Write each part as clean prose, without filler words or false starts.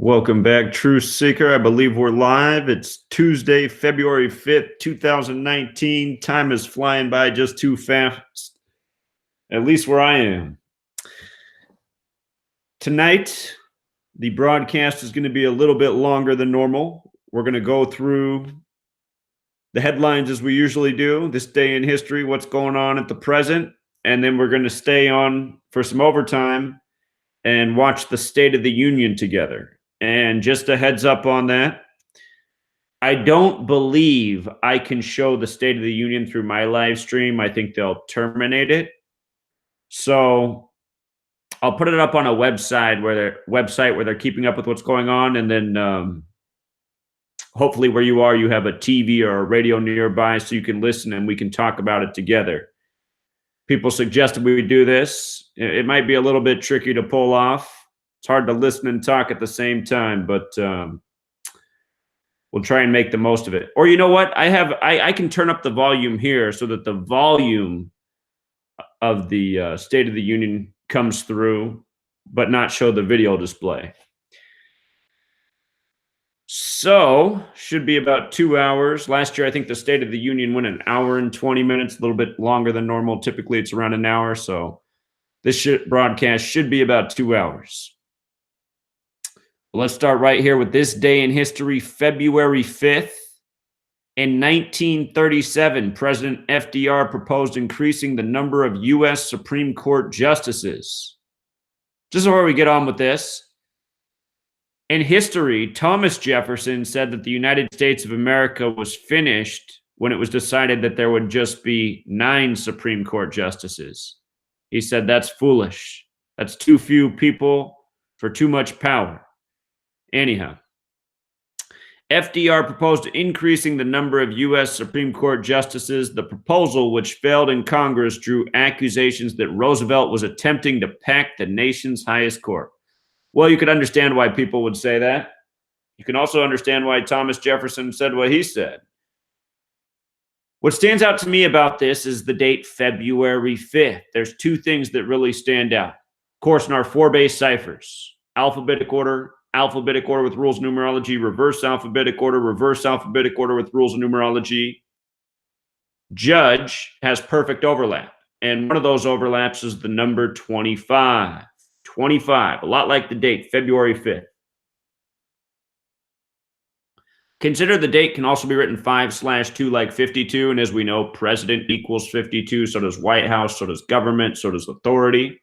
Welcome back, Truth Seeker. I believe we're live. It's Tuesday, February 5th, 2019. Time is flying by just too fast, at least where I am. Tonight, the broadcast is going to be a little bit longer than normal. We're going to go through the headlines as we usually do, this day in history, what's going on at the present, and then we're going to stay on for some overtime and watch the State of the Union together. And just a heads up on that, I don't believe I can show the State of the Union through my live stream. I think they'll terminate it. So I'll put it up on a website where they're keeping up with what's going on, and then hopefully where you are, you have a TV or a radio nearby so you can listen and we can talk about it together. People suggested we do this. It might be a little bit tricky to pull off. It's hard to listen and talk at the same time, but we'll try and make the most of it. Or you know what? I can turn up the volume here so that the volume of the State of the Union comes through, but not show the video display. So, should be about 2 hours. Last year, I think the State of the Union went an hour and 20 minutes, a little bit longer than normal. Typically, it's around an hour, so this broadcast should be about 2 hours. Let's start right here with this day in history, February 5th. In 1937, President FDR proposed increasing the number of U.S. Supreme Court justices. Just before we get on with this, in history, Thomas Jefferson said that the United States of America was finished when it was decided that there would just be 9 Supreme Court justices. He said that's foolish. That's too few people for too much power. Anyhow, FDR proposed increasing the number of U.S. Supreme Court justices. The proposal, which failed in Congress, drew accusations that Roosevelt was attempting to pack the nation's highest court. Well, you could understand why people would say that. You can also understand why Thomas Jefferson said what he said. What stands out to me about this is the date February 5th. There's 2 things that really stand out. Of course, in our 4 base ciphers, alphabetic order with rules and numerology, reverse alphabetic order with rules and numerology. Judge has perfect overlap, and one of those overlaps is the number 25. 25, a lot like the date, February 5th. Consider the date can also be written 5/2 like 52, and as we know, president equals 52, so does White House, so does government, so does authority.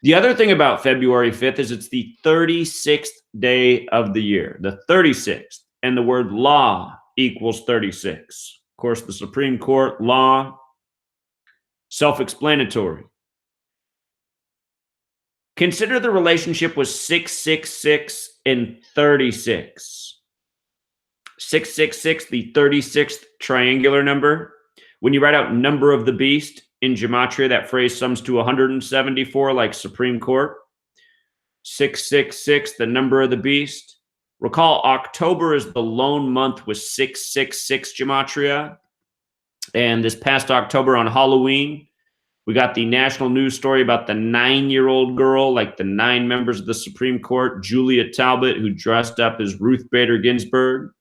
The other thing about February 5th is it's the 36th day of the year, the 36th, and the word law equals 36. Of course, the Supreme Court, law, self-explanatory. Consider the relationship with 666 and 36. 666, the 36th triangular number. When you write out number of the beast, in Gematria, that phrase sums to 174, like Supreme Court. 666, the number of the beast. Recall, October is the lone month with 666 Gematria. And this past October on Halloween, we got the national news story about the 9-year-old girl, like the 9 members of the Supreme Court, Julia Talbot, who dressed up as Ruth Bader Ginsburg.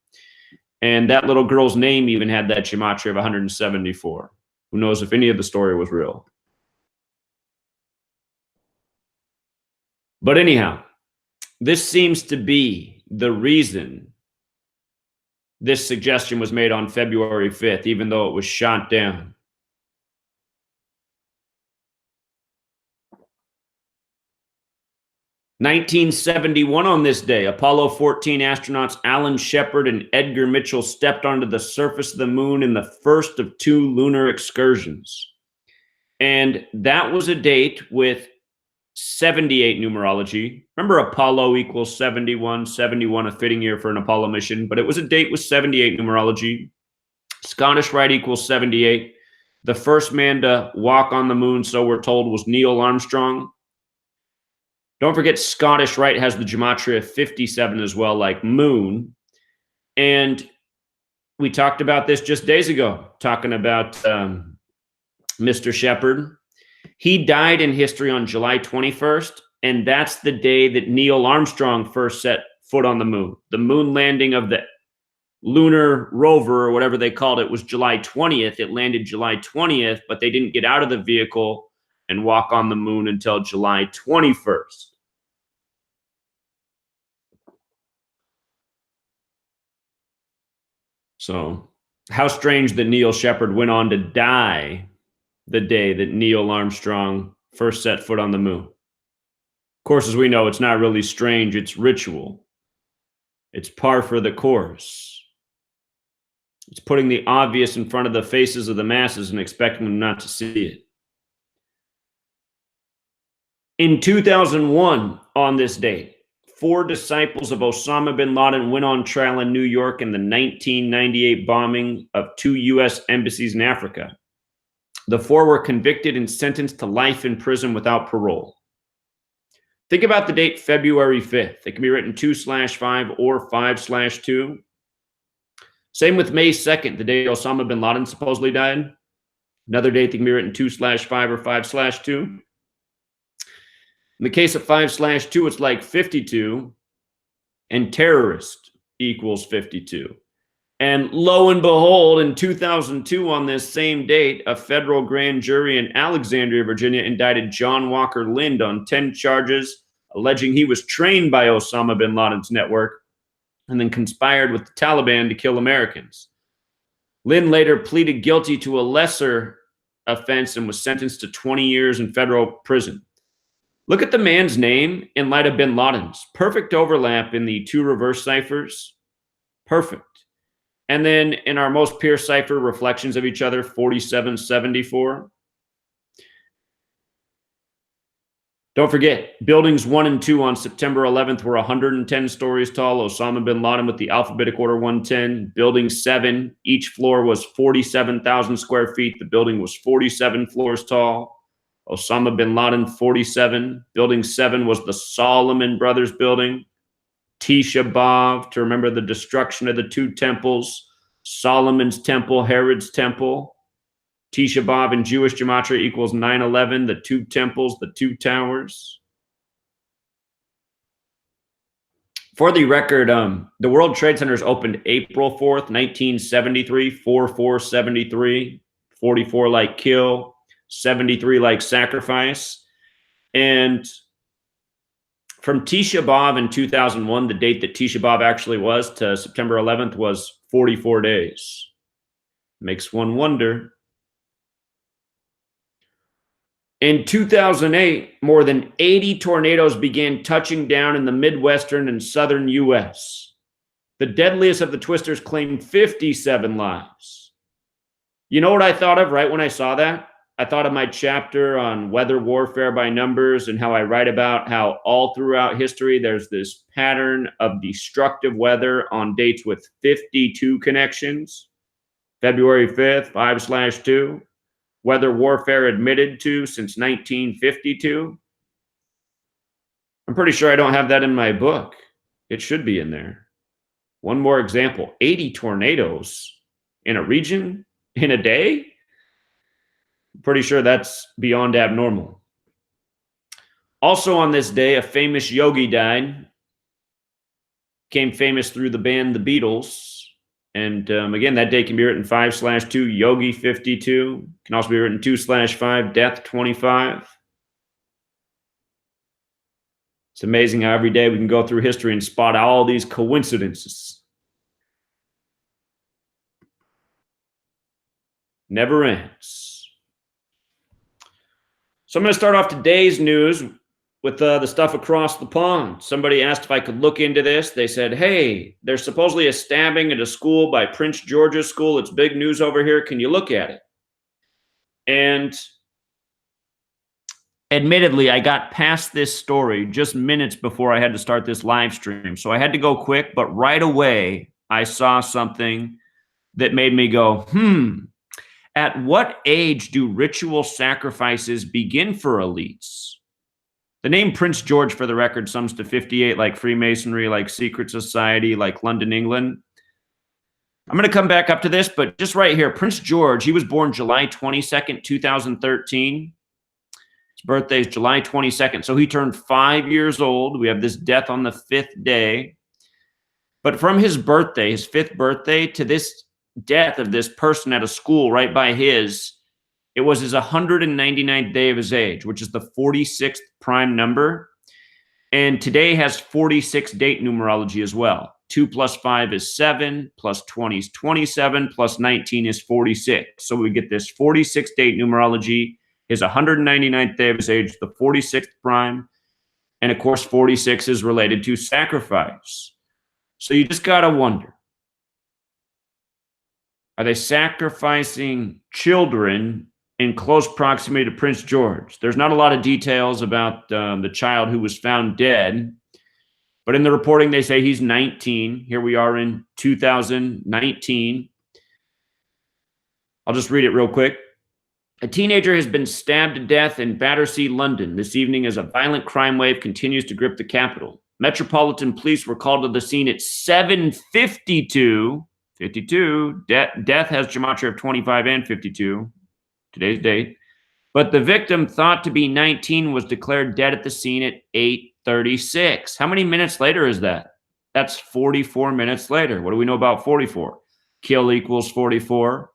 And that little girl's name even had that Gematria of 174. Who knows if any of the story was real? But anyhow, this seems to be the reason this suggestion was made on February 5th, even though it was shot down. In 1971 on this day, Apollo 14 astronauts Alan Shepard and Edgar Mitchell stepped onto the surface of the moon in the first of 2 lunar excursions. And that was a date with 78 numerology. Remember, Apollo equals 71, 71 a fitting year for an Apollo mission, but it was a date with 78 numerology. Scottish Rite equals 78. The first man to walk on the moon, so we're told, was Neil Armstrong. Don't forget, Scottish Rite has the Gematria 57 as well, like moon. And we talked about this just days ago, talking about Mr. Shepard. He died in history on July 21st, And that's the day that Neil Armstrong first set foot on the moon. The moon landing of the lunar rover, or whatever they called it, was July 20th. It landed July 20th, but they didn't get out of the vehicle and walk on the moon until July 21st. So, how strange that Neil Shepard went on to die the day that Neil Armstrong first set foot on the moon. Of course, as we know, it's not really strange, it's ritual. It's par for the course. It's putting the obvious in front of the faces of the masses and expecting them not to see it. In 2001, on this date, 4 disciples of Osama bin Laden went on trial in New York in the 1998 bombing of 2 U.S. embassies in Africa. The 4 were convicted and sentenced to life in prison without parole. Think about the date February 5th. It can be written 2/5 or 5/2. Same with May 2nd, the day Osama bin Laden supposedly died. Another date that can be written 2/5 or 5/2. In the case of 5/2, it's like 52, and terrorist equals 52. And lo and behold, in 2002, on this same date, a federal grand jury in Alexandria, Virginia, indicted John Walker Lind on 10 charges, alleging he was trained by Osama bin Laden's network and then conspired with the Taliban to kill Americans. Lind later pleaded guilty to a lesser offense and was sentenced to 20 years in federal prison. Look at the man's name in light of bin Laden's. Perfect overlap in the 2 reverse ciphers. Perfect. And then in our most pure cipher, reflections of each other, 4774. Don't forget, buildings 1 and 2 on September 11th were 110 stories tall. Osama bin Laden with the alphabetic order 110. Building 7, each floor was 47,000 square feet. The building was 47 floors tall. Osama bin Laden, 47. Building 7 was the Solomon Brothers building. Tisha B'Av, to remember the destruction of the 2 temples. Solomon's temple, Herod's temple. Tisha B'Av in Jewish Gematria equals 9/11, the 2 temples, the 2 towers. For the record, the World Trade Centers opened April 4th, 1973, 4473, 44 like kill, 73 like sacrifice. And from Tisha B'Av in 2001, the date that Tisha B'Av actually was, to September 11th was 44 days. Makes one wonder. In 2008, more than 80 tornadoes began touching down in the Midwestern and Southern U.S. The deadliest of the twisters claimed 57 lives. You know what I thought of right when I saw that? I thought of my chapter on weather warfare by numbers and how I write about how all throughout history there's this pattern of destructive weather on dates with 52 connections. February 5th, 5/2. Weather warfare admitted to since 1952. I'm pretty sure I don't have that in my book. It should be in there. One more example, 80 tornadoes in a region in a day? I'm pretty sure that's beyond abnormal. Also on this day, a famous yogi died. Became famous through the band The Beatles. And again, that day can be written 5/2, Yogi 52. Can also be written 2/5, Death 25. It's amazing how every day we can go through history and spot all these coincidences. Never ends. So I'm going to start off today's news with the stuff across the pond. Somebody asked if I could look into this. They said, hey, there's supposedly a stabbing at a school by Prince George's School. It's big news over here. Can you look at it? And admittedly, I got past this story just minutes before I had to start this live stream. So I had to go quick, but right away, I saw something that made me go, at what age do ritual sacrifices begin for elites? The name Prince George, for the record, sums to 58, like Freemasonry, like secret society, like London, England. I'm going to come back up to this, but just right here, Prince George, he was born July 22nd, 2013. He's His birthday is July 22nd. So he turned 5 years old. We have this death on the 5th day. But from his birthday, his 5th birthday, to this death of this person at a school right by his, it was his 199th day of his age, which is the 46th prime number. And today has 46 date numerology as well. 2 plus 5 is 7, plus 20 is 27, plus 19 is 46. So we get this 46 date numerology, his 199th day of his age, the 46th prime. And of course, 46 is related to sacrifice. So you just got to wonder, are they sacrificing children in close proximity to Prince George? There's not a lot of details about the child who was found dead. But in the reporting, they say he's 19. Here we are in 2019. I'll just read it real quick. A teenager has been stabbed to death in Battersea, London, this evening as a violent crime wave continues to grip the capital. Metropolitan Police were called to the scene at 7:52. 52. Death has gematria of 25 and 52. Today's date. But the victim, thought to be 19, was declared dead at the scene at 8:36. How many minutes later is that? That's 44 minutes later. What do we know about 44? Kill equals 44.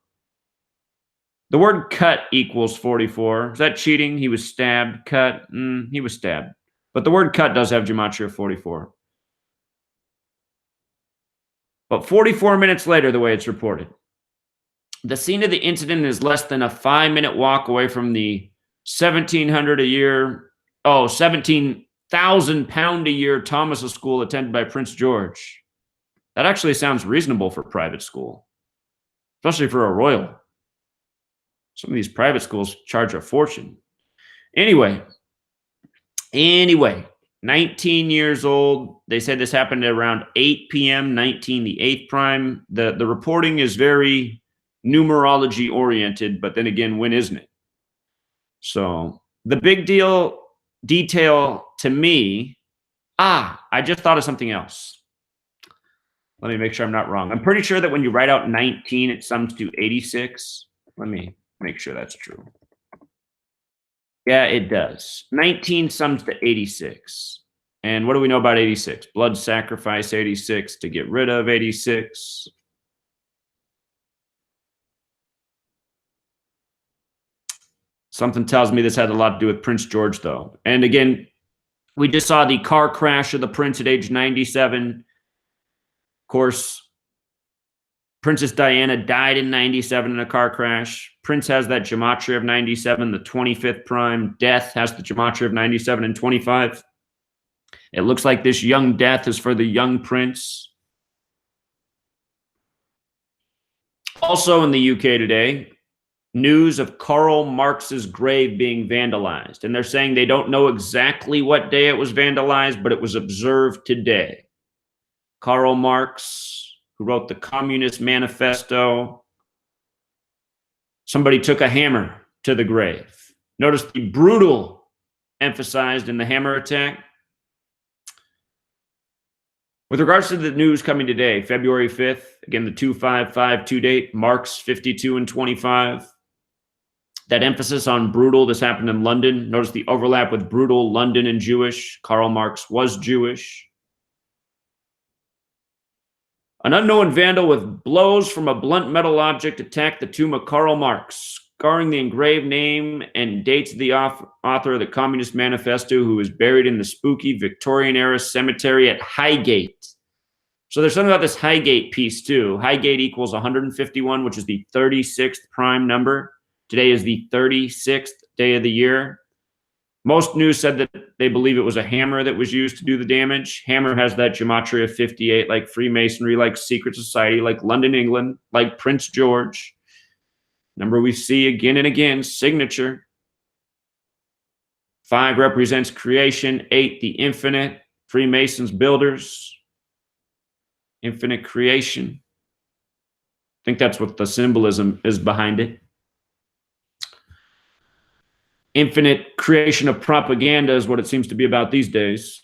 The word cut equals 44. Is that cheating? He was stabbed. Cut. He was stabbed. But the word cut does have gematria of 44. But 44 minutes later, the way it's reported. The scene of the incident is less than a 5-minute walk away from the 17,000 pound a year Thomas school attended by Prince George. That actually sounds reasonable for private school, especially for a royal. Some of these private schools charge a fortune. Anyway, 19 years old. They said this happened at around 8 p.m., 19, the 8th prime. The reporting is very numerology oriented, but then again, when isn't it? So the big detail to me, I just thought of something else. Let me make sure I'm not wrong. I'm pretty sure that when you write out 19, it sums to 86. Let me make sure that's true. Yeah, it does. 19 sums to 86. And what do we know about 86? Blood sacrifice 86 to get rid of 86. Something tells me this had a lot to do with Prince George, though. And again, we just saw the car crash of the prince at age 97. Of course, Princess Diana died in 97 in a car crash. Prince has that gematria of 97, the 25th prime. Death has the gematria of 97 and 25. It looks like this young death is for the young prince. Also in the UK today, news of Karl Marx's grave being vandalized. And they're saying they don't know exactly what day it was vandalized, but it was observed today. Karl Marx, who wrote the Communist Manifesto, somebody took a hammer to the grave. Notice the brutal emphasized in the hammer attack. With regards to the news coming today, February 5th, again, the 2552 date, Marx 52 and 25. That emphasis on brutal, this happened in London. Notice the overlap with brutal, London, and Jewish. Karl Marx was Jewish. An unknown vandal with blows from a blunt metal object attacked the tomb of Karl Marx, scarring the engraved name and dates of the author of the Communist Manifesto, who is buried in the spooky Victorian-era cemetery at Highgate. So there's something about this Highgate piece, too. Highgate equals 151, which is the 36th prime number. Today is the 36th day of the year. Most news said that they believe it was a hammer that was used to do the damage. Hammer has that gematria of 58, like Freemasonry, like secret society, like London, England, like Prince George. Number we see again and again, signature. 5 represents creation. 8, the infinite. Freemasons, builders. Infinite creation. I think that's what the symbolism is behind it. Infinite creation of propaganda is what it seems to be about these days.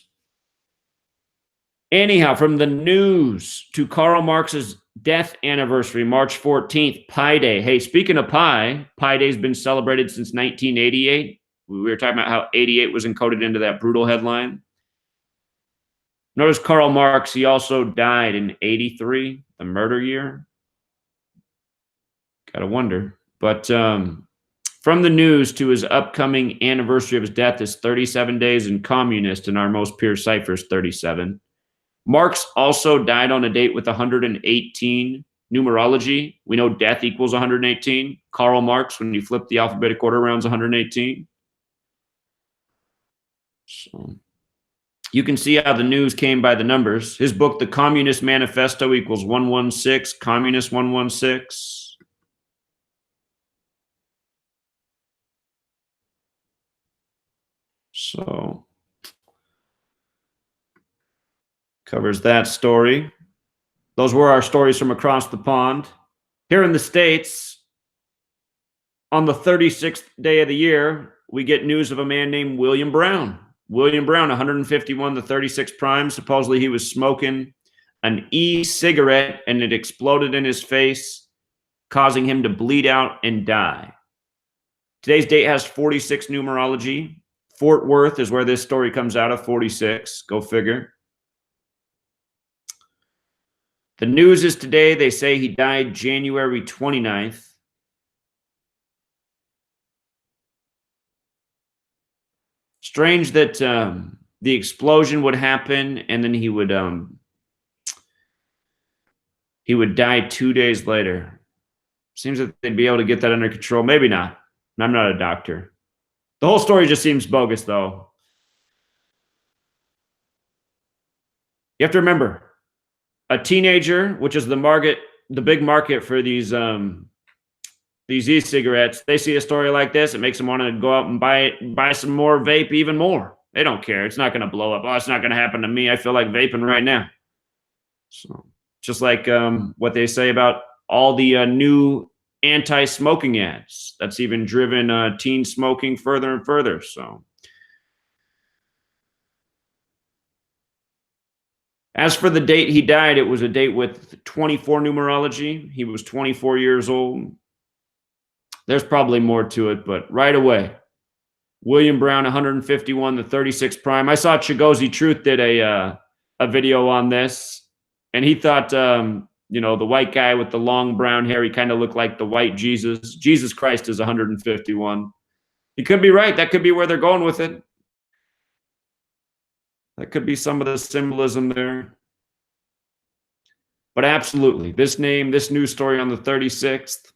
Anyhow, from the news to Karl Marx's death anniversary, March 14th, Pi Day. Hey, speaking of Pi Day's been celebrated since 1988. We were talking about how 88 was encoded into that brutal headline. Notice Karl Marx, he also died in 83, the murder year. Gotta wonder. But from the news to his upcoming anniversary of his death is 37 days, and communist in our most pure ciphers 37. Marx also died on a date with 118 numerology. We know death equals 118. Karl Marx, when you flip the alphabetic order around, is 118. So you can see how the news came by the numbers. His book, The Communist Manifesto, equals 116, Communist 116. So covers that story. Those were our stories from across the pond. Here in the States, on the 36th day of the year, we get news of a man named William Brown. William Brown, 151 to 36 prime. Supposedly he was smoking an e-cigarette and it exploded in his face, causing him to bleed out and die. Today's date has 46 numerology. Fort Worth is where this story comes out of, 46. Go figure. The news is today, they say he died January 29th. Strange that the explosion would happen and then he would die 2 days later. Seems that they'd be able to get that under control. Maybe not. I'm not a doctor. The whole story just seems bogus, though. You have to remember, a teenager, which is the big market for these e-cigarettes, they see a story like this, it makes them want to go out and buy some more vape even more. They don't care. It's not going to blow up. Oh, it's not going to happen to me. I feel like vaping right now. So just like what they say about all the new anti-smoking ads. That's even driven teen smoking further and further. So as for the date he died, it was a date with 24 numerology. He was 24 years old. There's probably more to it, but right away, William Brown, 151 to 36 prime. I saw Chigozie Truth did a video on this, and he thought, you know, the white guy with the long brown hair, he kind of looked like the white Jesus. Jesus Christ is 151. He could be right. That could be where they're going with it. That could be some of the symbolism there. But absolutely, this news story on the 36th,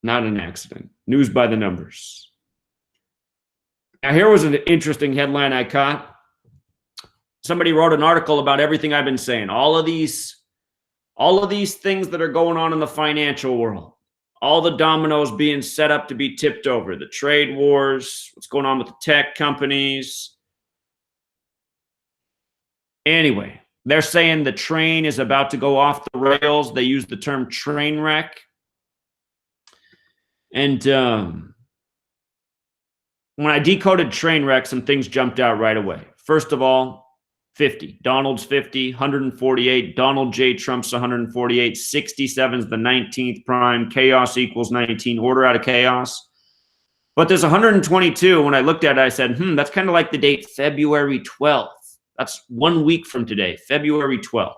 not an accident. News by the numbers. Now, here was an interesting headline I caught. Somebody wrote an article about everything I've been saying. All of these things that are going on in the financial world. All the dominoes being set up to be tipped over. The trade wars, what's going on with the tech companies. Anyway, they're saying the train is about to go off the rails. They use the term train wreck. And when I decoded train wreck, some things jumped out right away. First of all, 50. Donald's 50, 148. Donald J. Trump's 148. 67's the 19th prime. Chaos equals 19. Order out of chaos. But there's 122. When I looked at it, I said, that's kind of like the date February 12th. That's 1 week from today, February 12th.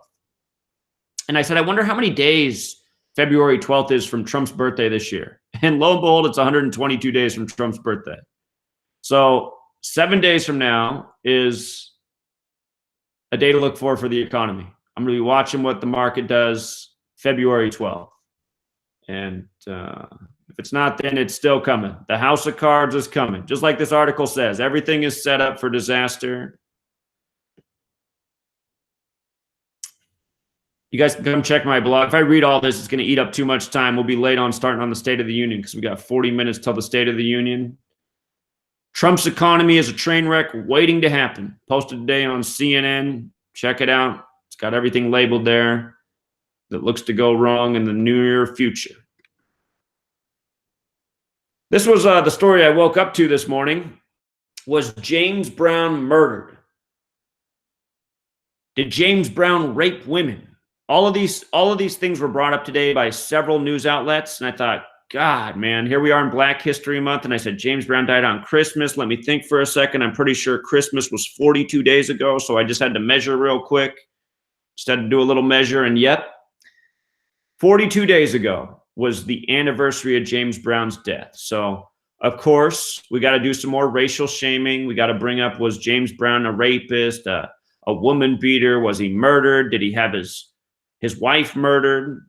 And I said, I wonder how many days February 12th is from Trump's birthday this year. And lo and behold, it's 122 days from Trump's birthday. So 7 days from now is a day to look for the economy. I'm going to be watching what the market does February 12th. And if it's not, then it's still coming. The house of cards is coming. Just like this article says, everything is set up for disaster. You guys can come check my blog. If I read all this, it's going to eat up too much time. We'll be late on starting on the State of the Union because we got 40 minutes till the State of the Union. Trump's economy is a train wreck waiting to happen. Posted today on CNN. Check it out. It's got everything labeled there that looks to go wrong in the near future. This was the story I woke up to this morning. Was James Brown murdered? Did James Brown rape women? All of these things were brought up today by several news outlets, and I thought, God, man, here we are in Black History Month, and I said James Brown died on Christmas. Let me think for a second. I'm pretty sure Christmas was 42 days ago, so I just had to measure real quick. Just had to do a little measure, and yep, 42 days ago was the anniversary of James Brown's death. So, of course, we got to do some more racial shaming. We got to bring up, was James Brown a rapist, a woman beater? Was he murdered? Did he have his wife murdered?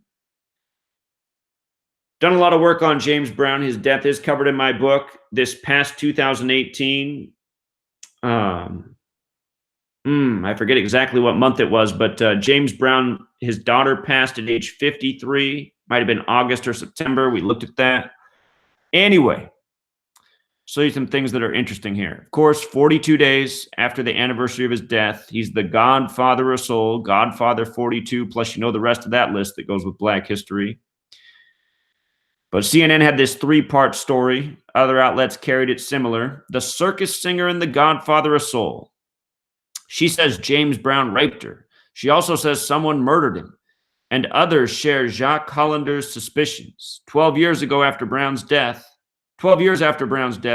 Done a lot of work on James Brown. His death is covered in my book. This past 2018, I forget exactly what month it was, but James Brown, his daughter passed at age 53. Might have been August or September. We looked at that. Anyway, show you some things that are interesting here. Of course, 42 days after the anniversary of his death, he's the godfather of soul, Godfather 42, plus you know the rest of that list that goes with Black history. But CNN had this 3-part story. Other outlets carried it similar. The circus singer and the godfather of soul. She says James Brown raped her. She also says someone murdered him. And others share Jacques Hollander's suspicions. 12 years after Brown's death,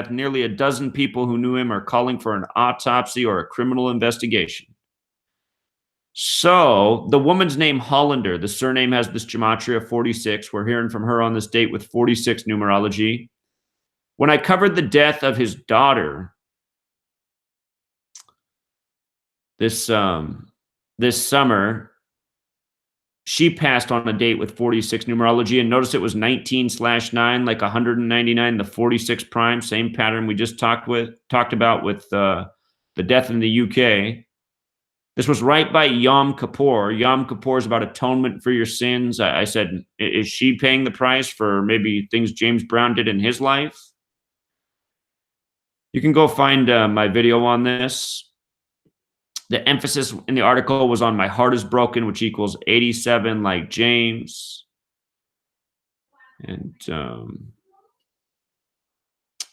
nearly a dozen people who knew him are calling for an autopsy or a criminal investigation. So the woman's name Hollander, the surname has this Gematria 46. We're hearing from her on this date with 46 numerology. When I covered the death of his daughter this summer, she passed on a date with 46 numerology, and notice it was 19/9, like 199, the 46 prime, same pattern we just talked about with the death in the UK. This was right by Yom Kippur. Yom Kippur is about atonement for your sins. I said, is she paying the price for maybe things James Brown did in his life? You can go find my video on this. The emphasis in the article was on my heart is broken, which equals 87 like James. And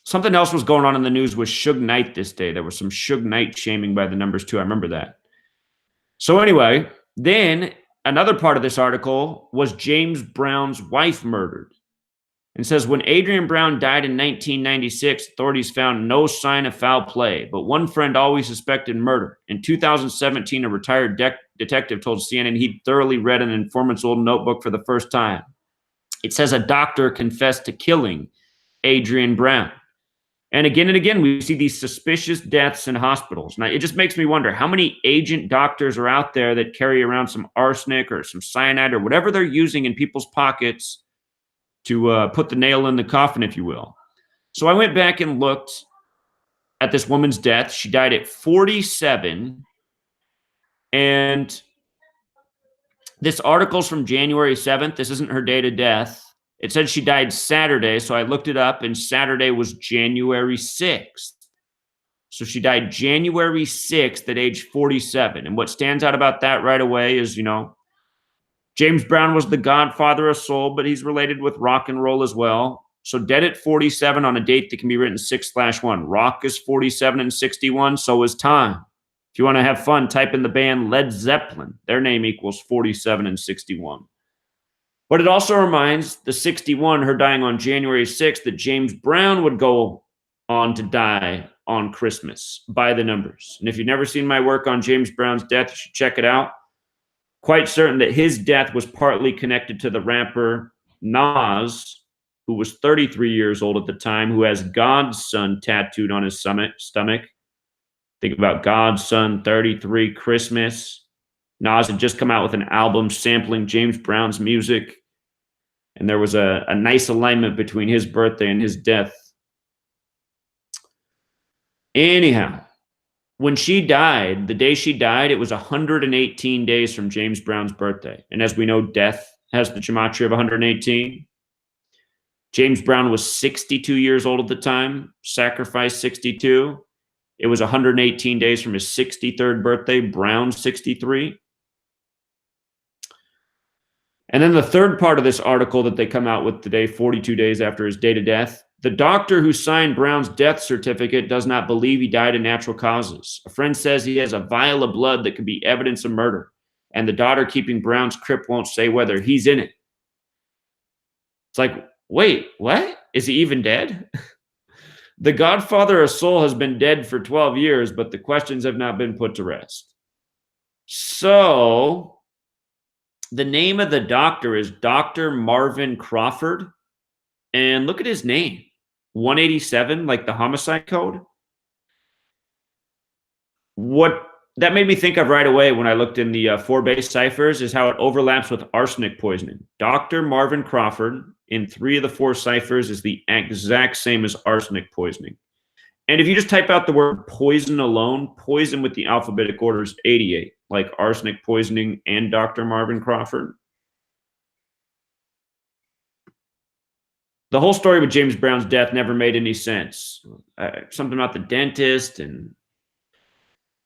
something else was going on in the news with Suge Knight this day. There was some Suge Knight shaming by the numbers too. I remember that. So anyway, then another part of this article was James Brown's wife murdered. And says, when Adrian Brown died in 1996, authorities found no sign of foul play, but one friend always suspected murder. In 2017, a retired detective told CNN he'd thoroughly read an informant's old notebook for the first time. It says a doctor confessed to killing Adrian Brown. And again, we see these suspicious deaths in hospitals. Now, it just makes me wonder how many agent doctors are out there that carry around some arsenic or some cyanide or whatever they're using in people's pockets to put the nail in the coffin, if you will. So I went back and looked at this woman's death. She died at 47. And this article's from January 7th. This isn't her date of death. It said she died Saturday, so I looked it up, and Saturday was January 6th. So she died January 6th at age 47. And what stands out about that right away is, James Brown was the godfather of soul, but he's related with rock and roll as well. So dead at 47 on a date that can be written 6/1. Rock is 47 and 61, so is time. If you want to have fun, type in the band Led Zeppelin. Their name equals 47 and 61. But it also reminds the 61, her dying on January 6th, that James Brown would go on to die on Christmas by the numbers. And if you've never seen my work on James Brown's death, you should check it out. Quite certain that his death was partly connected to the rapper Nas, who was 33 years old at the time, who has God's son tattooed on his stomach. Think about God's son, 33, Christmas. Nas had just come out with an album sampling James Brown's music, and there was a nice alignment between his birthday and his death. Anyhow, when she died, the day she died, it was 118 days from James Brown's birthday. And as we know, death has the gematria of 118. James Brown was 62 years old at the time, sacrificed 62. It was 118 days from his 63rd birthday, Brown 63. And then the third part of this article that they come out with today, 42 days after his date of death, the doctor who signed Brown's death certificate does not believe he died of natural causes. A friend says he has a vial of blood that could be evidence of murder, and the daughter keeping Brown's crypt won't say whether he's in it. It's like, Wait, what? Is he even dead? The godfather of soul has been dead for 12 years, but the questions have not been put to rest. So, the name of the doctor is Dr. Marvin Crawford. And look at his name, 187, like the homicide code. What that made me think of right away when I looked in the four base ciphers is how it overlaps with arsenic poisoning. Dr. Marvin Crawford in 3 of the 4 ciphers is the exact same as arsenic poisoning. And if you just type out the word poison alone, poison with the alphabetic order is 88, like arsenic poisoning and Dr. Marvin Crawford. The whole story with James Brown's death never made any sense. Something about the dentist, and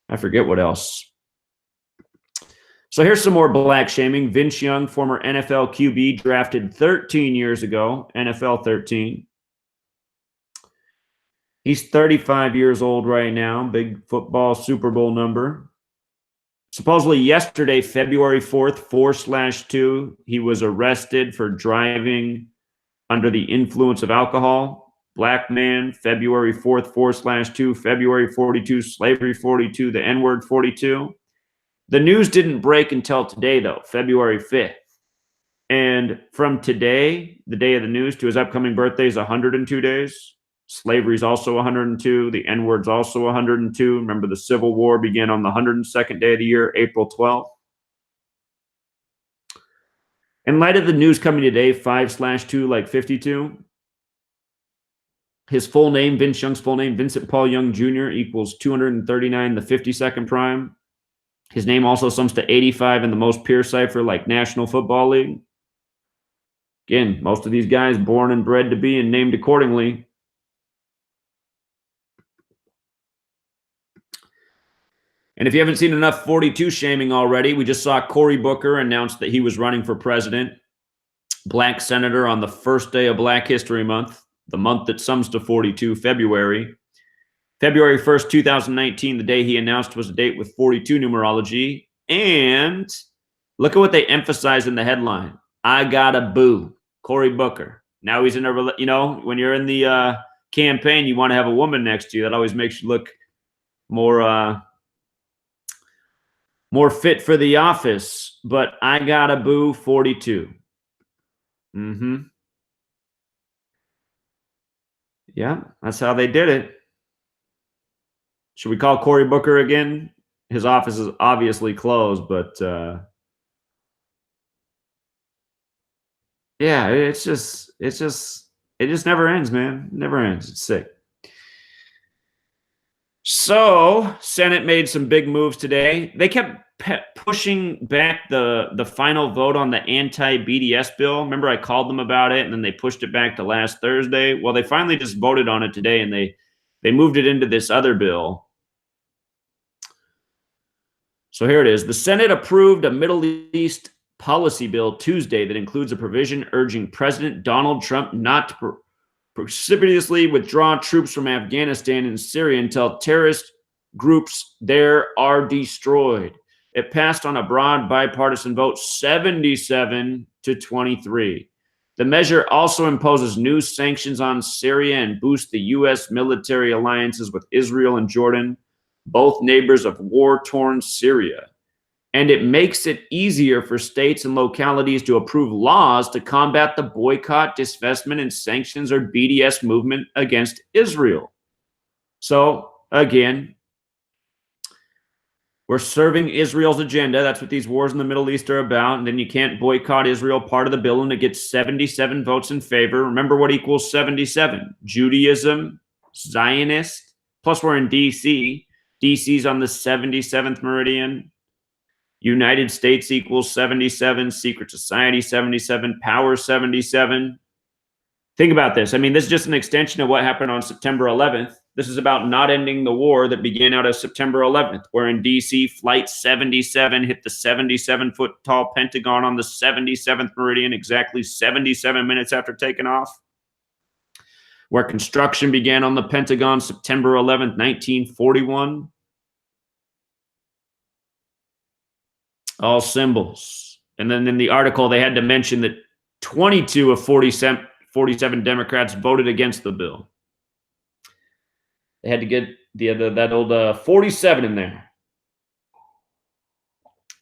I forget what else. So here's some more black shaming. Vince Young, former NFL QB, drafted 13 years ago, NFL 13. He's 35 years old right now, big football Super Bowl number. Supposedly yesterday, February 4th, 4/2, he was arrested for driving under the influence of alcohol. Black man, February 4th, 4/2, February 42, slavery 42, the N-word 42. The news didn't break until today, though, February 5th. And from today, the day of the news, to his upcoming birthday is 102 days. Slavery is also 102. The N-word's also 102. Remember, the Civil War began on the 102nd day of the year, April 12th. In light of the news coming today, 5/2, like 52, his full name, Vince Young's full name, Vincent Paul Young Jr. equals 239, the 52nd prime. His name also sums to 85 in the most pure cipher, like National Football League. Again, most of these guys born and bred to be and named accordingly. And if you haven't seen enough 42 shaming already, we just saw Cory Booker announce that he was running for president, black senator on the first day of Black History Month, the month that sums to 42, February. February 1st, 2019, the day he announced was a date with 42 numerology. And look at what they emphasize in the headline. I got a boo, Cory Booker. Now he's in a, when you're in the campaign, you want to have a woman next to you. That always makes you look more fit for the office. But I got a boo, 42. Yeah, that's how they did it. Should we call Cory Booker again? His office is obviously closed, but yeah, it just never ends, man. It never ends. It's sick. So, Senate made some big moves today. They kept pushing back the final vote on the anti-BDS bill. Remember, I called them about it, and then they pushed it back to last Thursday. Well, they finally just voted on it today, and they moved it into this other bill. So here it is. The Senate approved a Middle East policy bill Tuesday that includes a provision urging President Donald Trump not to precipitously withdraw troops from Afghanistan and Syria until terrorist groups there are destroyed. It passed on a broad bipartisan vote, 77-23. The measure also imposes new sanctions on Syria and boosts the U.S. military alliances with Israel and Jordan, both neighbors of war-torn Syria. And it makes it easier for states and localities to approve laws to combat the boycott, divestment, and sanctions or BDS movement against Israel. So, again, we're serving Israel's agenda. That's what these wars in the Middle East are about. And then you can't boycott Israel, part of the bill, and it gets 77 votes in favor. Remember what equals 77? Judaism, Zionist, plus we're in D.C. D.C.'s on the 77th meridian. United States equals 77, secret society 77, power 77. Think about this. I mean, this is just an extension of what happened on September 11th. This is about not ending the war that began out of September 11th, where in DC, Flight 77 hit the 77-foot tall Pentagon on the 77th meridian, exactly 77 minutes after taking off. Where construction began on the Pentagon September 11th, 1941. All symbols. And then in the article, they had to mention that 22 of 47 Democrats voted against the bill. They had to get that old 47 in there.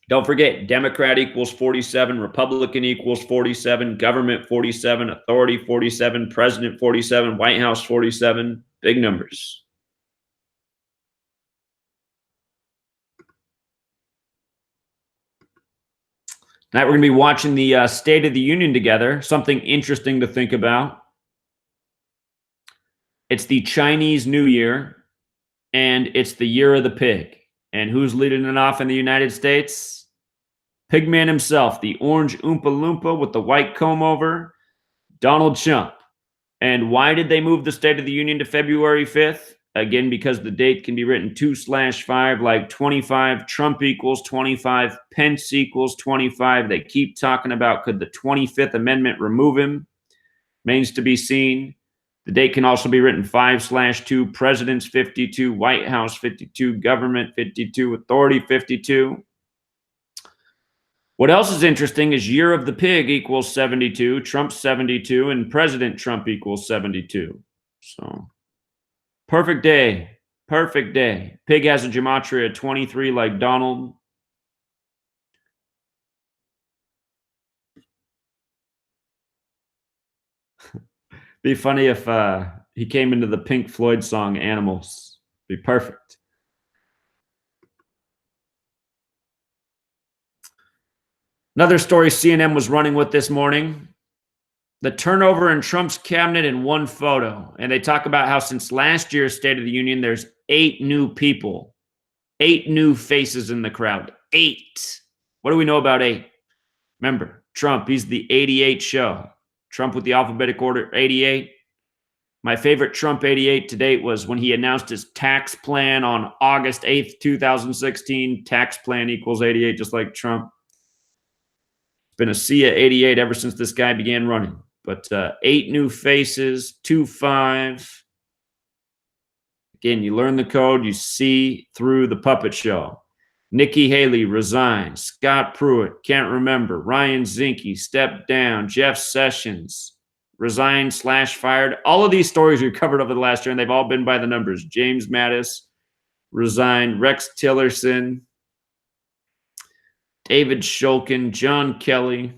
Don't forget, Democrat equals 47, Republican equals 47, government 47, authority 47, president 47, White House 47. Big numbers. Tonight we're going to be watching the State of the Union together. Something interesting to think about. It's the Chinese New Year, and it's the Year of the Pig. And who's leading it off in the United States? Pigman himself, the orange Oompa Loompa with the white comb over, Donald Trump. And why did they move the State of the Union to February 5th? Again, because the date can be written 2/5, like 25, Trump equals 25, Pence equals 25. They keep talking about, could the 25th Amendment remove him? Remains to be seen. The date can also be written 5/2, Presidents 52, White House 52, Government 52, Authority 52. What else is interesting is Year of the Pig equals 72, Trump 72, and President Trump equals 72. So, perfect day. Perfect day. Pig has a Gematria 23 like Donald. Be funny if he came into the Pink Floyd song Animals. Be perfect. Another story CNN was running with this morning. The turnover in Trump's cabinet in one photo. And they talk about how since last year's State of the Union, there's 8 new people. 8 new faces in the crowd. 8. What do we know about 8? Remember, Trump, he's the 88 show. Trump with the alphabetic order 88. My favorite Trump 88 to date was when he announced his tax plan on August 8th, 2016. Tax plan equals 88, just like Trump. Been a SIA 88 ever since this guy began running. But 8 new faces, 2-5. Again, you learn the code, you see through the puppet show. Nikki Haley resigned. Scott Pruitt, can't remember. Ryan Zinke stepped down. Jeff Sessions resigned/fired. All of these stories we covered over the last year, and they've all been by the numbers. James Mattis resigned. Rex Tillerson, David Shulkin, John Kelly.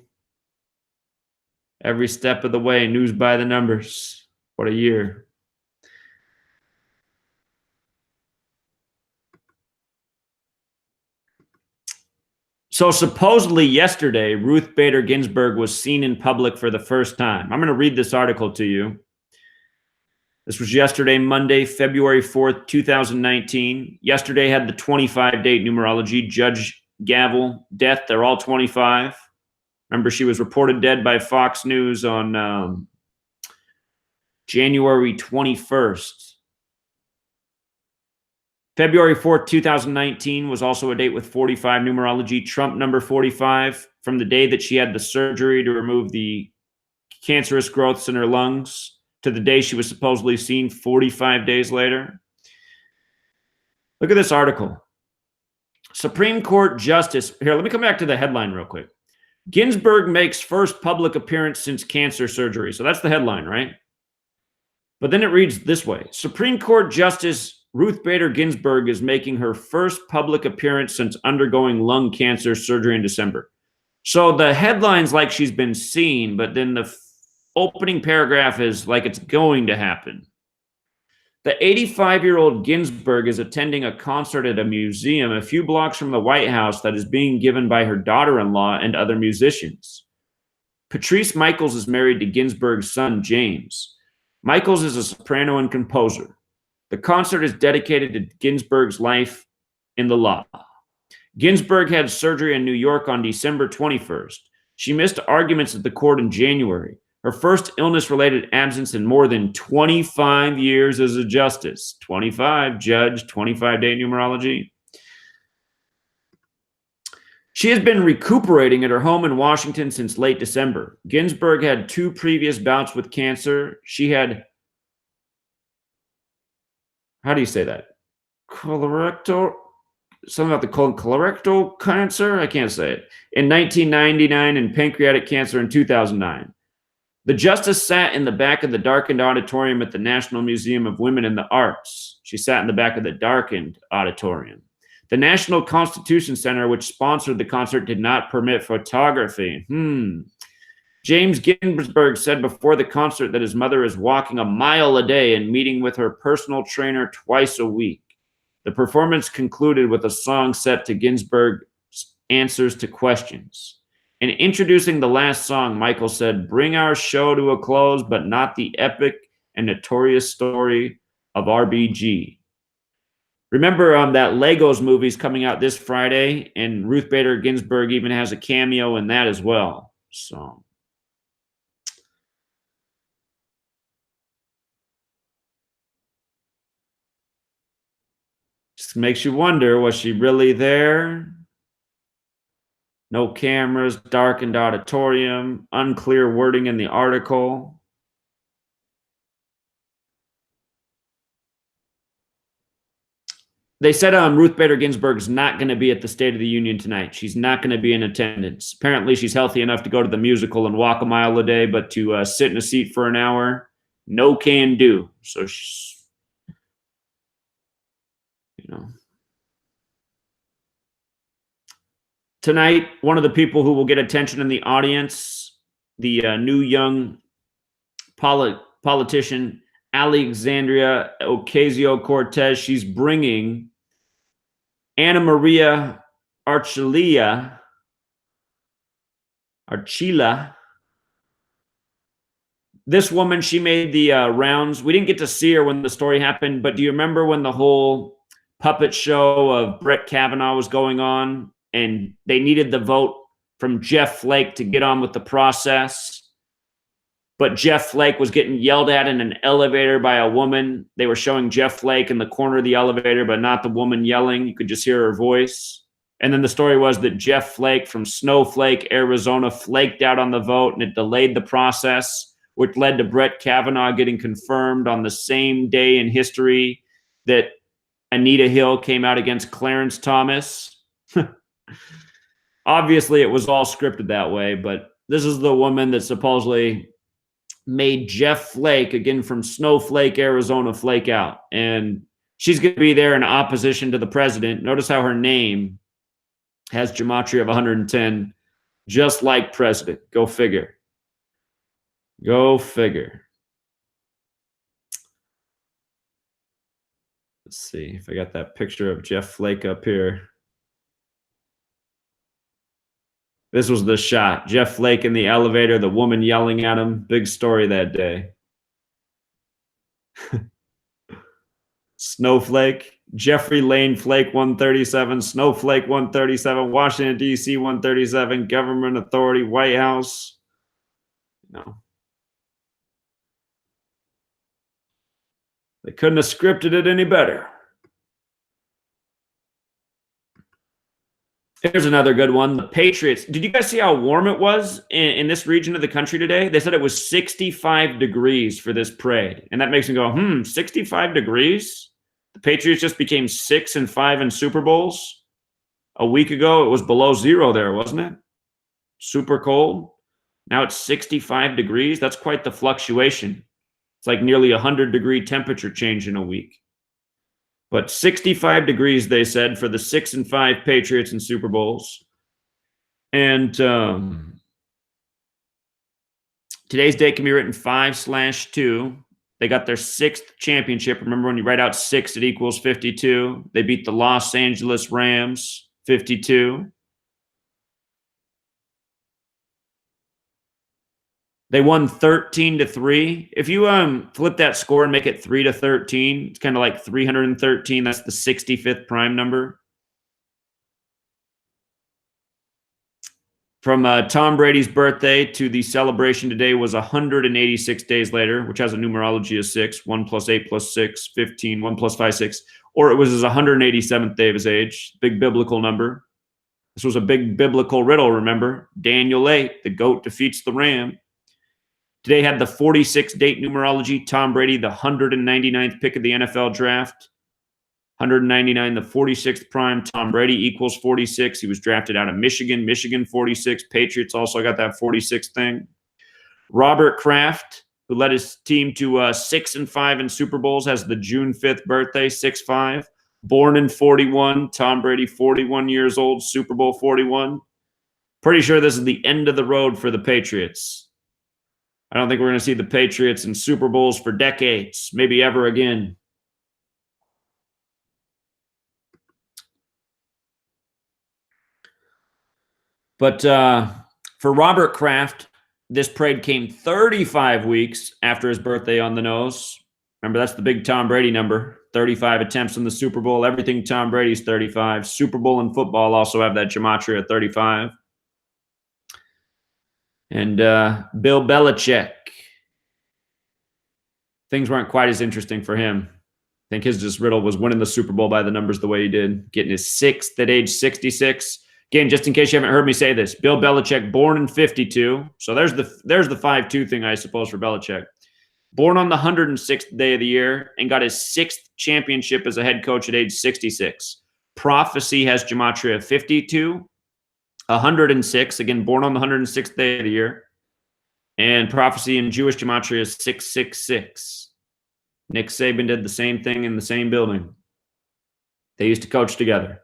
Every step of the way, news by the numbers. What a year. So supposedly yesterday, Ruth Bader Ginsburg was seen in public for the first time. I'm going to read this article to you. This was yesterday, Monday, February 4th, 2019. Yesterday had the 25 date numerology, Judge Gavel, death. They're all 25. Remember, she was reported dead by Fox News on January 21st. February 4th, 2019 was also a date with 45 numerology, Trump number 45, from the day that she had the surgery to remove the cancerous growths in her lungs to the day she was supposedly seen 45 days later. Look at this article. Supreme Court Justice, here, let me come back to the headline real quick. Ginsburg makes first public appearance since cancer surgery. So that's the headline, right? But then it reads this way. Supreme Court Justice Ruth Bader Ginsburg is making her first public appearance since undergoing lung cancer surgery in December. So the headline's like she's been seen, but then the opening paragraph is like it's going to happen. The 85-year-old Ginsburg is attending a concert at a museum a few blocks from the White House that is being given by her daughter-in-law and other musicians. Patrice Michaels is married to Ginsburg's son, James. Michaels is a soprano and composer. The concert is dedicated to Ginsburg's life in the law. Ginsburg had surgery in New York on December 21st. She missed arguments at the court in January, her first illness-related absence in more than 25 years as a justice. 25, judge, 25-day numerology. She has been recuperating at her home in Washington since late December. Ginsburg had 2 previous bouts with cancer. She had, how do you say that? Colorectal, something about the colon, colorectal cancer? I can't say it. In 1999 and pancreatic cancer in 2009. The justice sat in the back of the darkened auditorium at the National Museum of Women in the Arts. She sat in the back of the darkened auditorium. The National Constitution Center, which sponsored the concert, did not permit photography. James Ginsburg said before the concert that his mother is walking a mile a day and meeting with her personal trainer twice a week. The performance concluded with a song set to Ginsburg's answers to questions. In introducing the last song, Michael said, "Bring our show to a close, but not the epic and notorious story of RBG." Remember that Legos movie's coming out this Friday, and Ruth Bader Ginsburg even has a cameo in that as well. So just makes you wonder, was she really there? No cameras, darkened auditorium, unclear wording in the article. They said Ruth Bader Ginsburg's not going to be at the State of the Union tonight. She's not going to be in attendance. Apparently, she's healthy enough to go to the musical and walk a mile a day, but to sit in a seat for an hour, no can do. So she's, Tonight, one of the people who will get attention in the audience, the new young politician, Alexandria Ocasio-Cortez. She's bringing Ana Maria Archila. This woman, she made the rounds. We didn't get to see her when the story happened, but do you remember when the whole puppet show of Brett Kavanaugh was going on and they needed the vote from Jeff Flake to get on with the process? But Jeff Flake was getting yelled at in an elevator by a woman. They were showing Jeff Flake in the corner of the elevator, but not the woman yelling. You could just hear her voice. And then the story was that Jeff Flake from Snowflake, Arizona, flaked out on the vote, and it delayed the process, which led to Brett Kavanaugh getting confirmed on the same day in history that Anita Hill came out against Clarence Thomas. Obviously, it was all scripted that way, but this is the woman that supposedly made Jeff Flake, again from Snowflake, Arizona, flake out. And she's going to be there in opposition to the president. Notice how her name has gematria of 110, just like president. Go figure. Go figure. Let's see if I got that picture of Jeff Flake up here. This was the shot. Jeff Flake in the elevator, the woman yelling at him. Big story that day. Snowflake. Jeffrey Lane Flake 137. Snowflake 137. Washington, D.C. 137. Government Authority. White House. No. They couldn't have scripted it any better. Here's another good one. The Patriots. Did you guys see how warm it was in this region of the country today? They said it was 65 degrees for this parade. And that makes me go, 65 degrees? The Patriots just became 6-5 in Super Bowls. A week ago, it was below zero there, wasn't it? Super cold. Now it's 65 degrees. That's quite the fluctuation. It's like nearly 100-degree temperature change in a week. But 65 degrees, they said, for the 6-5 Patriots in Super Bowls. And today's date can be written 5/2. They got their 6th championship. Remember when you write out 6, it equals 52. They beat the Los Angeles Rams 52. They won 13-3. If you flip that score and make it 3-13, it's kind of like 313. That's the 65th prime number. From Tom Brady's birthday to the celebration today was 186 days later, which has a numerology of 6. 1 + 8 + 6, 15. 1 + 5, 6. Or it was his 187th day of his age. Big biblical number. This was a big biblical riddle, remember? Daniel 8, the goat defeats the ram. Today had the 46 date numerology. Tom Brady, the 199th pick of the NFL draft. 199, the 46th prime. Tom Brady equals 46. He was drafted out of Michigan. Michigan 46. Patriots also got that 46 thing. Robert Kraft, who led his team to 6-5 in Super Bowls, has the June 5th birthday, 6'5". Born in 41, Tom Brady, 41 years old, Super Bowl 41. Pretty sure this is the end of the road for the Patriots. I don't think we're going to see the Patriots in Super Bowls for decades, maybe ever again. But for Robert Kraft, this parade came 35 weeks after his birthday on the nose. Remember, that's the big Tom Brady number. 35 attempts in the Super Bowl. Everything Tom Brady's 35. Super Bowl and football also have that Gematria 35. And Bill Belichick. Things weren't quite as interesting for him. I think his just riddle was winning the Super Bowl by the numbers the way he did. Getting his 6th at age 66. Again, just in case you haven't heard me say this, Bill Belichick, born in 52. So there's the 5-2 thing, I suppose, for Belichick. Born on the 106th day of the year and got his 6th championship as a head coach at age 66. Prophecy has Gematria 52, 106, again, born on the 106th day of the year. And prophecy in Jewish Gematria is 666. Nick Saban did the same thing in the same building. They used to coach together.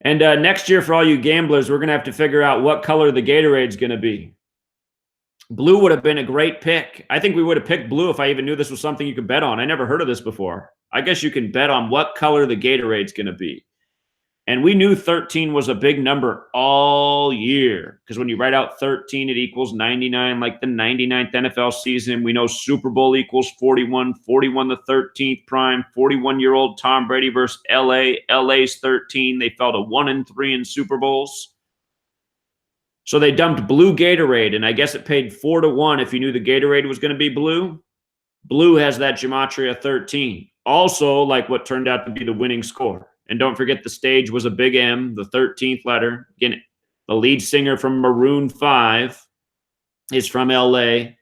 And next year, for all you gamblers, we're going to have to figure out what color the Gatorade's going to be. Blue would have been a great pick. I think we would have picked blue if I even knew this was something you could bet on. I never heard of this before. I guess you can bet on what color the Gatorade's going to be. And we knew 13 was a big number all year, because when you write out 13, it equals 99, like the 99th NFL season. We know Super Bowl equals 41, 41 the 13th prime, 41-year-old Tom Brady versus LA. LA's 13. They fell to 1-3 in Super Bowls. So they dumped blue Gatorade, and I guess it paid 4-1 if you knew the Gatorade was going to be blue. Blue has that Gematria 13. Also, like what turned out to be the winning score. And don't forget, the stage was a big M, the 13th letter. Again, the lead singer from Maroon 5 is from L.A.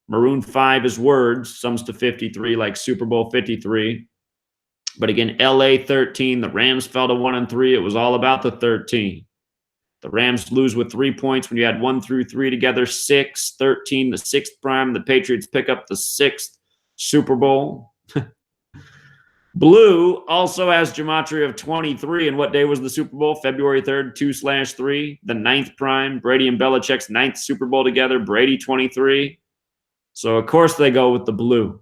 Maroon 5 is words, sums to 53, like Super Bowl 53. But again, L.A. 13, the Rams fell to 1-3. It was all about the 13. The Rams lose with 3 points when you had 1 through 3 together, 6, 13, the 6th prime. The Patriots pick up the 6th Super Bowl. Blue also has Gematria of 23. And what day was the Super Bowl? February 3rd, 2/3, the 9th prime. Brady and Belichick's 9th Super Bowl together. Brady 23. So, of course, they go with the blue.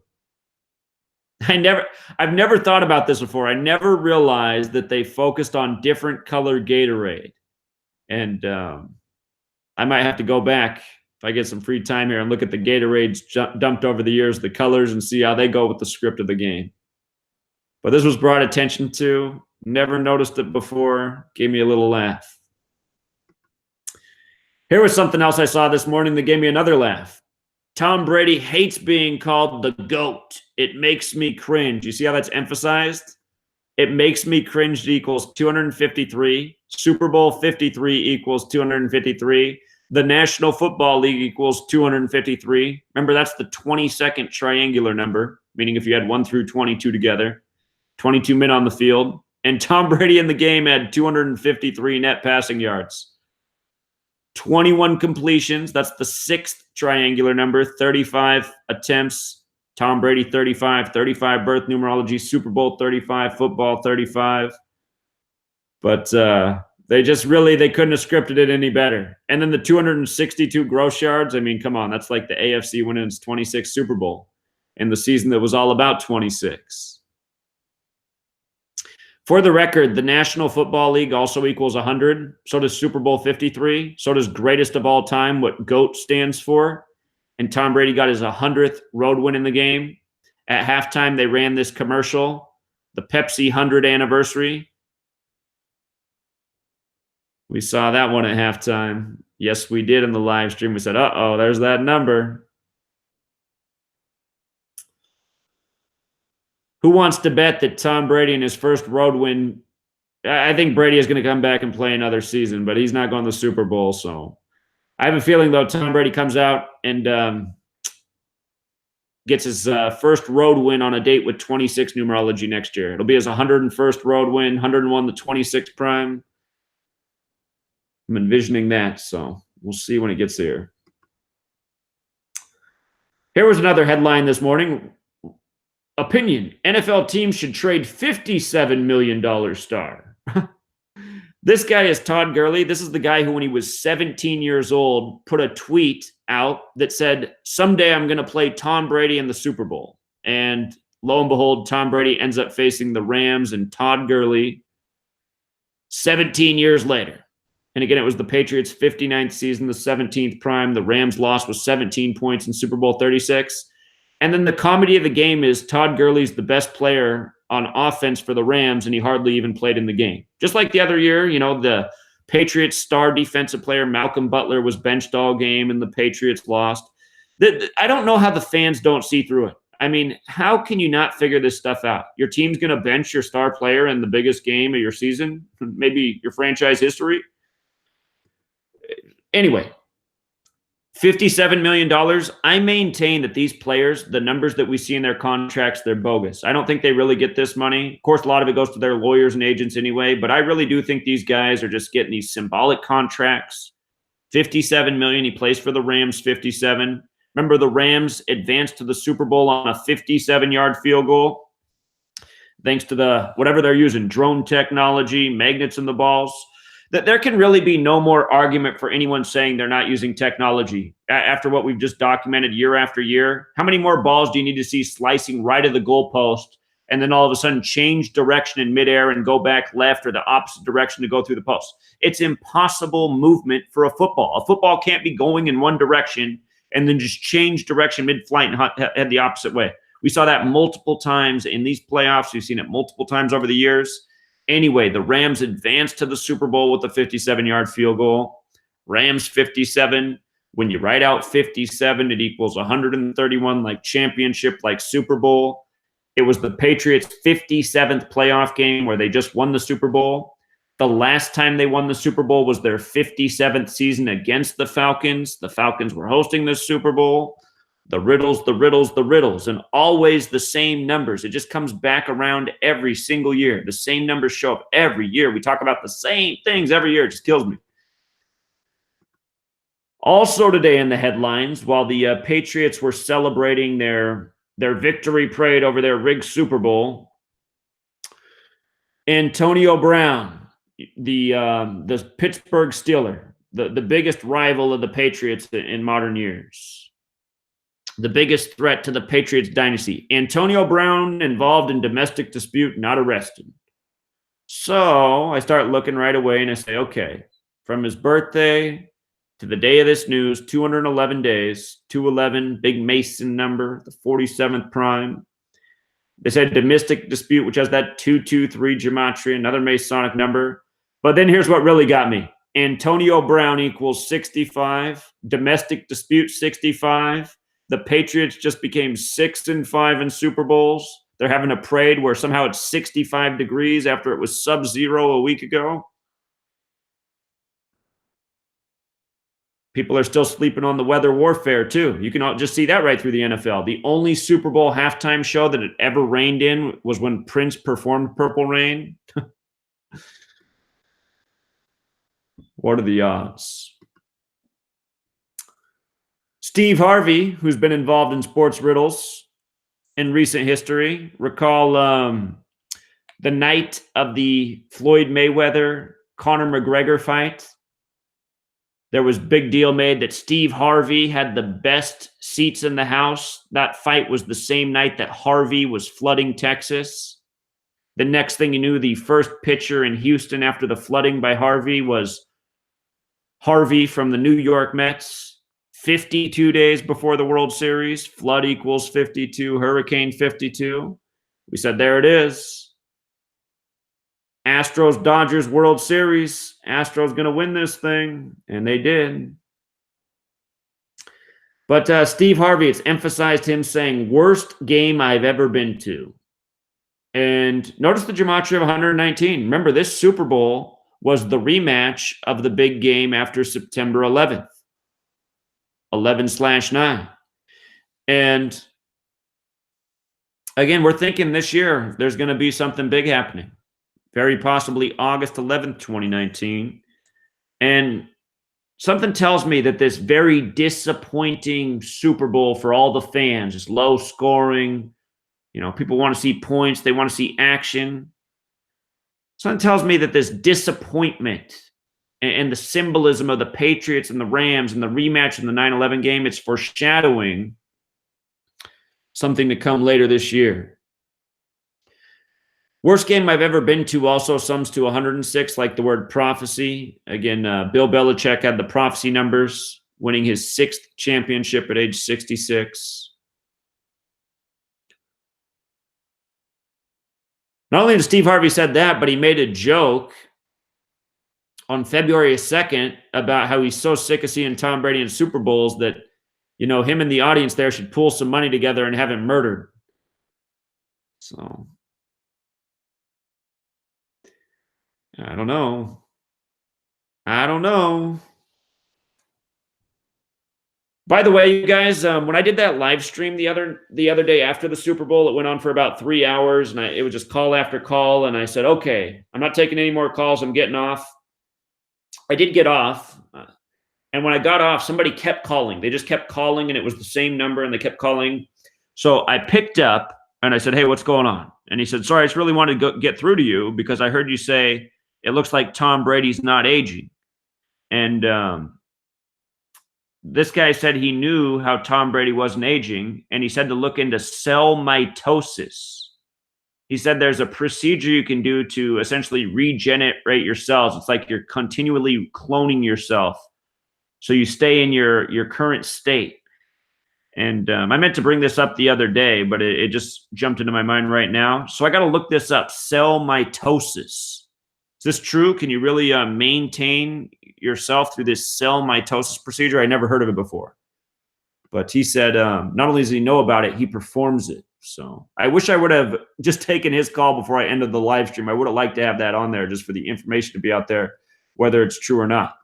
I've never thought about this before. I never realized that they focused on different color Gatorade. And I might have to go back if I get some free time here and look at the Gatorades dumped over the years, the colors, and see how they go with the script of the game. But this was brought attention to. Never noticed it before. Gave me a little laugh. Here was something else I saw this morning that gave me another laugh. Tom Brady hates being called the GOAT. It makes me cringe. You see how that's emphasized? It makes me cringe equals 253. Super Bowl 53 equals 253. The National Football League equals 253. Remember, that's the 22nd triangular number, meaning if you had 1 through 22 together. 22 men on the field. And Tom Brady in the game had 253 net passing yards. 21 completions. That's the 6th triangular number. 35 attempts. Tom Brady 35. 35 birth numerology. Super Bowl 35. Football 35. But they couldn't have scripted it any better. And then the 262 gross yards. I mean, come on. That's like the AFC winning its 26th Super Bowl in the season that was all about 26. For the record, the National Football League also equals 100. So does Super Bowl 53. So does greatest of all time, what GOAT stands for. And Tom Brady got his 100th road win in the game. At halftime, they ran this commercial, the Pepsi 100th anniversary. We saw that one at halftime. Yes, we did in the live stream. We said, uh-oh, there's that number. Who wants to bet that Tom Brady in his first road win? I think Brady is going to come back and play another season, but he's not going to the Super Bowl. So I have a feeling, though, Tom Brady comes out and gets his first road win on a date with 26 numerology next year. It'll be his 101st road win, 101 the 26th prime. I'm envisioning that. So We'll see when it gets there. Here was another headline this morning. Opinion: NFL teams should trade $57 million star. This guy is Todd Gurley. This is the guy who, when he was 17 years old, put a tweet out that said, someday I'm going to play Tom Brady in the Super Bowl. And lo and behold, Tom Brady ends up facing the Rams and Todd Gurley 17 years later. And again, it was the Patriots' 59th season, the 17th prime. The Rams' loss was 17 points in Super Bowl 36. And then the comedy of the game is Todd Gurley's the best player on offense for the Rams, and he hardly even played in the game. Just like the other year, the Patriots' star defensive player, Malcolm Butler, was benched all game, and the Patriots lost. I don't know how the fans don't see through it. I mean, how can you not figure this stuff out? Your team's going to bench your star player in the biggest game of your season, maybe your franchise history. Anyway, $57 million. I maintain that these players, the numbers that we see in their contracts, they're bogus. I don't think they really get this money. Of course, a lot of it goes to their lawyers and agents anyway, but I really do think these guys are just getting these symbolic contracts. $57 million. He plays for the Rams, 57. Remember, the Rams advanced to the Super Bowl on a 57-yard field goal, thanks to whatever they're using, drone technology, magnets in the balls. That there can really be no more argument for anyone saying they're not using technology after what we've just documented year after year. How many more balls do you need to see slicing right of the goalpost and then all of a sudden change direction in midair and go back left or the opposite direction to go through the post? It's impossible movement for a football. A football can't be going in one direction and then just change direction mid-flight and head the opposite way. We saw that multiple times in these playoffs. We've seen it multiple times over the years. Anyway, the Rams advanced to the Super Bowl with a 57-yard field goal. Rams 57. When you write out 57, it equals 131, like championship, like Super Bowl. It was the Patriots' 57th playoff game where they just won the Super Bowl. The last time they won the Super Bowl was their 57th season against the Falcons. The Falcons were hosting the Super Bowl. The riddles, and always the same numbers. It just comes back around every single year. The same numbers show up every year. We talk about the same things every year. It just kills me. Also today in the headlines, while the Patriots were celebrating their victory parade over their rigged Super Bowl, Antonio Brown, the Pittsburgh Steeler, the biggest rival of the Patriots in modern years, the biggest threat to the Patriots dynasty. Antonio Brown involved in domestic dispute, not arrested. So I start looking right away and I say, okay, from his birthday to the day of this news, 211 days, 211, big Mason number, the 47th prime. They said domestic dispute, which has that 223 gematria, another Masonic number. But then here's what really got me. Antonio Brown equals 65, domestic dispute 65. The Patriots just became 6-5 in Super Bowls. They're having a parade where somehow it's 65 degrees after it was sub-zero a week ago. People are still sleeping on the weather warfare, too. You can just see that right through the NFL. The only Super Bowl halftime show that it ever rained in was when Prince performed Purple Rain. What are the odds? Steve Harvey, who's been involved in sports riddles in recent history, recall the night of the Floyd Mayweather-Conor McGregor fight. There was big deal made that Steve Harvey had the best seats in the house. That fight was the same night that Harvey was flooding Texas. The next thing you knew, the first pitcher in Houston after the flooding by Harvey was Harvey from the New York Mets. 52 days before the World Series, flood equals 52, hurricane 52. We said, there it is. Astros, Dodgers, World Series. Astros going to win this thing, and they did. But Steve Harvey, it's emphasized him saying, worst game I've ever been to. And notice the gematria of 119. Remember, this Super Bowl was the rematch of the big game after September 11th. 11/9. And again, we're thinking this year there's going to be something big happening. Very possibly August 11th, 2019. And something tells me that this very disappointing Super Bowl for all the fans is low scoring. You know, people want to see points. They want to see action. Something tells me that this disappointment and the symbolism of the Patriots and the Rams and the rematch in the 9/11 game, it's foreshadowing something to come later this year. Worst game I've ever been to also sums to 106, like the word prophecy. Again, Bill Belichick had the prophecy numbers, winning his 6th championship at age 66. Not only did Steve Harvey said that, but he made a joke on February 2nd about how he's so sick of seeing Tom Brady in Super Bowls that, you know, him and the audience there should pool some money together and have him murdered. So, I don't know. By the way, you guys, when I did that live stream the other day after the Super Bowl, it went on for about 3 hours, and it was just call after call. And I said, okay, I'm not taking any more calls. I'm getting off. I did get off. And when I got off, somebody kept calling. They just kept calling, and it was the same number, and they kept calling. So I picked up, and I said, hey, what's going on? And he said, sorry, I just really wanted to get through to you because I heard you say it looks like Tom Brady's not aging. And this guy said he knew how Tom Brady wasn't aging, and he said to look into cell mitosis. He said there's a procedure you can do to essentially regenerate your cells. It's like you're continually cloning yourself, so you stay in your current state. And I meant to bring this up the other day, but it just jumped into my mind right now. So I got to look this up, cell mitosis. Is this true? Can you really maintain yourself through this cell mitosis procedure? I never heard of it before. But he said not only does he know about it, he performs it. So I wish I would have just taken his call before I ended the live stream. I would have liked to have that on there just for the information to be out there, whether it's true or not.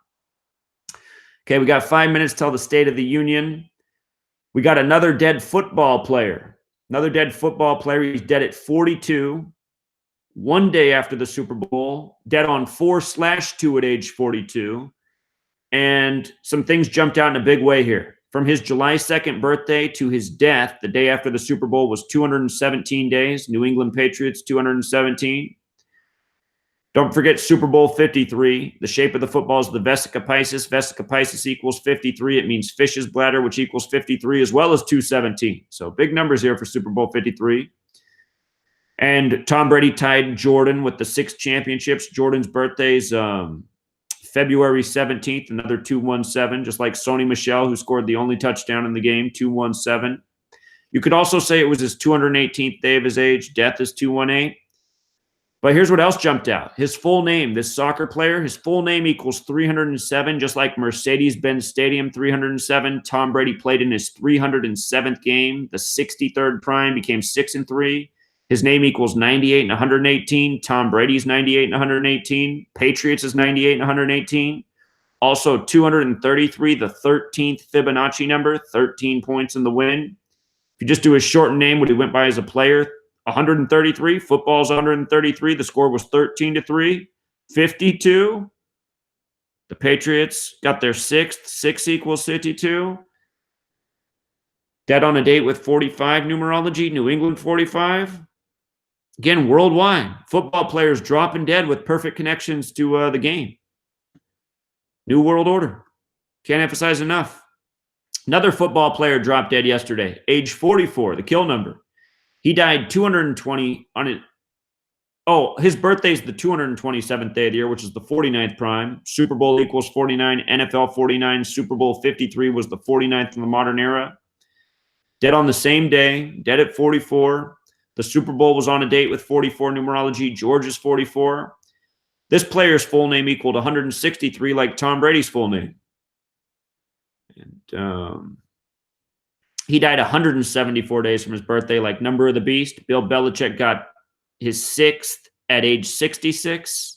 Okay, we got 5 minutes till the State of the Union. We got another dead football player. Another dead football player. He's dead at 42. One day after the Super Bowl, dead on 4/2 at age 42. And some things jumped out in a big way here. From his July 2nd birthday to his death, the day after the Super Bowl, was 217 days. New England Patriots, 217. Don't forget Super Bowl 53. The shape of the football is the vesica piscis. Vesica piscis equals 53. It means fish's bladder, which equals 53, as well as 217. So big numbers here for Super Bowl 53. And Tom Brady tied Jordan with the 6 championships. Jordan's birthday's February 17th, another 217, just like Sony Michel, who scored the only touchdown in the game, 217. You could also say it was his 218th day of his age. Death is 218. But here's what else jumped out. His full name, this soccer player, his full name equals 307, just like Mercedes-Benz Stadium, 307. Tom Brady played in his 307th game. The 63rd prime became 6-3. His name equals 98 and 118. Tom Brady's 98 and 118. Patriots is 98 and 118. Also 233, the 13th Fibonacci number, 13 points in the win. If you just do his shortened name, what he went by as a player, 133. Football's 133. The score was 13-3. 52. The Patriots got their 6th. 6 equals 52. Dead on a date with 45 numerology. New England 45. Again, worldwide. Football players dropping dead with perfect connections to the game. New world order. Can't emphasize enough. Another football player dropped dead yesterday. Age 44, the kill number. He died 220 on it. Oh, his birthday is the 227th day of the year, which is the 49th prime. Super Bowl equals 49. NFL 49. Super Bowl 53 was the 49th in the modern era. Dead on the same day. Dead at 44. The Super Bowl was on a date with 44 numerology. George is 44. This player's full name equaled 163, like Tom Brady's full name. And he died 174 days from his birthday, like Number of the Beast. Bill Belichick got his 6th at age 66.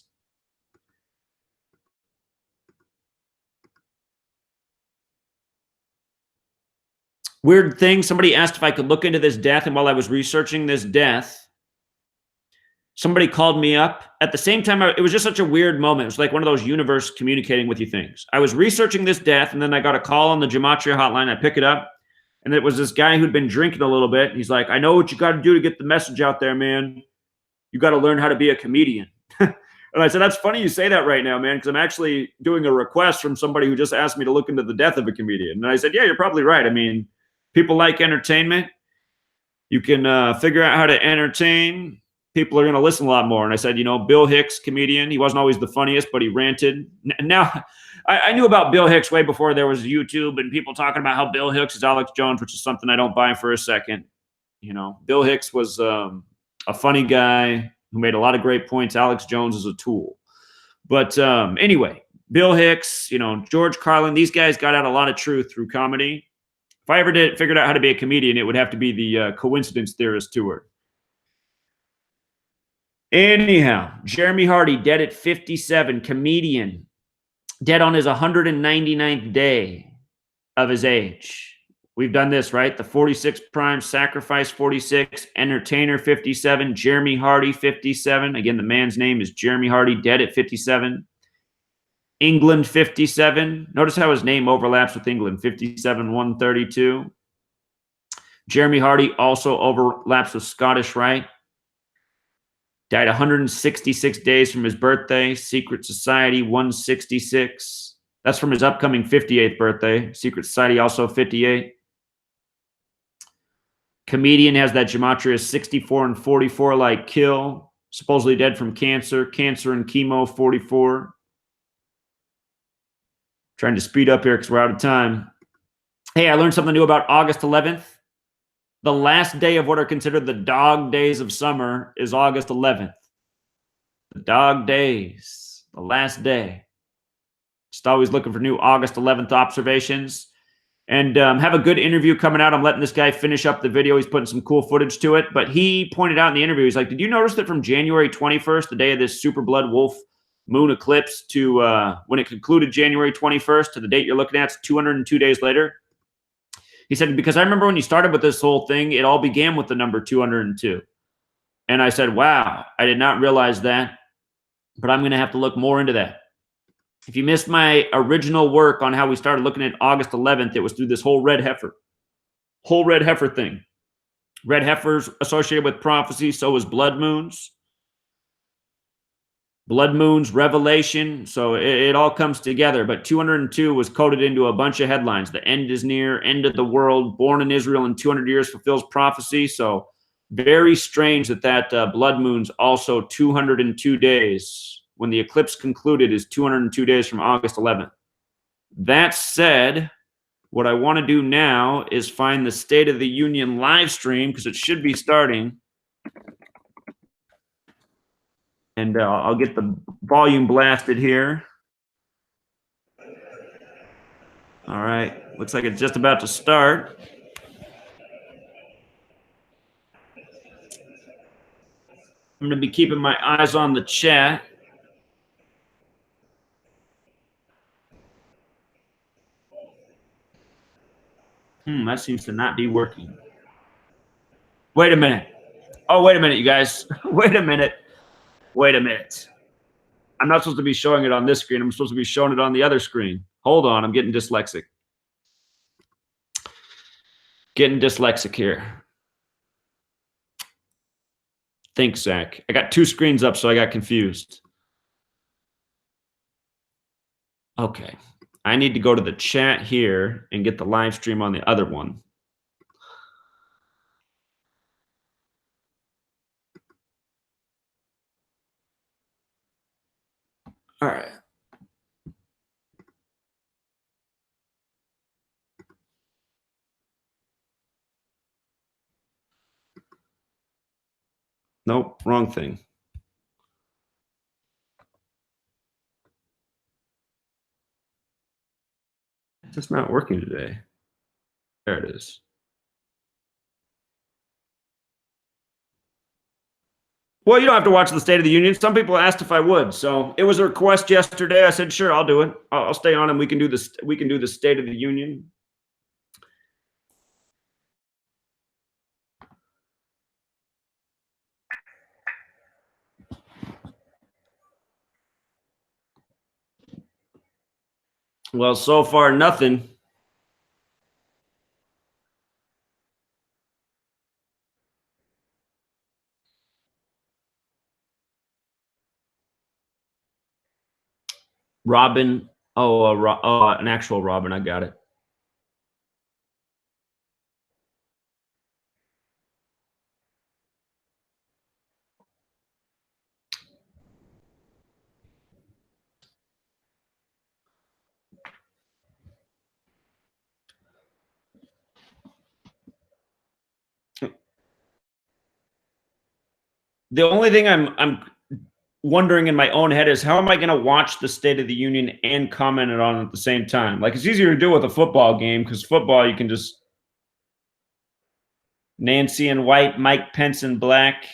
Weird thing, somebody asked if I could look into this death, and while I was researching this death, somebody called me up at the same time. It was just such a weird moment. It was like one of those universe communicating with you things. I was researching this death, and then I got a call on the Gematria hotline. I pick it up, and it was this guy who'd been drinking a little bit. He's like, I know what you got to do to get the message out there, man. You got to learn how to be a comedian. And I said, that's funny you say that right now, man, because I'm actually doing a request from somebody who just asked me to look into the death of a comedian. And I said, yeah, you're probably right. I mean, people like entertainment. You can figure out how to entertain. People are going to listen a lot more. And I said, you know, Bill Hicks, comedian, he wasn't always the funniest, but he ranted. Now, I knew about Bill Hicks way before there was YouTube and people talking about how Bill Hicks is Alex Jones, which is something I don't buy for a second. You know, Bill Hicks was a funny guy who made a lot of great points. Alex Jones is a tool. But anyway, Bill Hicks, you know, George Carlin, these guys got out a lot of truth through comedy. If I ever figured out how to be a comedian, it would have to be the coincidence theorist tour. Anyhow, Jeremy Hardy, dead at 57, comedian, dead on his 199th day of his age. We've done this, right? The 46 prime, sacrifice 46, entertainer 57, Jeremy Hardy 57. Again, the man's name is Jeremy Hardy, dead at 57. England 57. Notice how his name overlaps with England, 57, 132. Jeremy Hardy also overlaps with Scottish Rite. Died 166 days from his birthday. Secret Society 166. That's from his upcoming 58th birthday. Secret Society also 58. Comedian has that Gematria 64 and 44 like kill. Supposedly dead from cancer. Cancer and chemo 44. Trying to speed up here because we're out of time. Hey, I learned something new about August 11th. The last day of what are considered the dog days of summer is August 11th. The dog days, the last day. Just always looking for new August 11th observations. And have a good interview coming out. I'm letting this guy finish up the video. He's putting some cool footage to it. But he pointed out in the interview, he's like, did you notice that from January 21st, the day of this super blood wolf moon eclipse, to when it concluded January 21st, to the date you're looking at, it's 202 days later? He said, because I remember when you started with this whole thing, it all began with the number 202. And I said, wow, I did not realize that. But I'm going to have to look more into that. If you missed my original work on how we started looking at August 11th, it was through this whole red heifer thing. Red heifers associated with prophecy, so is blood moons. Blood moons, revelation, so it all comes together. But 202 was coded into a bunch of headlines. The end is near, end of the world, born in Israel in 200 years fulfills prophecy. So very strange that blood moon's also 202 days. When the eclipse concluded is 202 days from August 11th. That said, what I want to do now is find the State of the Union live stream because it should be starting. And I'll get the volume blasted here. All right. Looks like it's just about to start. I'm going to be keeping my eyes on the chat. That seems to not be working. Wait a minute. Oh, wait a minute, you guys. Wait a minute. Wait a minute. I'm not supposed to be showing it on this screen. I'm supposed to be showing it on the other screen. Hold on. I'm getting dyslexic. Getting dyslexic here. Thanks, Zach. I got two screens up, so I got confused. Okay. I need to go to the chat here and get the live stream on the other one. All right. Nope, wrong thing. It's just not working today. There it is. Well, you don't have to watch the State of the Union. Some people asked if I would, so it was a request yesterday. I said, sure, I'll do it. I'll stay on, and we can do this. We can do the State of the Union. Well, so far, nothing. Robin. Oh, an actual Robin. I got it. The only thing I'm wondering in my own head is how am I going to watch the State of the Union and comment it on at the same time? Like it's easier to do with a football game because football you can just Nancy in white, Mike Pence in black.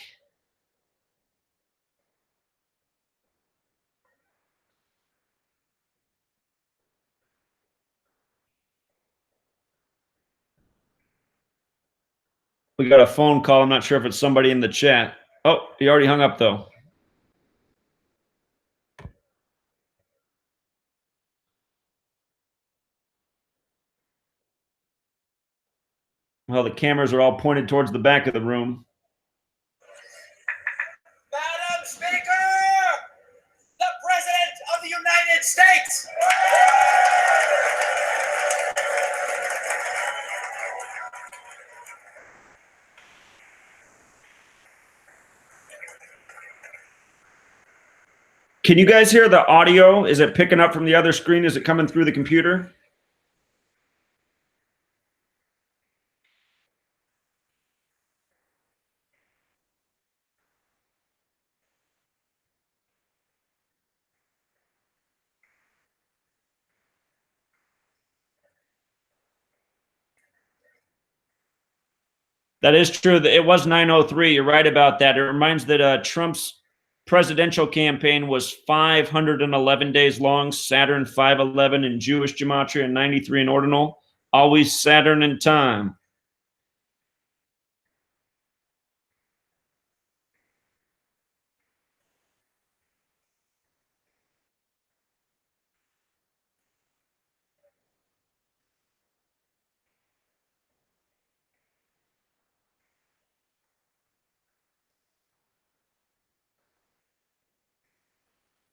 We got a phone call. I'm not sure if it's somebody in the chat. Oh, he already hung up though. Well, the cameras are all pointed towards the back of the room. Madam Speaker, the President of the United States. Can you guys hear the audio? Is it picking up from the other screen? Is it coming through the computer? That is true. It was 9:03. You're right about that. It reminds that Trump's presidential campaign was 511 days long, Saturn 511 in Jewish Gematria, and 93 in ordinal. Always Saturn in time.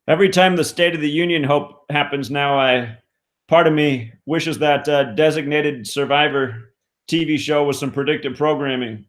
Every time the State of the Union hope happens now, part of me wishes that Designated Survivor TV show with some predictive programming.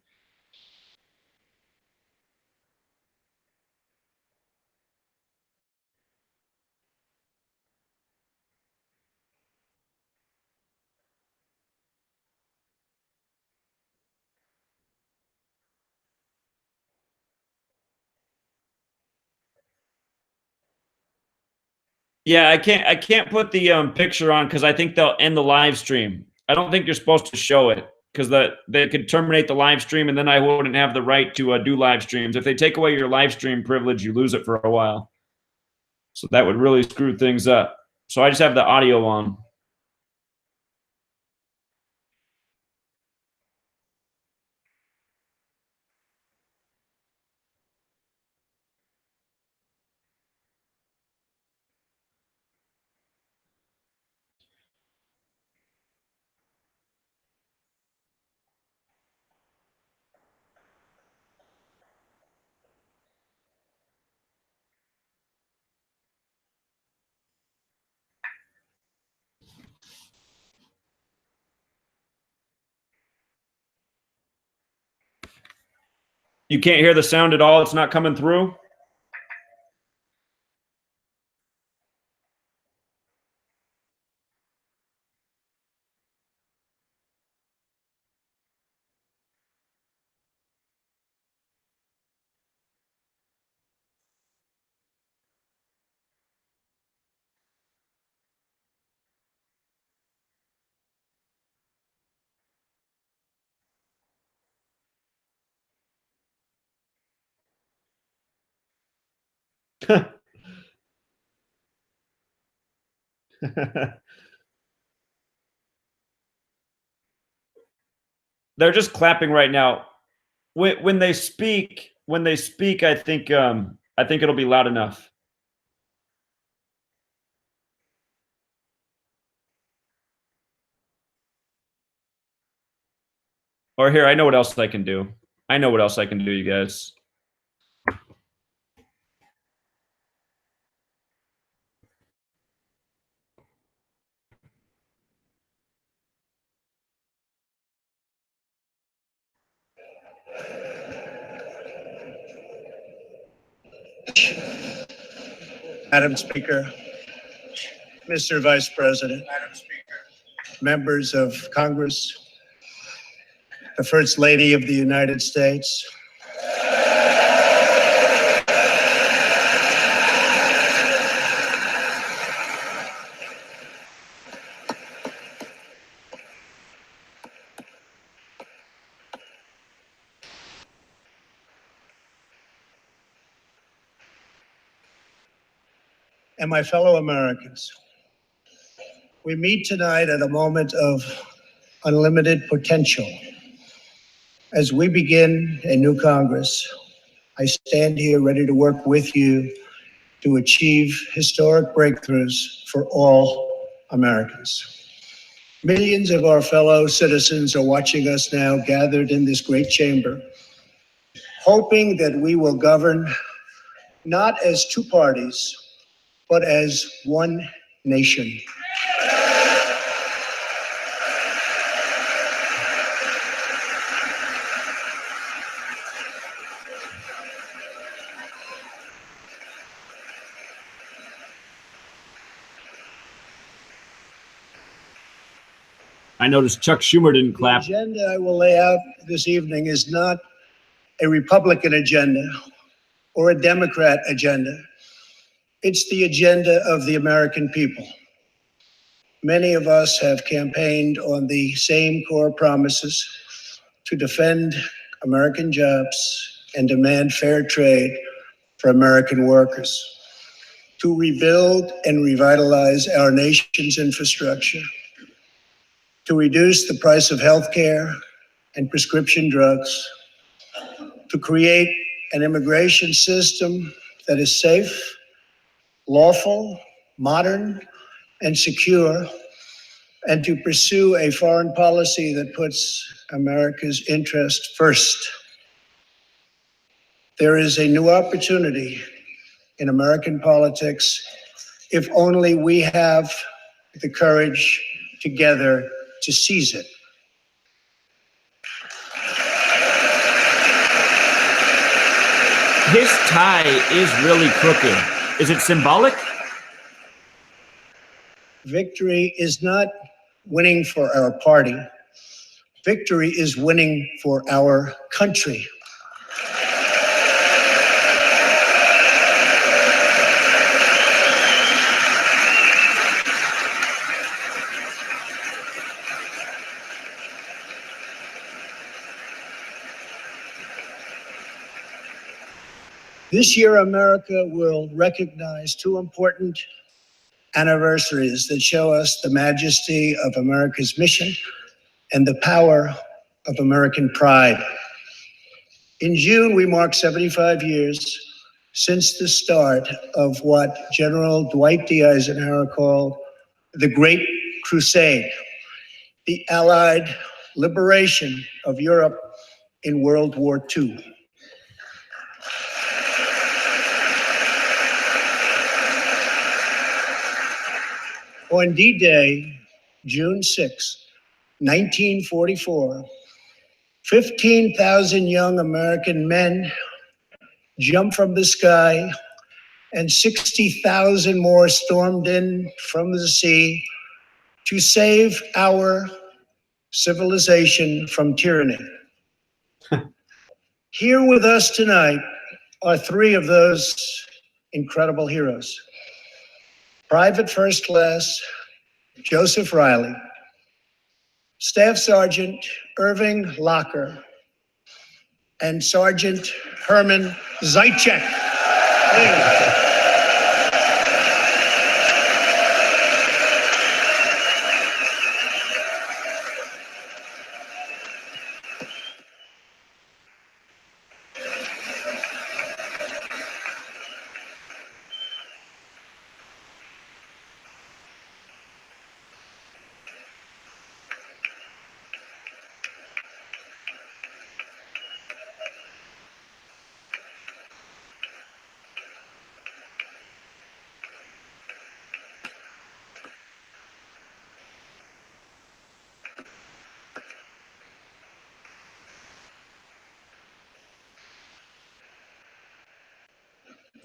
Yeah, I can't put the picture on because I think they'll end the live stream. I don't think you're supposed to show it because they could terminate the live stream and then I wouldn't have the right to do live streams. If they take away your live stream privilege, you lose it for a while. So that would really screw things up. So I just have the audio on. You can't hear the sound at all. It's not coming through. They're just clapping right now. When they speak, I think it'll be loud enough. Or here, I know what else I can do. I know what else I can do, you guys. Madam Speaker, Mr. Vice President, Madam Speaker, members of Congress, the First Lady of the United States, and my fellow Americans. We meet tonight at a moment of unlimited potential. As we begin a new Congress, I stand here ready to work with you to achieve historic breakthroughs for all Americans. Millions of our fellow citizens are watching us now gathered in this great chamber, hoping that we will govern not as two parties, but as one nation. I noticed Chuck Schumer didn't clap. The agenda I will lay out this evening is not a Republican agenda or a Democrat agenda. It's the agenda of the American people. Many of us have campaigned on the same core promises to defend American jobs and demand fair trade for American workers, to rebuild and revitalize our nation's infrastructure, to reduce the price of health care and prescription drugs, to create an immigration system that is safe, lawful, modern, and secure, and to pursue a foreign policy that puts America's interest first. There is a new opportunity in American politics if only we have the courage together to seize it. His tie is really crooked. Is it symbolic? Victory is not winning for our party. Victory is winning for our country. This year, America will recognize two important anniversaries that show us the majesty of America's mission and the power of American pride. In June, we mark 75 years since the start of what General Dwight D. Eisenhower called the Great Crusade, the Allied liberation of Europe in World War II. On D-Day, June 6, 1944, 15,000 young American men jumped from the sky and 60,000 more stormed in from the sea to save our civilization from tyranny. Here with us tonight are three of those incredible heroes. Private First Class Joseph Riley, Staff Sergeant Irving Locker, and Sergeant Herman Zaitchik. Hey.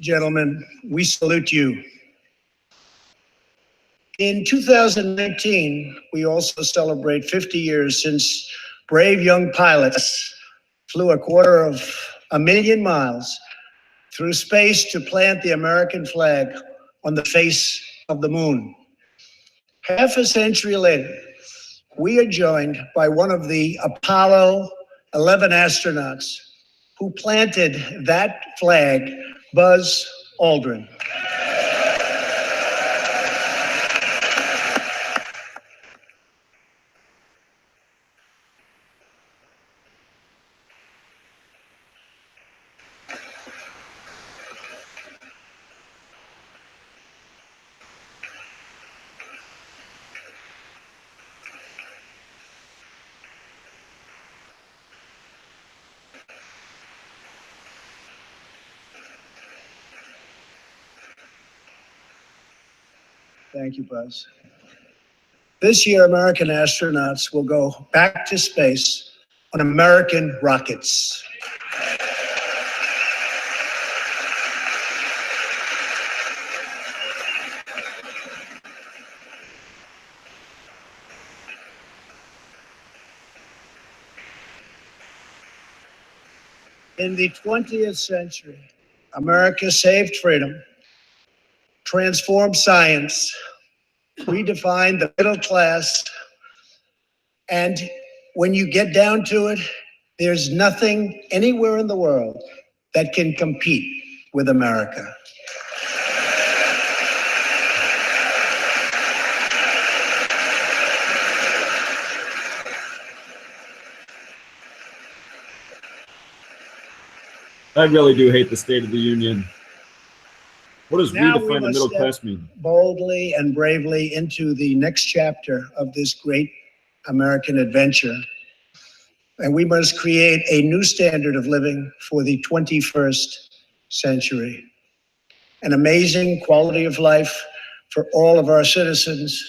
gentlemen, we salute you. In 2019, we also celebrate 50 years since brave young pilots flew 250,000 miles through space to plant the American flag on the face of the moon. Half a century later, we are joined by one of the Apollo 11 astronauts who planted that flag, Buzz Aldrin. Thank you, Buzz. This year, American astronauts will go back to space on American rockets. In the 20th century, America saved freedom, transformed science, redefined the middle class, and when you get down to it, there's nothing anywhere in the world that can compete with America. I really do hate the State of the Union. What does Now we redefine the must middle step class mean? boldly and bravely into the next chapter of this great American adventure. And we must create a new standard of living for the 21st century. An amazing quality of life for all of our citizens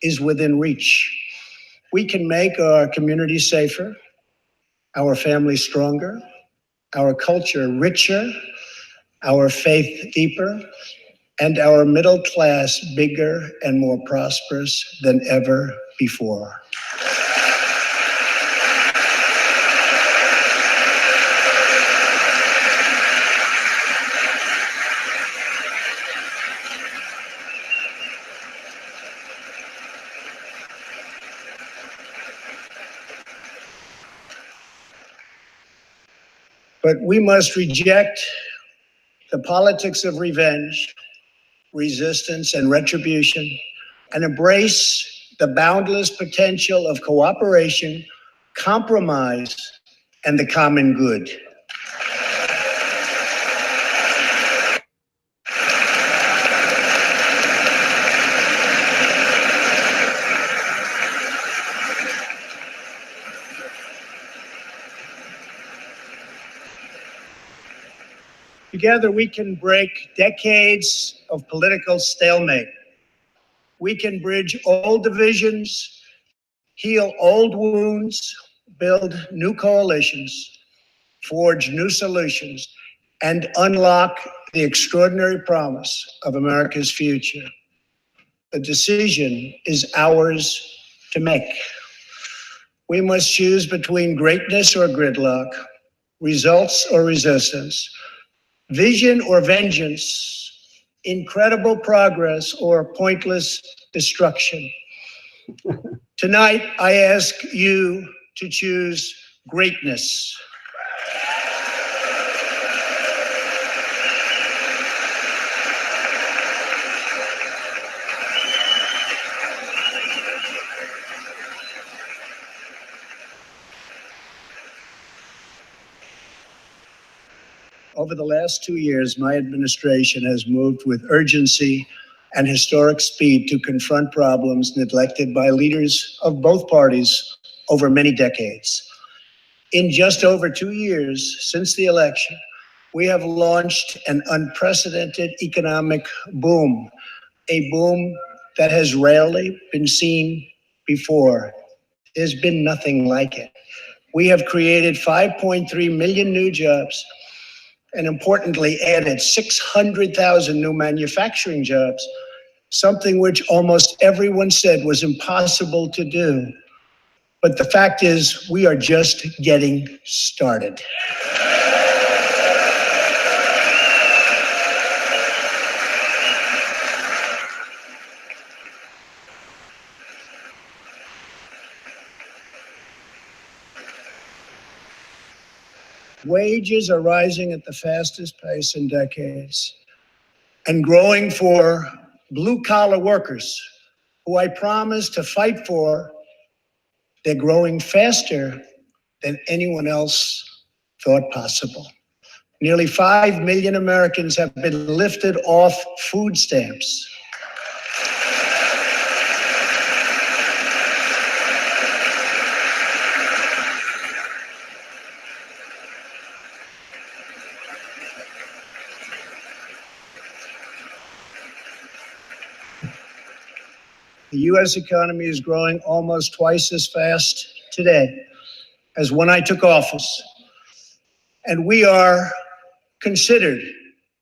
is within reach. We can make our community safer, our families stronger, our culture richer, our faith deeper, and our middle class bigger and more prosperous than ever before. But we must reject the politics of revenge, resistance, and retribution, and embrace the boundless potential of cooperation, compromise, and the common good. Together, we can break decades of political stalemate. We can bridge old divisions, heal old wounds, build new coalitions, forge new solutions, and unlock the extraordinary promise of America's future. The decision is ours to make. We must choose between greatness or gridlock, results or resistance, vision or vengeance, incredible progress or pointless destruction. Tonight, I ask you to choose greatness. Over the last 2 years, my administration has moved with urgency and historic speed to confront problems neglected by leaders of both parties over many decades. In just over 2 years since the election, we have launched an unprecedented economic boom, a boom that has rarely been seen before. There's been nothing like it. We have created 5.3 million new jobs, and importantly added 600,000 new manufacturing jobs, something which almost everyone said was impossible to do. But the fact is, we are just getting started. Wages are rising at the fastest pace in decades and growing for blue-collar workers who I promised to fight for. They're growing faster than anyone else thought possible. Nearly 5 million Americans have been lifted off food stamps. The U.S. economy is growing almost twice as fast today as when I took office. And we are considered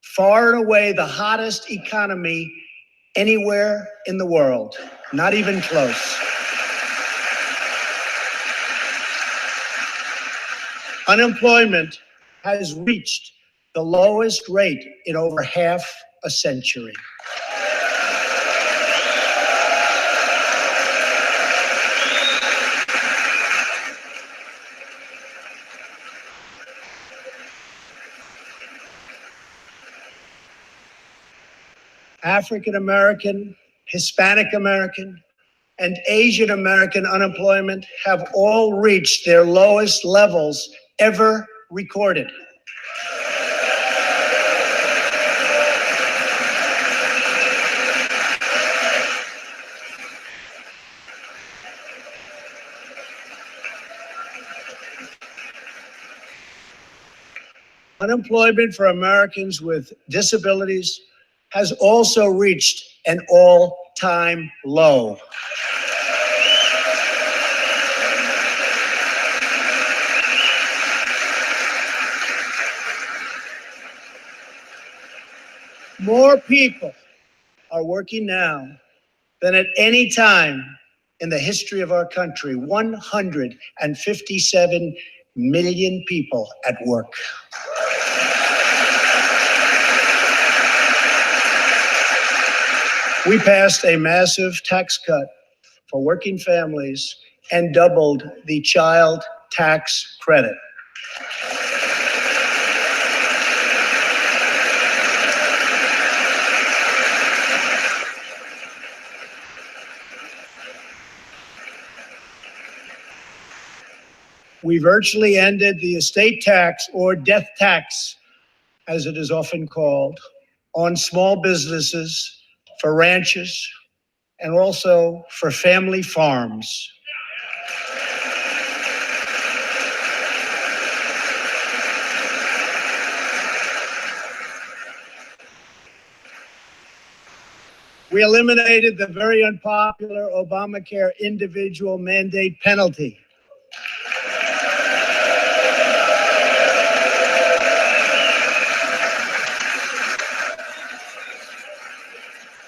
far and away the hottest economy anywhere in the world, not even close. Unemployment has reached the lowest rate in over half a century. African American, Hispanic American, and Asian American unemployment have all reached their lowest levels ever recorded. Unemployment for Americans with disabilities has also reached an all-time low. More people are working now than at any time in the history of our country. 157 million people at work. We passed a massive tax cut for working families and doubled the child tax credit. We virtually ended the estate tax, or death tax, as it is often called, on small businesses, for ranches, and also for family farms. We eliminated the very unpopular Obamacare individual mandate penalty.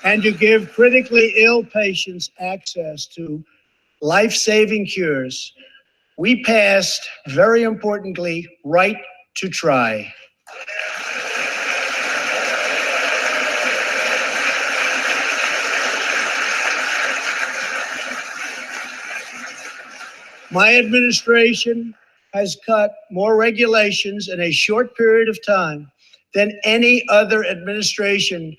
And to give critically ill patients access to life-saving cures, we passed, very importantly, right to try. My administration has cut more regulations in a short period of time than any other administration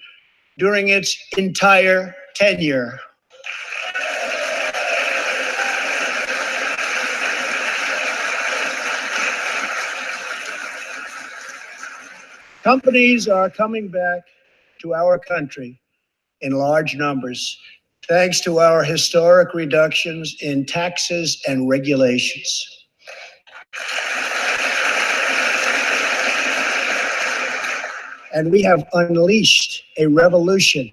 during its entire tenure. Companies are coming back to our country in large numbers, thanks to our historic reductions in taxes and regulations. And we have unleashed a revolution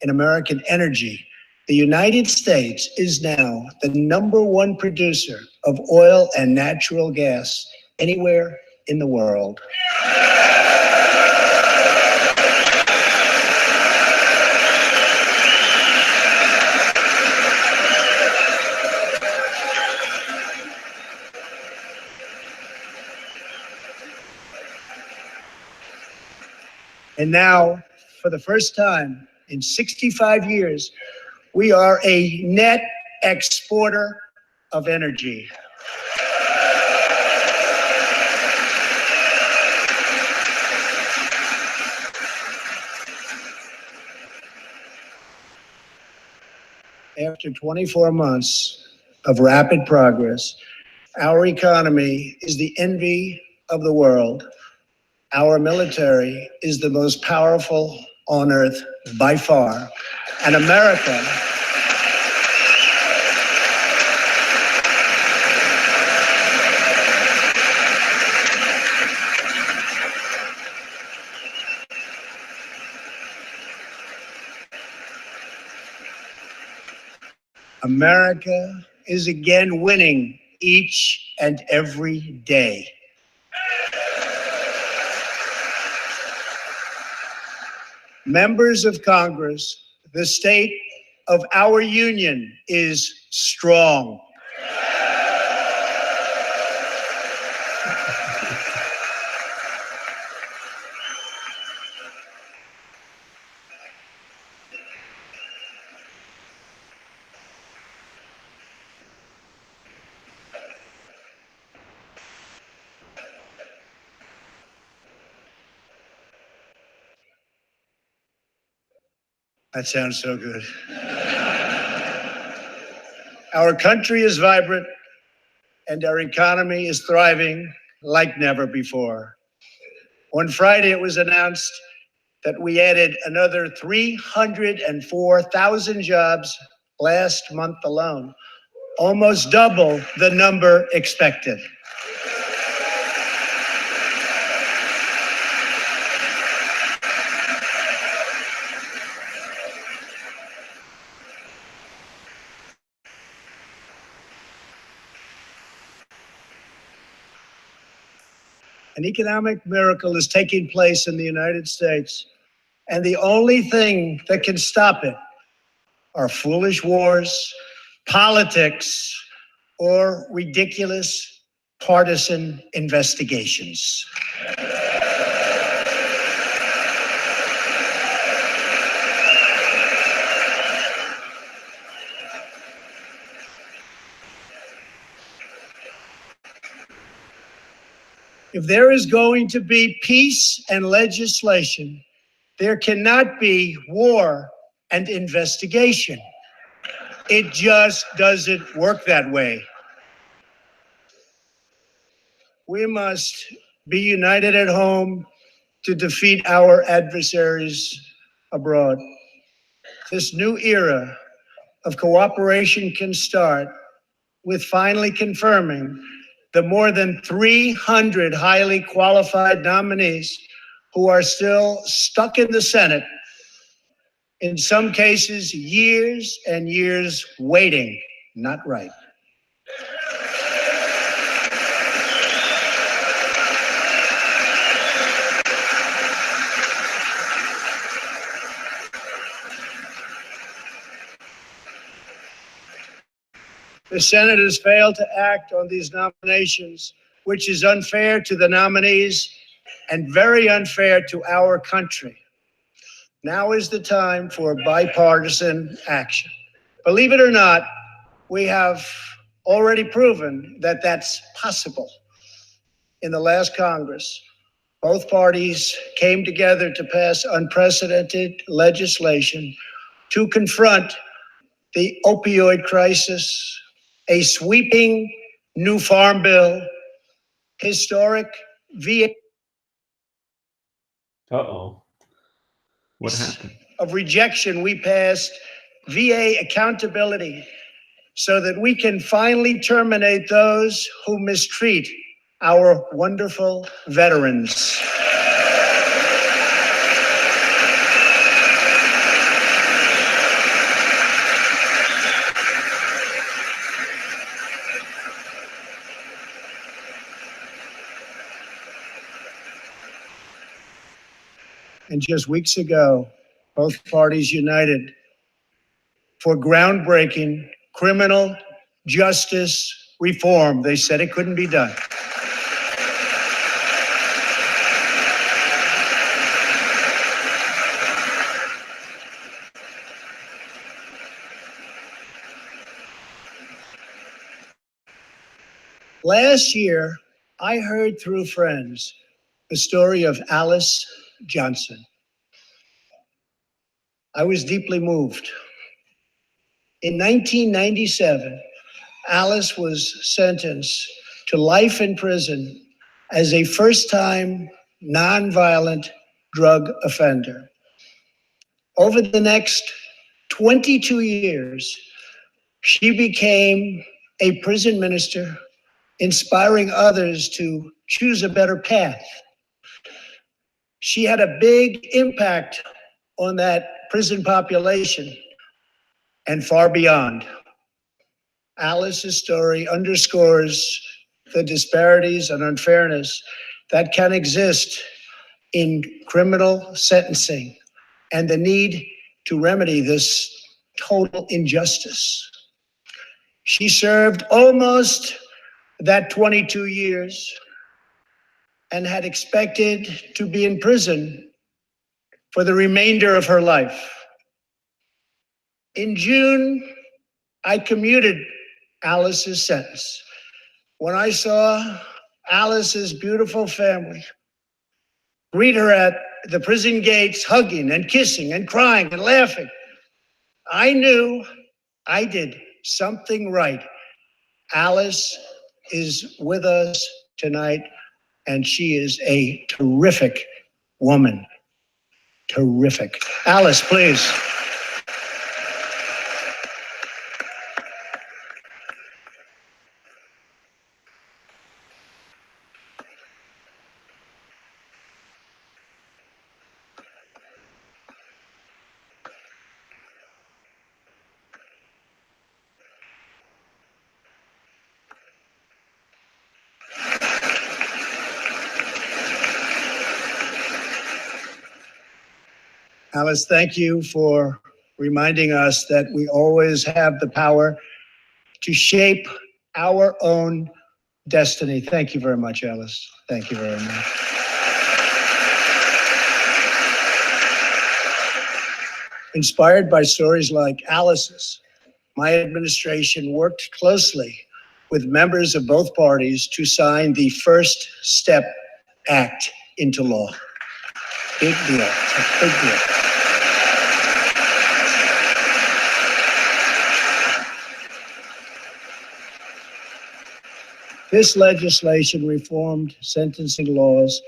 in American energy. The United States is now the #1 producer of oil and natural gas anywhere in the world. And now, for the first time in 65 years, we are a net exporter of energy. After 24 months of rapid progress, our economy is the envy of the world. Our military is the most powerful on earth by far. And America America is again winning each and every day. Members of Congress, the state of our union is strong. That sounds so good. Our country is vibrant and our economy is thriving like never before. On Friday, it was announced that we added another 304,000 jobs last month alone, almost double the number expected. An economic miracle is taking place in the United States, and the only thing that can stop it are foolish wars, politics, or ridiculous partisan investigations. If there is going to be peace and legislation, there cannot be war and investigation. It just doesn't work that way. We must be united at home to defeat our adversaries abroad. This new era of cooperation can start with finally confirming the more than 300 highly qualified nominees who are still stuck in the Senate, in some cases, years and years waiting. Not right. The Senate has failed to act on these nominations, which is unfair to the nominees and very unfair to our country. Now is the time for bipartisan action. Believe it or not, we have already proven that that's possible. In the last Congress, both parties came together to pass unprecedented legislation to confront the opioid crisis, a sweeping new farm bill, historic VA What happened? of rejection. We passed VA accountability so that we can finally terminate those who mistreat our wonderful veterans. And just weeks ago, both parties united for groundbreaking criminal justice reform. They said it couldn't be done. Last year, I heard through friends the story of Alice Johnson. I was deeply moved. In 1997, Alice was sentenced to life in prison as a first-time nonviolent drug offender. Over the next 22 years, she became a prison minister, inspiring others to choose a better path. She had a big impact on that prison population and far beyond. Alice's story underscores the disparities and unfairness that can exist in criminal sentencing and the need to remedy this total injustice. She served almost that 22 years and had expected to be in prison for the remainder of her life. In June, I commuted Alice's sentence. When I saw Alice's beautiful family greet her at the prison gates, hugging and kissing and crying and laughing, I knew I did something right. Alice is with us tonight, and she is a terrific woman. Terrific. Alice, please. Alice, thank you for reminding us that we always have the power to shape our own destiny. Thank you very much, Alice. Thank you very much. Inspired by stories like Alice's, my administration worked closely with members of both parties to sign the First Step Act into law. Big deal. It's a big deal. This legislation reformed sentencing laws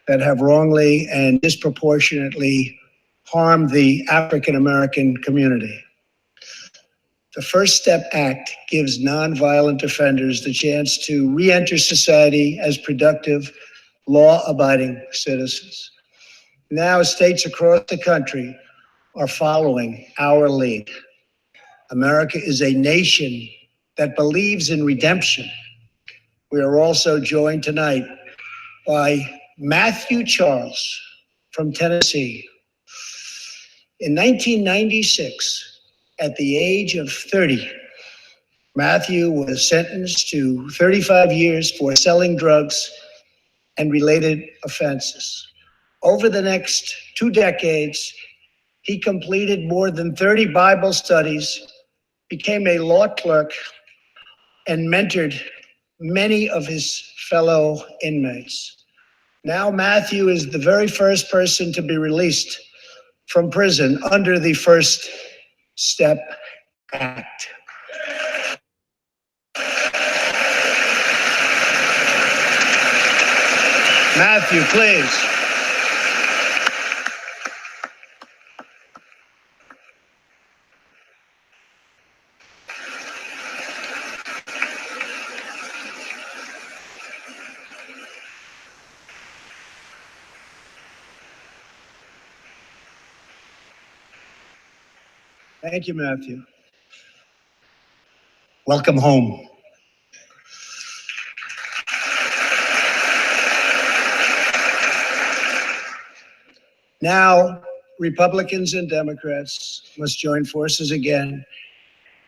that have wrongly and disproportionately harmed the African American community. The First Step Act gives nonviolent offenders the chance to re-enter society as productive, law-abiding citizens. Now, states across the country are following our lead. America is a nation that believes in redemption. We are also joined tonight by Matthew Charles from Tennessee. In 1996, at the age of 30, Matthew was sentenced to 35 years for selling drugs and related offenses. Over the next 2 decades, he completed more than 30 Bible studies, became a law clerk, and mentored many of his fellow inmates. Now Matthew is the very first person to be released from prison under the First Step Act. Matthew, please. Thank you, Matthew. Welcome home. Now, Republicans and Democrats must join forces again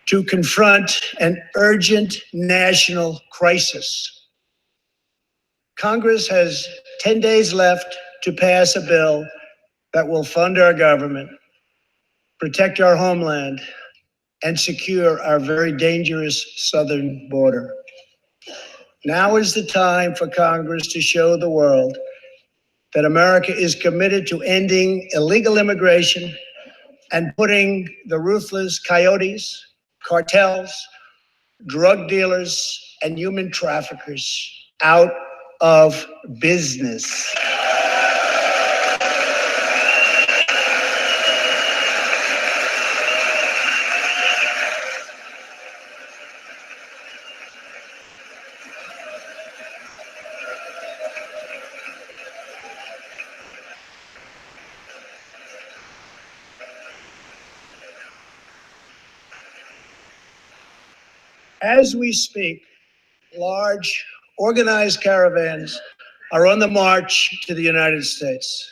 to confront an urgent national crisis. Congress has 10 days left to pass a bill that will fund our government, protect our homeland, and secure our very dangerous southern border. Now is the time for Congress to show the world that America is committed to ending illegal immigration and putting the ruthless coyotes, cartels, drug dealers, and human traffickers out of business. As we speak, large organized caravans are on the march to the United States.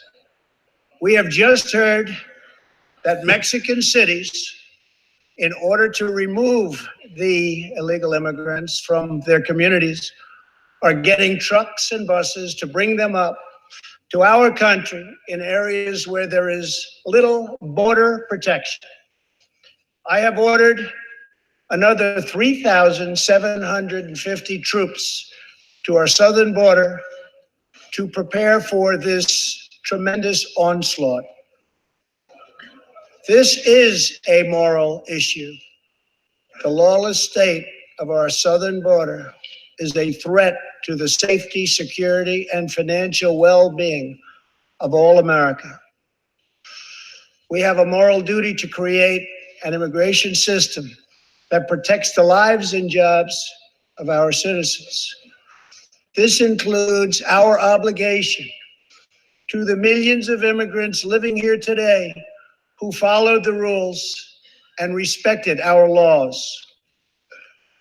We have just heard that Mexican cities, in order to remove the illegal immigrants from their communities, are getting trucks and buses to bring them up to our country in areas where there is little border protection. I have ordered another 3,750 troops to our southern border to prepare for this tremendous onslaught. This is a moral issue. The lawless state of our southern border is a threat to the safety, security, and financial well-being of all America. We have a moral duty to create an immigration system that protects the lives and jobs of our citizens. This includes our obligation to the millions of immigrants living here today who followed the rules and respected our laws.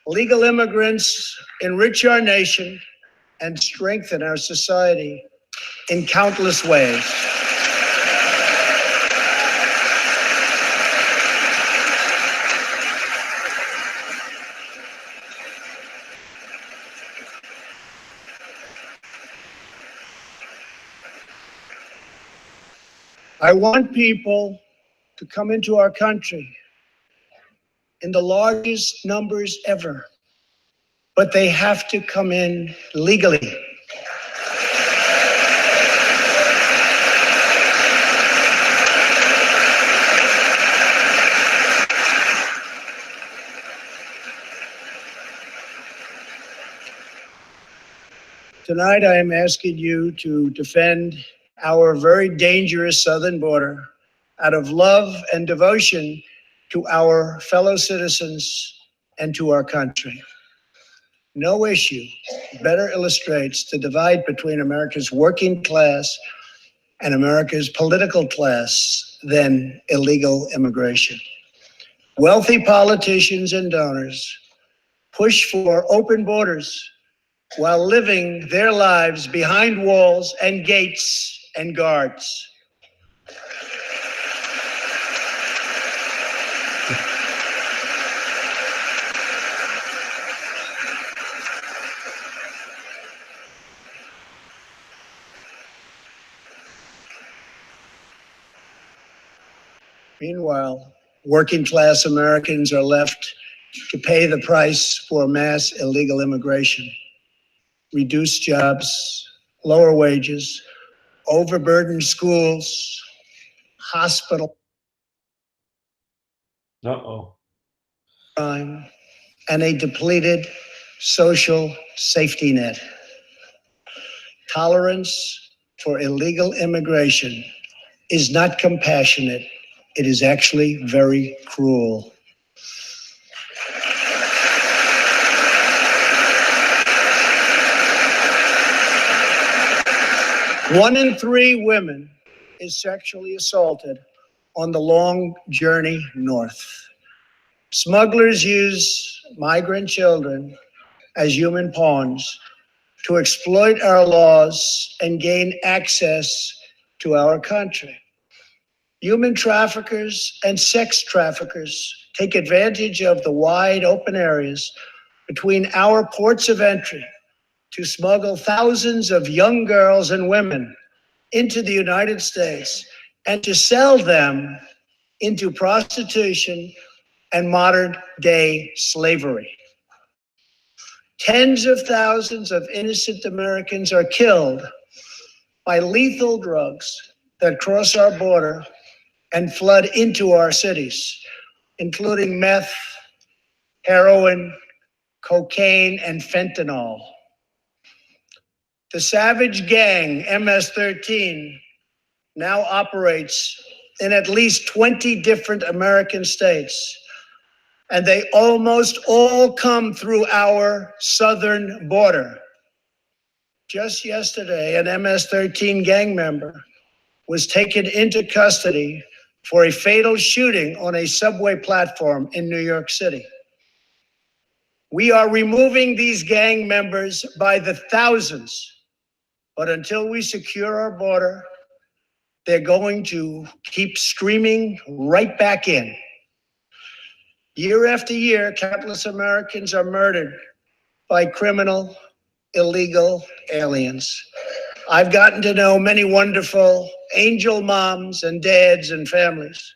Legal immigrants enrich our nation and strengthen our society in countless ways. I want people to come into our country in the largest numbers ever, but they have to come in legally. Tonight, I am asking you to defend our very dangerous southern border out of love and devotion to our fellow citizens and to our country. No issue better illustrates the divide between America's working class and America's political class than illegal immigration. Wealthy politicians and donors push for open borders while living their lives behind walls and gates and guards. Meanwhile, working class Americans are left to pay the price for mass illegal immigration. Reduced jobs, lower wages, overburdened schools, hospital crime, and a depleted social safety net. Tolerance for illegal immigration is not compassionate. It is actually very cruel. One in 3 women is sexually assaulted on the long journey north. Smugglers use migrant children as human pawns to exploit our laws and gain access to our country. Human traffickers and sex traffickers take advantage of the wide open areas between our ports of entry to smuggle thousands of young girls and women into the United States and to sell them into prostitution and modern day slavery. Tens of thousands of innocent Americans are killed by lethal drugs that cross our border and flood into our cities, including meth, heroin, cocaine, and fentanyl. The savage gang, MS-13, now operates in at least 20 different American states, and they almost all come through our southern border. Just yesterday, an MS-13 gang member was taken into custody for a fatal shooting on a subway platform in New York City. We are removing these gang members by the thousands, but until we secure our border, they're going to keep streaming right back in. Year after year, countless Americans are murdered by criminal, illegal aliens. I've gotten to know many wonderful angel moms and dads and families.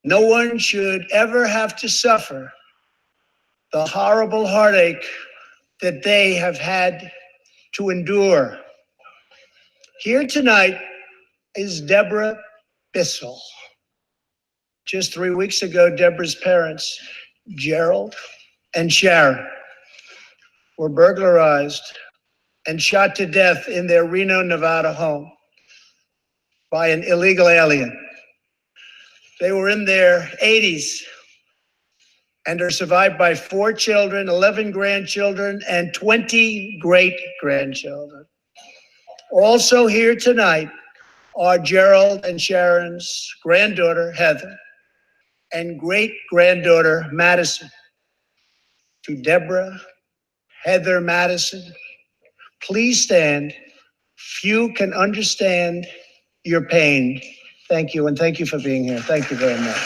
No one should ever have to suffer the horrible heartache that they have had to endure. Here tonight is Deborah Bissell. Just 3 weeks ago, Deborah's parents, Gerald and Sharon, were burglarized and shot to death in their Reno, Nevada home by an illegal alien. They were in their 80s and are survived by 4 children, 11 grandchildren, and 20 great-grandchildren. Also here tonight are Gerald and Sharon's granddaughter, Heather, and great-granddaughter, Madison. To Deborah, Heather, Madison, please stand. Few can understand your pain. Thank you, and thank you for being here. Thank you very much.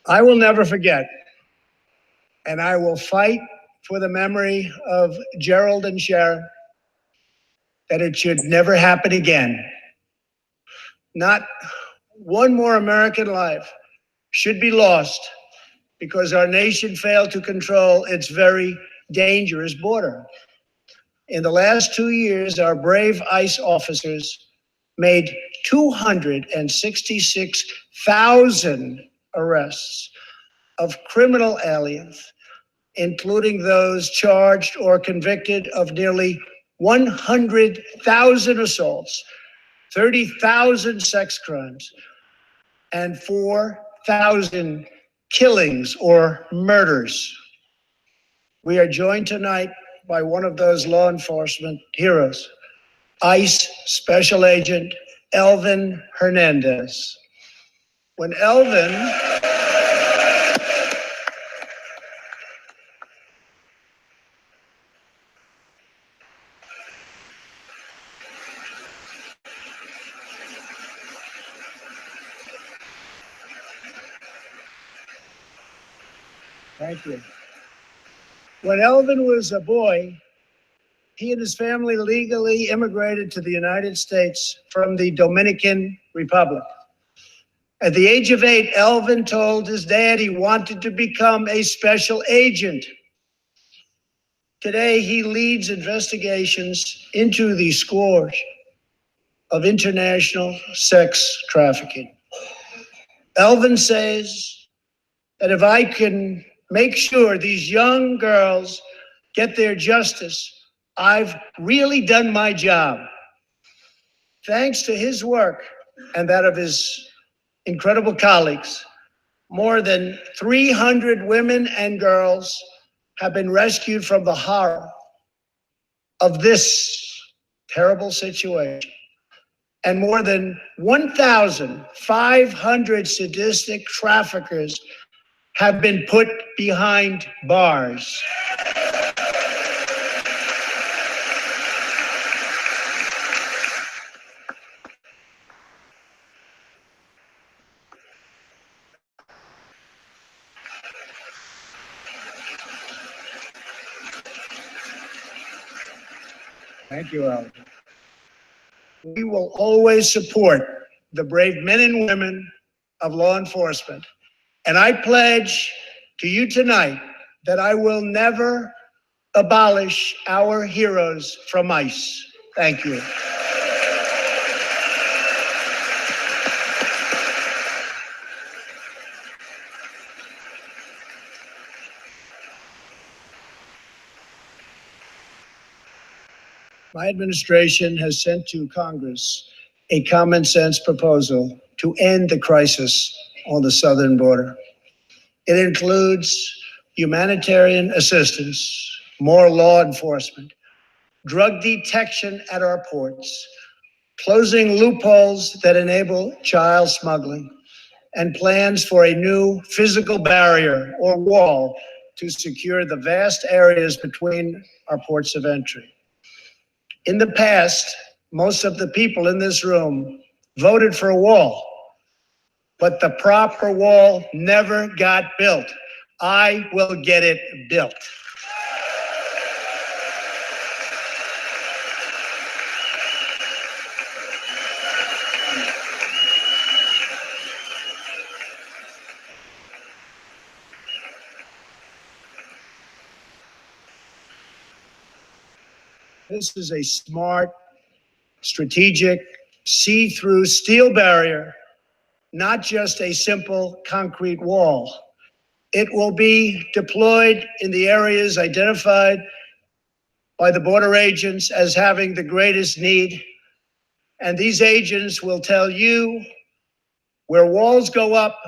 I will never forget, and I will fight for the memory of Gerald and Sharon, that it should never happen again. Not one more American life should be lost because our nation failed to control its very dangerous border. In the last 2 years, our brave ICE officers made 266,000 arrests of criminal aliens, including those charged or convicted of nearly 100,000 assaults, 30,000 sex crimes, and 4,000 killings or murders. We are joined tonight by one of those law enforcement heroes, ICE Special Agent Elvin Hernandez. When Elvin Thank you. When Elvin was a boy, he and his family legally immigrated to the United States from the Dominican Republic. At the age of 8, Elvin told his dad he wanted to become a special agent. Today, he leads investigations into the scourge of international sex trafficking. Elvin says that if I can make sure these young girls get their justice, I've really done my job. Thanks to his work and that of his incredible colleagues, more than 300 women and girls have been rescued from the horror of this terrible situation. And more than 1,500 sadistic traffickers have been put behind bars. Thank you, Alan. We will always support the brave men and women of law enforcement. And I pledge to you tonight that I will never abolish our heroes from ICE. Thank you. My administration has sent to Congress a common sense proposal to end the crisis on the southern border. It includes humanitarian assistance, more law enforcement, drug detection at our ports, closing loopholes that enable child smuggling, and plans for a new physical barrier or wall to secure the vast areas between our ports of entry. In the past, most of the people in this room voted for a wall, but the proper wall never got built. I will get it built. This is a smart, strategic, see-through steel barrier, not just a simple concrete wall. It will be deployed in the areas identified by the border agents as having the greatest need. And these agents will tell you where walls go up,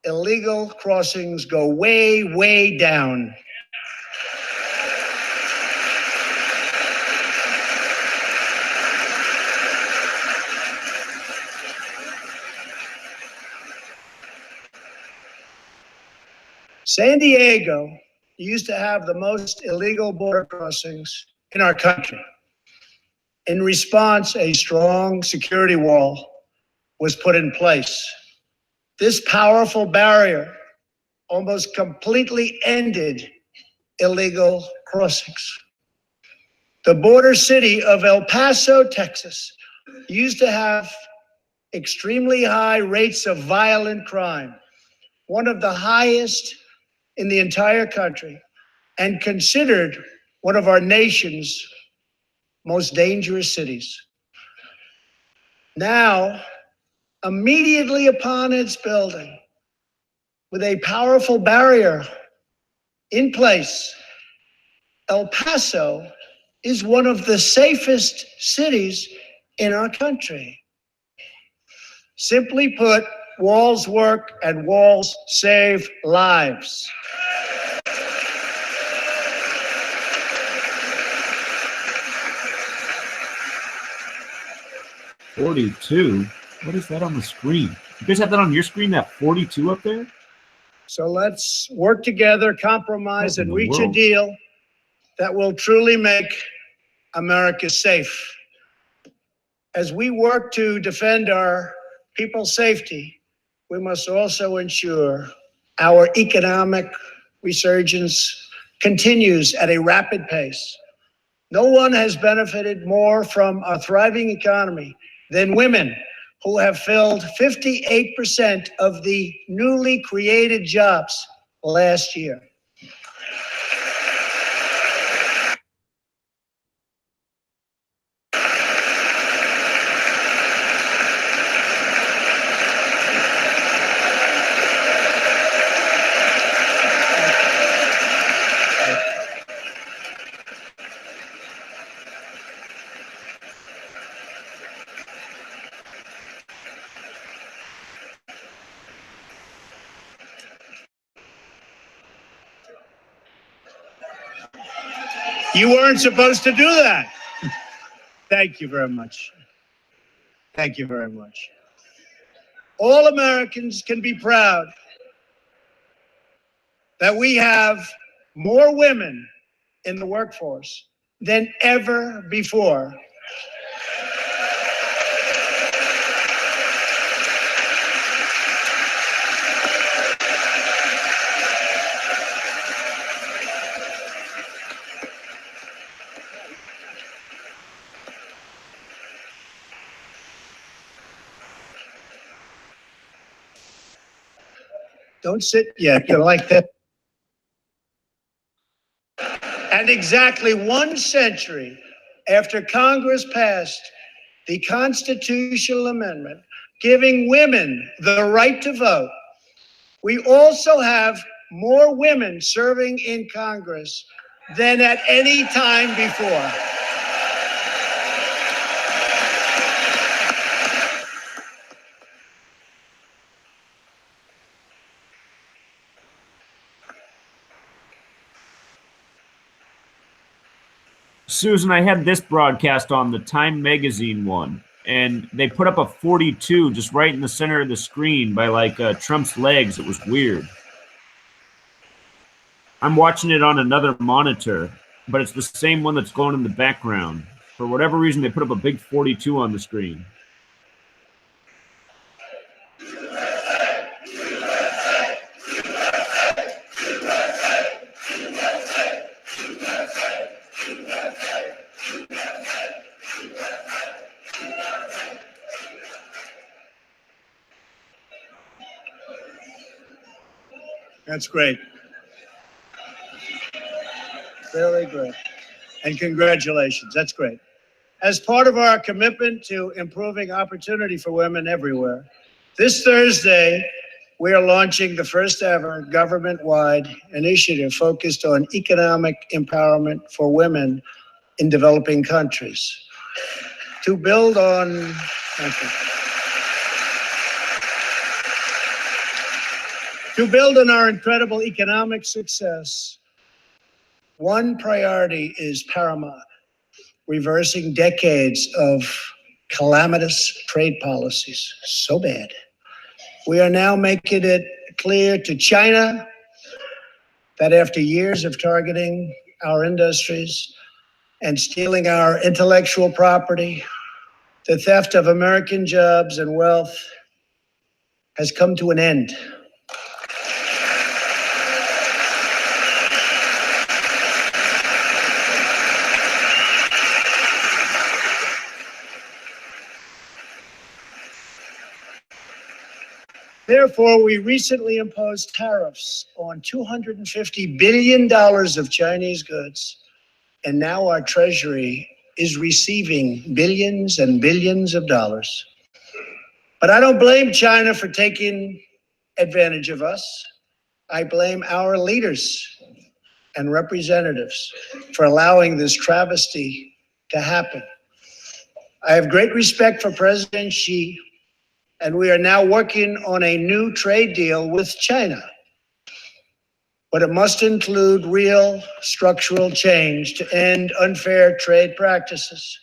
illegal crossings go way, way down. San Diego used to have the most illegal border crossings in our country. In response, a strong security wall was put in place. This powerful barrier almost completely ended illegal crossings. The border city of El Paso, Texas, used to have extremely high rates of violent crime, one of the highest in the entire country, and considered one of our nation's most dangerous cities. Now, immediately upon its building, with a powerful barrier in place, El Paso is one of the safest cities in our country. Simply put, walls work and walls save lives. $42? What is that on the screen? You guys have that on your screen, that 42 up there? So let's work together, compromise, What in and the reach a world? deal that will truly make America safe. As we work to defend our people's safety, we must also ensure our economic resurgence continues at a rapid pace. No one has benefited more from a thriving economy than women, who have filled 58% of the newly created jobs last year. You weren't supposed to do that. Thank you very much. Thank you very much. All Americans can be proud that we have more women in the workforce than ever before. Don't sit yet. You're like that. And exactly 1 century after Congress passed the constitutional amendment giving women the right to vote, we also have more women serving in Congress than at any time before. Susan, I had this broadcast on the Time Magazine one, and they put up a 42 just right in the center of the screen by like Trump's legs. It was weird. I'm watching it on another monitor, but it's the same one that's going in the background. For whatever reason, they put up a big 42 on the screen. That's great. Really great. And congratulations. That's great. As part of our commitment to improving opportunity for women everywhere, this Thursday, we are launching the first ever government-wide initiative focused on economic empowerment for women in developing countries. To build on, our incredible economic success, one priority is paramount: reversing decades of calamitous trade policies. So bad. We are now making it clear to China that after years of targeting our industries and stealing our intellectual property, the theft of American jobs and wealth has come to an end. Therefore, we recently imposed tariffs on $250 billion of Chinese goods, and now our Treasury is receiving billions and billions of dollars. But I don't blame China for taking advantage of us. I blame our leaders and representatives for allowing this travesty to happen. I have great respect for President Xi, and we are now working on a new trade deal with China. But it must include real structural change to end unfair trade practices,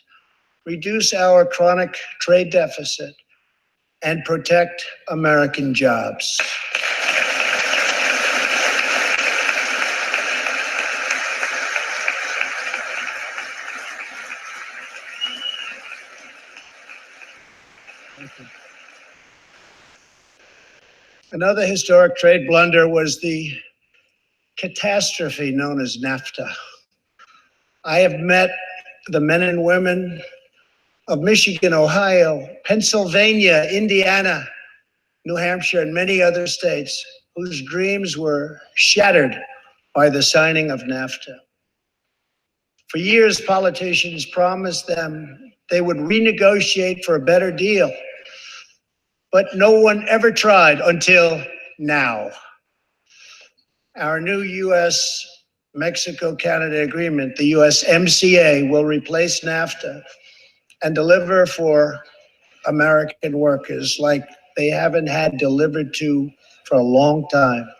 reduce our chronic trade deficit, and protect American jobs. Another historic trade blunder was the catastrophe known as NAFTA. I have met the men and women of Michigan, Ohio, Pennsylvania, Indiana, New Hampshire, and many other states whose dreams were shattered by the signing of NAFTA. For years, politicians promised them they would renegotiate for a better deal, but no one ever tried until now. Our new U.S.-Mexico-Canada agreement, the USMCA, will replace NAFTA and deliver for American workers like they haven't had delivered to for a long time.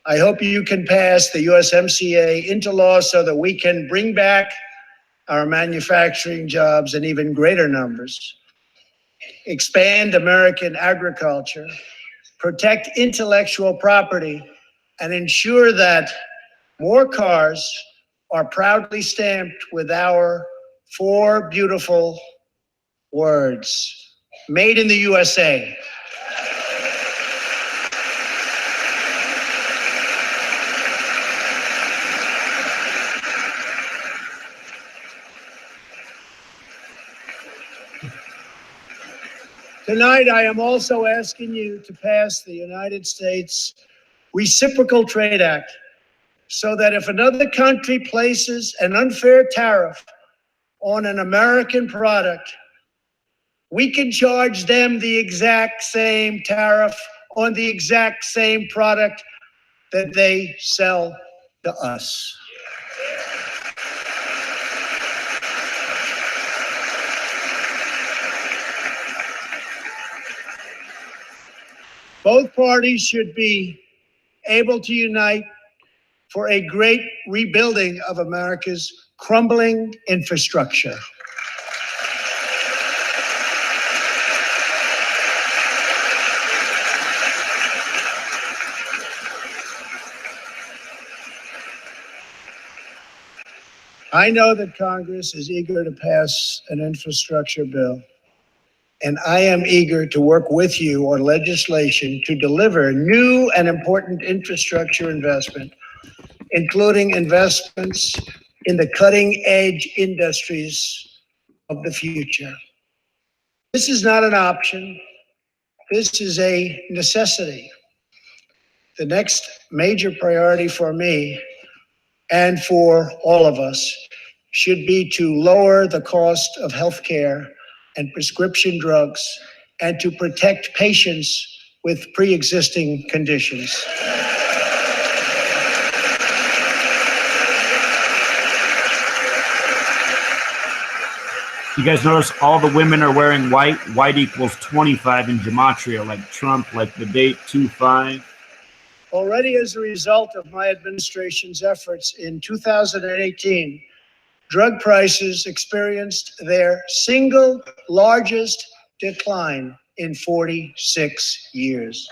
I hope you can pass the USMCA into law so that we can bring back our manufacturing jobs in even greater numbers, expand American agriculture, protect intellectual property, and ensure that more cars are proudly stamped with our 4 beautiful words: made in the USA. Tonight, I am also asking you to pass the United States Reciprocal Trade Act so that if another country places an unfair tariff on an American product, we can charge them the exact same tariff on the exact same product that they sell to us. Both parties should be able to unite for a great rebuilding of America's crumbling infrastructure. I know that Congress is eager to pass an infrastructure bill, and I am eager to work with you on legislation to deliver new and important infrastructure investment, including investments in the cutting-edge industries of the future. This is not an option. This is a necessity. The next major priority for me and for all of us should be to lower the cost of healthcare and prescription drugs and to protect patients with pre-existing conditions. You guys notice all the women are wearing white? White equals 25 in Gematria, like Trump, like the date 25. Already as a result of my administration's efforts in 2018, drug prices experienced their single largest decline in 46 years.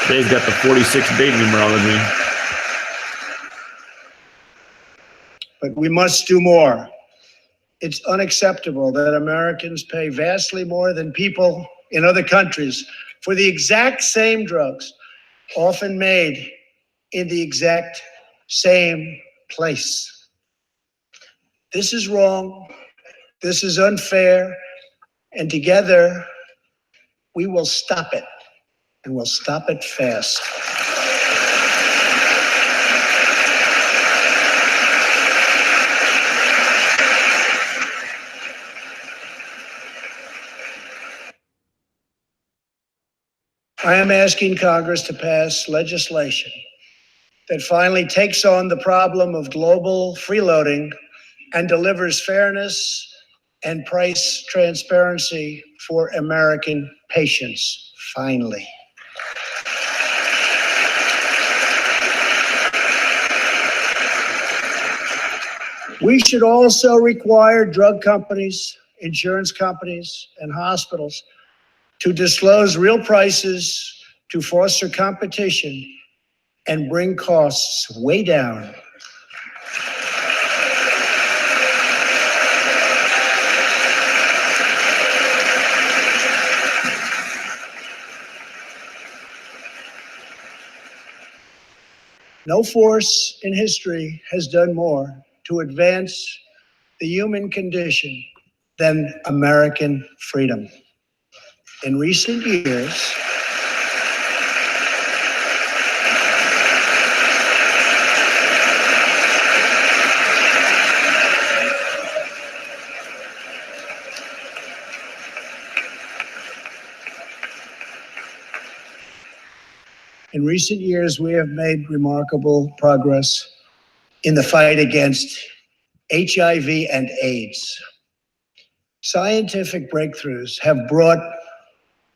Today's got the 46 baby numerology. But we must do more. It's unacceptable that Americans pay vastly more than people in other countries for the exact same drugs, often made in the exact same place. This is wrong. This is unfair. And together, we will stop it, and we'll stop it fast. I am asking Congress to pass legislation that finally takes on the problem of global freeloading and delivers fairness and price transparency for American patients, finally. We should also require drug companies, insurance companies, and hospitals to disclose real prices to foster competition and bring costs way down. No force in history has done more to advance the human condition than American freedom. In recent years, we have made remarkable progress in the fight against HIV and AIDS. Scientific breakthroughs have brought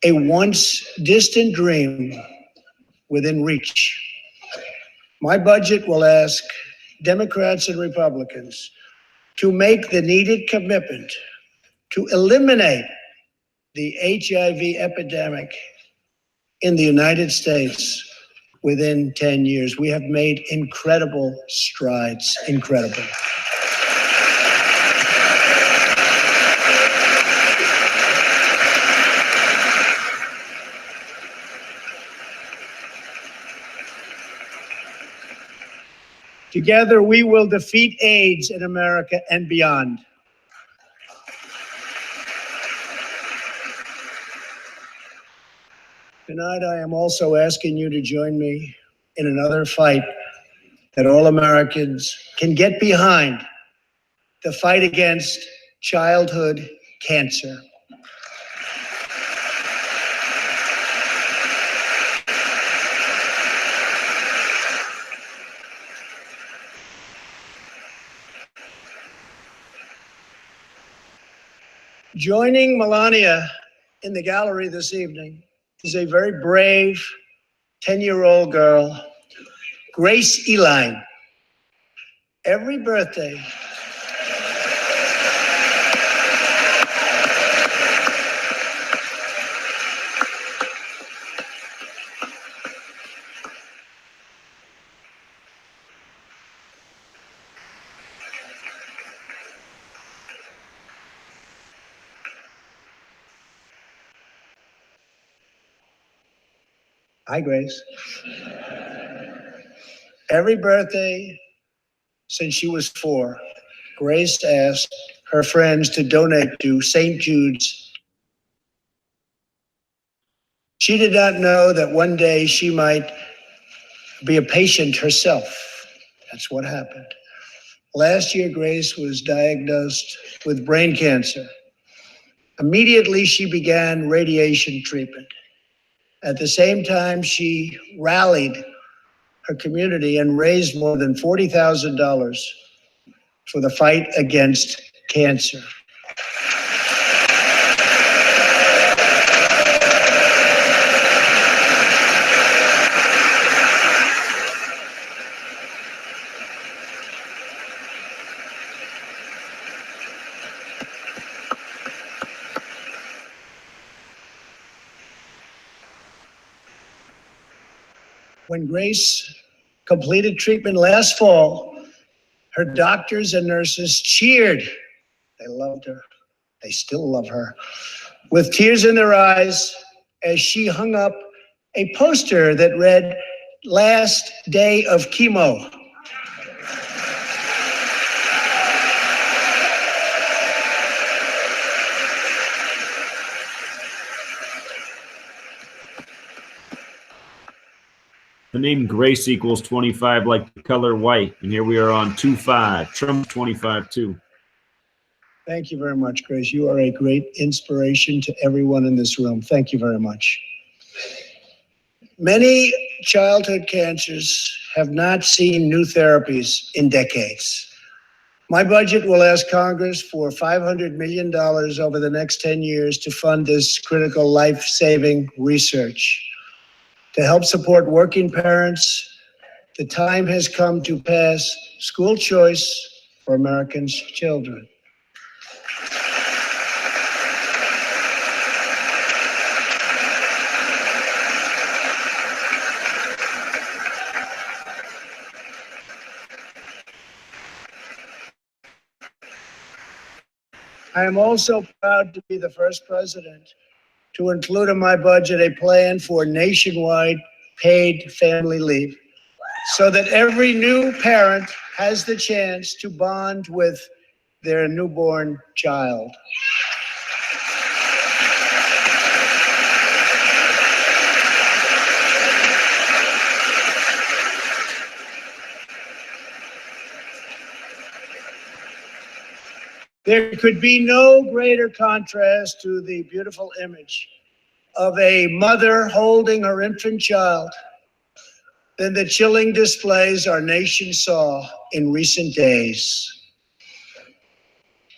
a once distant dream within reach. My budget will ask Democrats and Republicans to make the needed commitment to eliminate the HIV epidemic in the United States within 10 years. We have made incredible strides, incredible. Together, we will defeat AIDS in America and beyond. Tonight, I am also asking you to join me in another fight that all Americans can get behind, the fight against childhood cancer. Joining Melania in the gallery this evening is a very brave 10-year-old girl, Grace Eline. Every birthday, hi, Grace. Every birthday since she was 4, Grace asked her friends to donate to St. Jude's. She did not know that one day she might be a patient herself. That's what happened. Last year, Grace was diagnosed with brain cancer. Immediately, she began radiation treatment. At the same time, she rallied her community and raised more than $40,000 for the fight against cancer. When Grace completed treatment last fall, her doctors and nurses cheered. They loved her. They still love her. With tears in their eyes, as she hung up a poster that read, "Last day of chemo." The name Grace equals 25, like the color white. And here we are on 2-5. Trump 25 too. Thank you very much, Grace. You are a great inspiration to everyone in this room. Thank you very much. Many childhood cancers have not seen new therapies in decades. My budget will ask Congress for $500 million over the next 10 years to fund this critical life-saving research. To help support working parents, the time has come to pass school choice for Americans' children. I am also proud to be the first president to include in my budget a plan for nationwide paid family leave so that every new parent has the chance to bond with their newborn child. There could be no greater contrast to the beautiful image of a mother holding her infant child than the chilling displays our nation saw in recent days.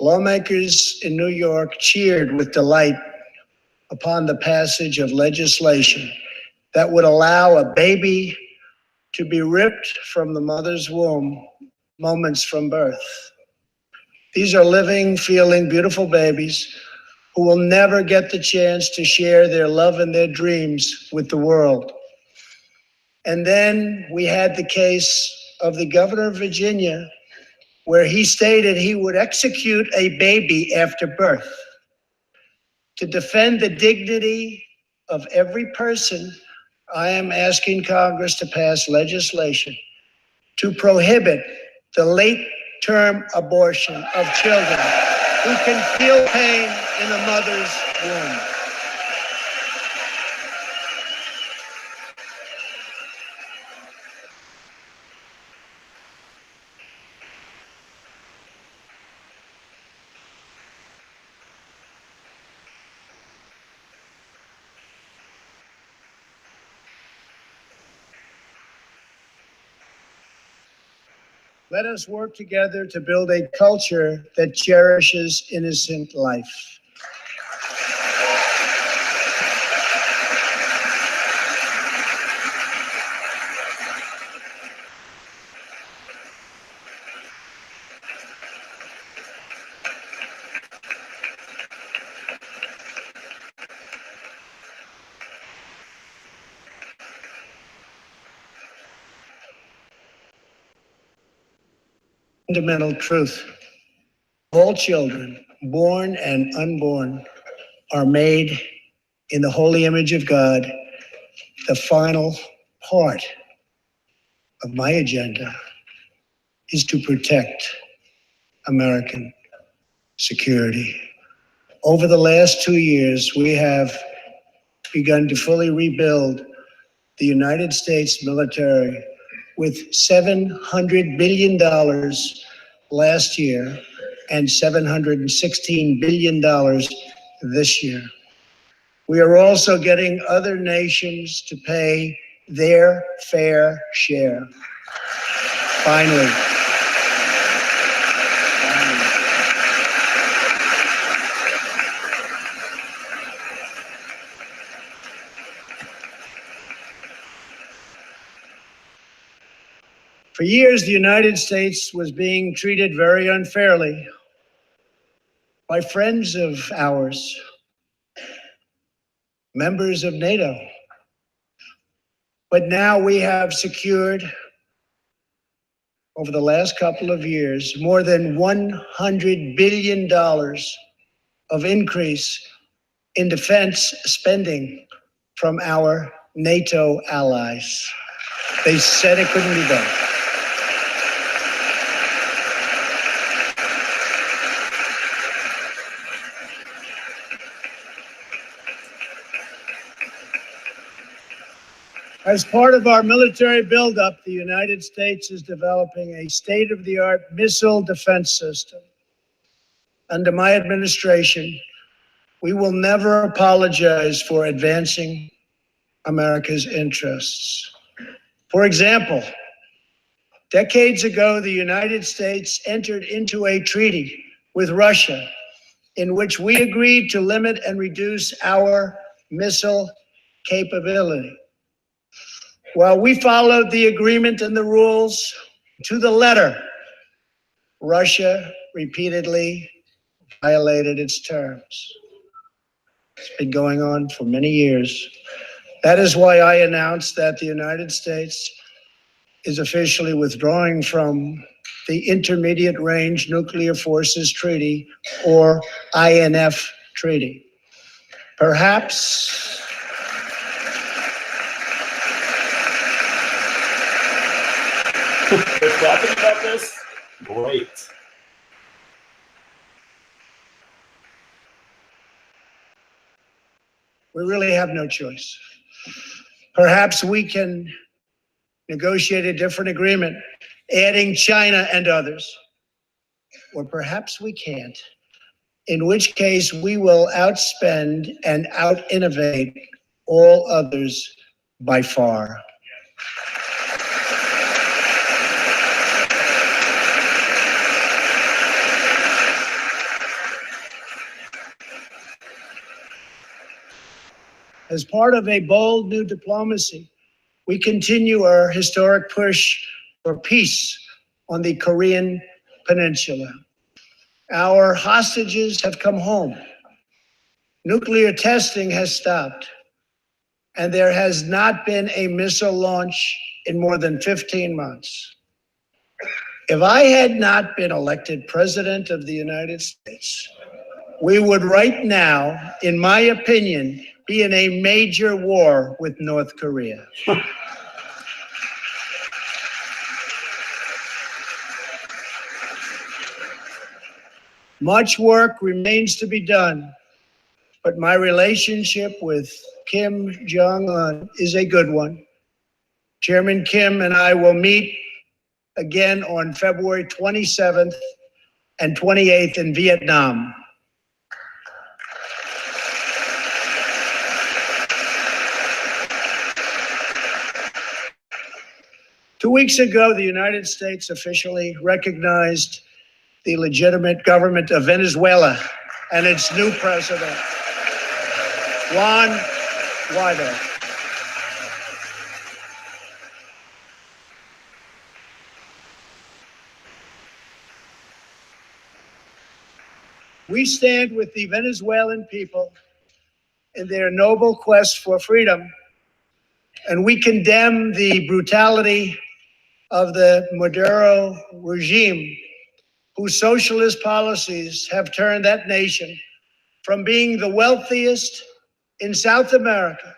Lawmakers in New York cheered with delight upon the passage of legislation that would allow a baby to be ripped from the mother's womb moments from birth. These are living, feeling, beautiful babies who will never get the chance to share their love and their dreams with the world. And then we had the case of the governor of Virginia, where he stated he would execute a baby after birth. To defend the dignity of every person, I am asking Congress to pass legislation to prohibit the late-term abortion of children who can feel pain in a mother's womb. Let us work together to build a culture that cherishes innocent life. Fundamental truth. All children, born and unborn, are made in the holy image of God. The final part of my agenda is to protect American security. Over the last 2 years, we have begun to fully rebuild the United States military with $700 billion last year and $716 billion this year. We are also getting other nations to pay their fair share. Finally. For years, the United States was being treated very unfairly by friends of ours, members of NATO. But now we have secured, over the last couple of years, more than $100 billion of increase in defense spending from our NATO allies. They said it couldn't be done. As part of our military buildup, the United States is developing a state-of-the-art missile defense system. Under my administration, we will never apologize for advancing America's interests. For example, decades ago, the United States entered into a treaty with Russia in which we agreed to limit and reduce our missile capability. While we followed the agreement and the rules to the letter, Russia repeatedly violated its terms. It's been going on for many years. That is why I announced that the United States is officially withdrawing from the Intermediate Range Nuclear Forces Treaty, or INF Treaty. Perhaps They're talking about this? Great. we really have no choice. Perhaps we can negotiate a different agreement, adding China and others. Or perhaps we can't, in which case we will outspend and out-innovate all others by far. As part of a bold new diplomacy, we continue our historic push for peace on the Korean Peninsula. Our hostages have come home. Nuclear testing has stopped, and there has not been a missile launch in more than 15 months. If I had not been elected president of the United States, we would right now, in my opinion, be in a major war with North Korea. Much work remains to be done, but my relationship with Kim Jong-un is a good one. Chairman Kim and I will meet again on February 27th and 28th in Vietnam. 2 weeks ago, the United States officially recognized the legitimate government of Venezuela and its new president, Juan Guaido. We stand with the Venezuelan people in their noble quest for freedom, and we condemn the brutality of the Maduro regime, whose socialist policies have turned that nation from being the wealthiest in South America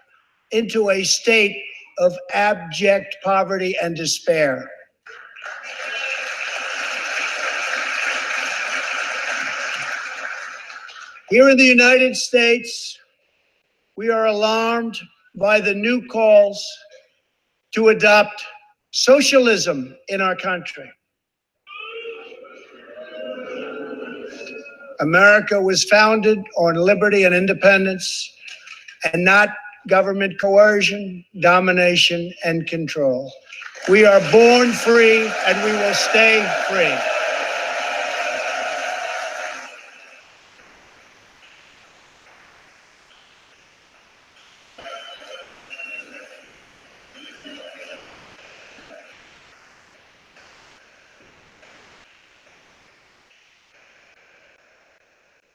into a state of abject poverty and despair. Here in the United States, we are alarmed by the new calls to adopt socialism in our country. America was founded on liberty and independence, and not government coercion, domination, and control. We are born free, and we will stay free.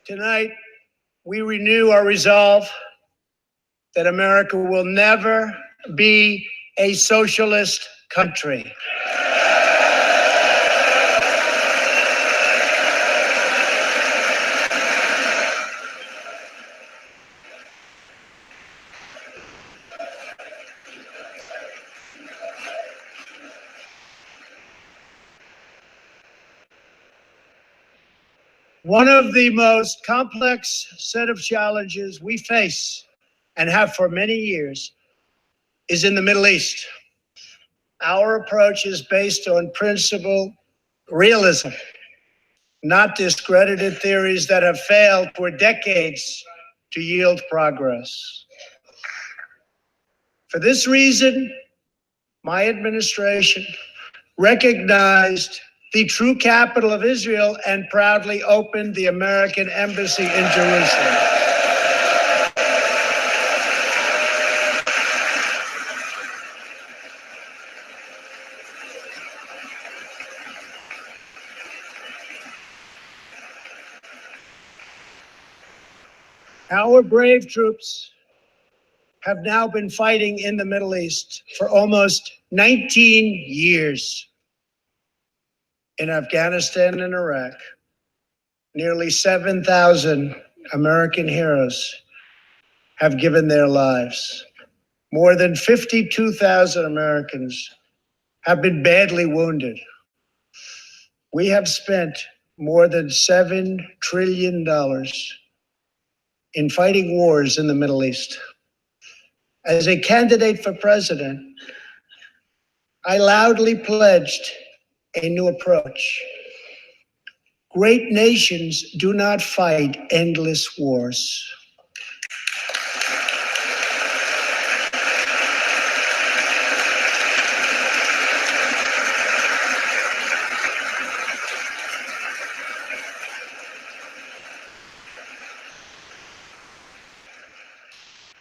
Tonight, we renew our resolve that America will never be a socialist country. One of the most complex set of challenges we face and have for many years is in the Middle East. Our approach is based on principled realism, not discredited theories that have failed for decades to yield progress. For this reason, my administration recognized the true capital of Israel and proudly opened the American embassy in Jerusalem. Our brave troops have now been fighting in the Middle East for almost 19 years. In Afghanistan and Iraq, nearly 7,000 American heroes have given their lives. More than 52,000 Americans have been badly wounded. We have spent more than $7 trillion in fighting wars in the Middle East. As a candidate for president, I loudly pledged a new approach. Great nations do not fight endless wars.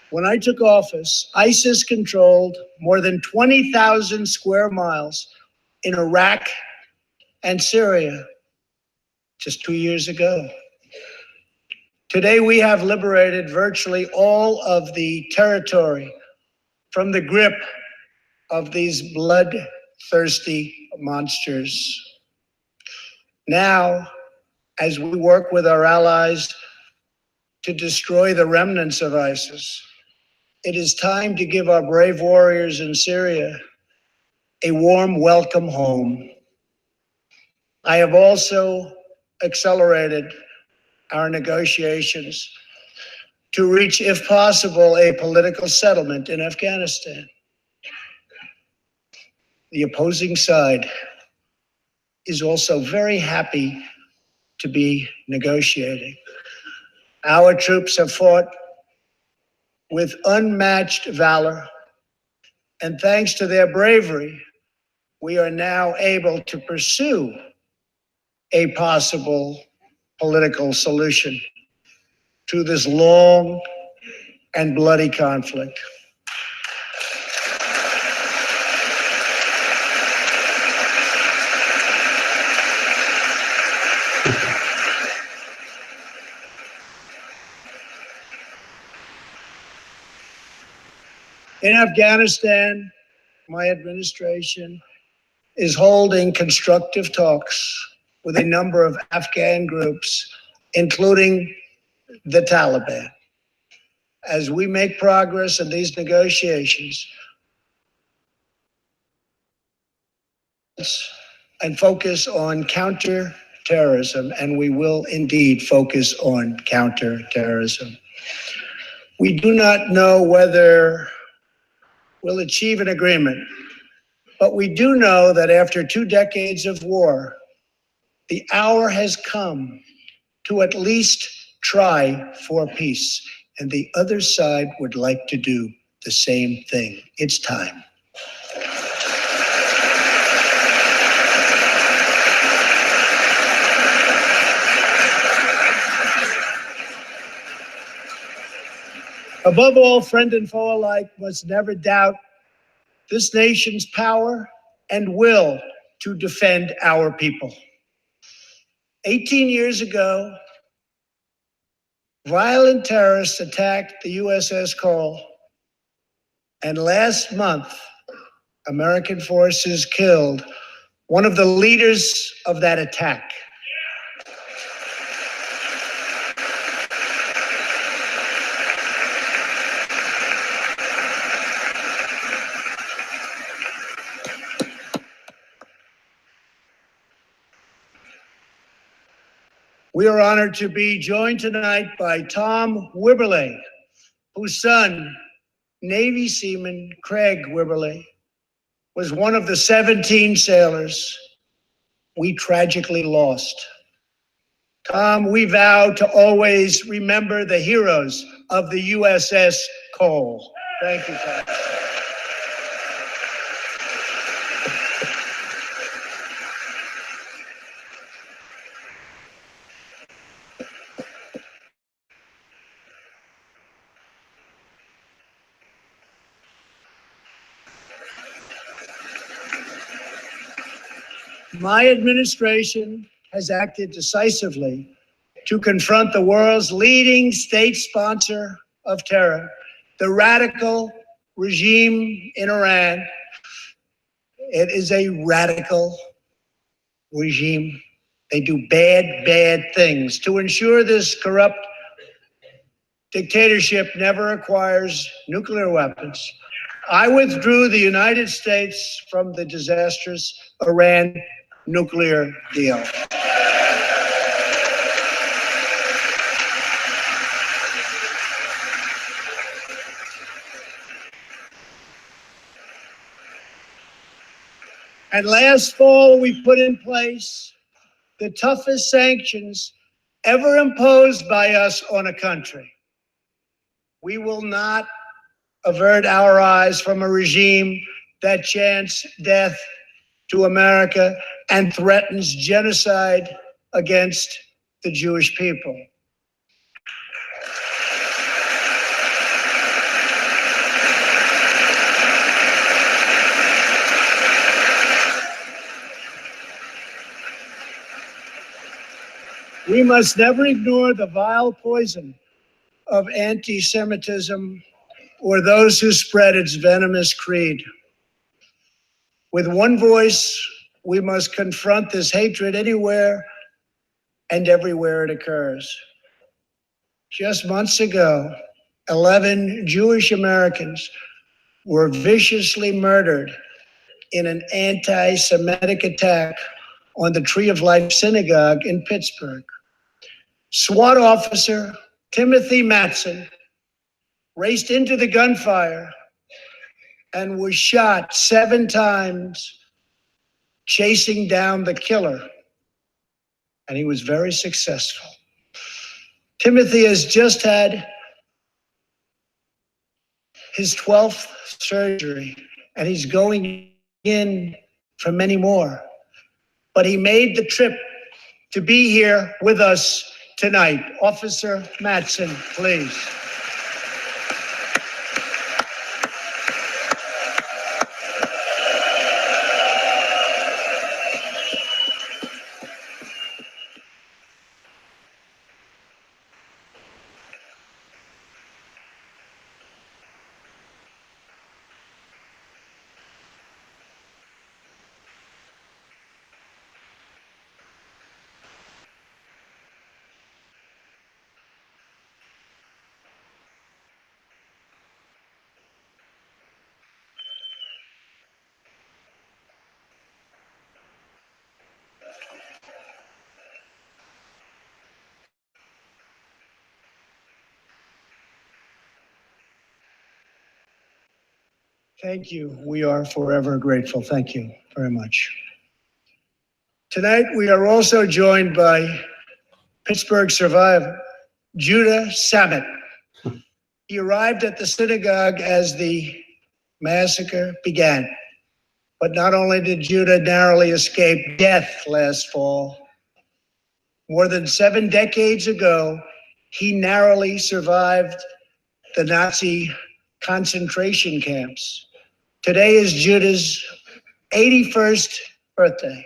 When I took office, ISIS controlled more than 20,000 square miles in Iraq and Syria just 2 years ago. Today, we have liberated virtually all of the territory from the grip of these bloodthirsty monsters. Now, as we work with our allies to destroy the remnants of ISIS, it is time to give our brave warriors in Syria a warm welcome home. I have also accelerated our negotiations to reach, if possible, a political settlement in Afghanistan. The opposing side is also very happy to be negotiating. Our troops have fought with unmatched valor, and thanks to their bravery, we are now able to pursue a possible political solution to this long and bloody conflict. In Afghanistan, my administration is holding constructive talks with a number of Afghan groups, including the Taliban. As we make progress in these negotiations and focus on counterterrorism, and we will indeed focus on counterterrorism. We do not know whether we'll achieve an agreement, but we do know that after 2 decades of war, the hour has come to at least try for peace. And the other side would like to do the same thing. It's time. Above all, friend and foe alike must never doubt this nation's power and will to defend our people. 18 years ago, violent terrorists attacked the USS Cole, and last month, American forces killed one of the leaders of that attack. We are honored to be joined tonight by Tom Wibberley, whose son, Navy seaman Craig Wibberley, was one of the 17 sailors we tragically lost. Tom, we vow to always remember the heroes of the USS Cole. Thank you, Tom. My administration has acted decisively to confront the world's leading state sponsor of terror, the radical regime in Iran. It is a radical regime. They do bad, bad things. To ensure this corrupt dictatorship never acquires nuclear weapons, I withdrew the United States from the disastrous Iran nuclear deal. And last fall, we put in place the toughest sanctions ever imposed by us on a country. We will not avert our eyes from a regime that chants death to America and threatens genocide against the Jewish people. We must never ignore the vile poison of anti-Semitism or those who spread its venomous creed. With one voice, we must confront this hatred anywhere and everywhere it occurs. Just months ago, 11 Jewish Americans were viciously murdered in an anti-Semitic attack on the Tree of Life Synagogue in Pittsburgh. SWAT officer Timothy Matson raced into the gunfire and was shot 7 times, chasing down the killer. And he was very successful. Timothy has just had his 12th surgery, and he's going in for many more. But he made the trip to be here with us tonight. Officer Matson, please. Thank you. We are forever grateful. Thank you very much. Tonight, we are also joined by Pittsburgh survivor, Judah Samet. He arrived at the synagogue as the massacre began. But not only did Judah narrowly escape death last fall, more than 7 decades ago, he narrowly survived the Nazi concentration camps. Today is Judah's 81st birthday.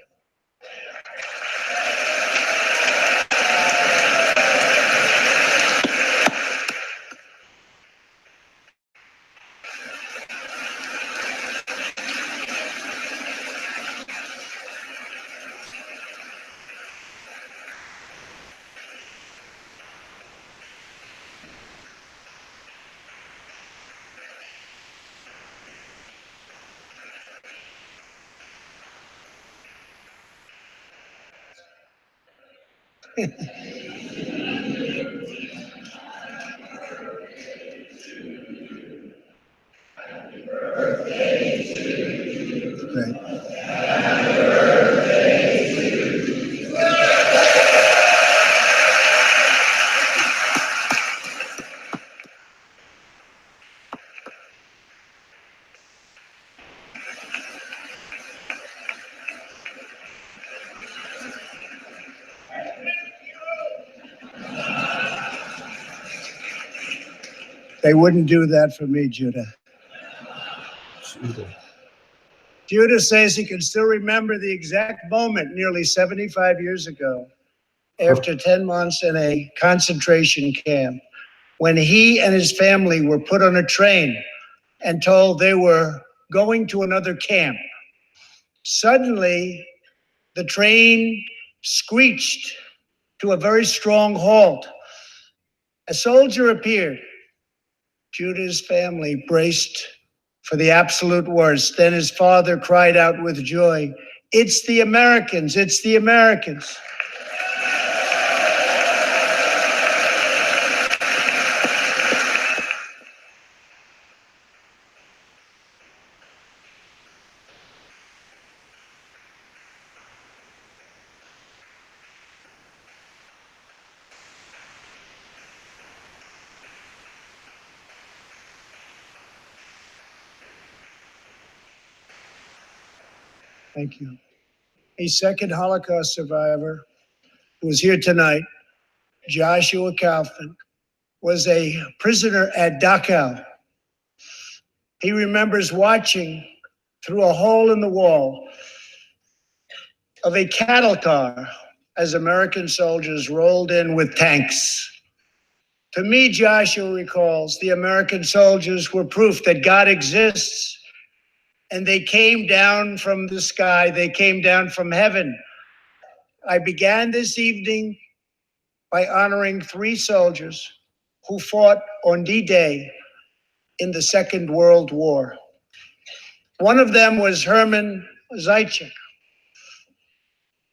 Right. They wouldn't do that for me, Judah. Judah says he can still remember the exact moment nearly 75 years ago, after 10 months in a concentration camp, when he and his family were put on a train and told they were going to another camp. Suddenly, the train screeched to a very strong halt. A soldier appeared. Judah's family braced for the absolute worst. Then his father cried out with joy, "It's the Americans, it's the Americans." Thank you. A second Holocaust survivor who was here tonight, Joshua Kaufman, was a prisoner at Dachau. He remembers watching through a hole in the wall of a cattle car as American soldiers rolled in with tanks. To me, Joshua recalls, the American soldiers were proof that God exists. And they came down from the sky. They came down from heaven. I began this evening by honoring 3 soldiers who fought on D-Day in the Second World War. One of them was Herman Zaitchik.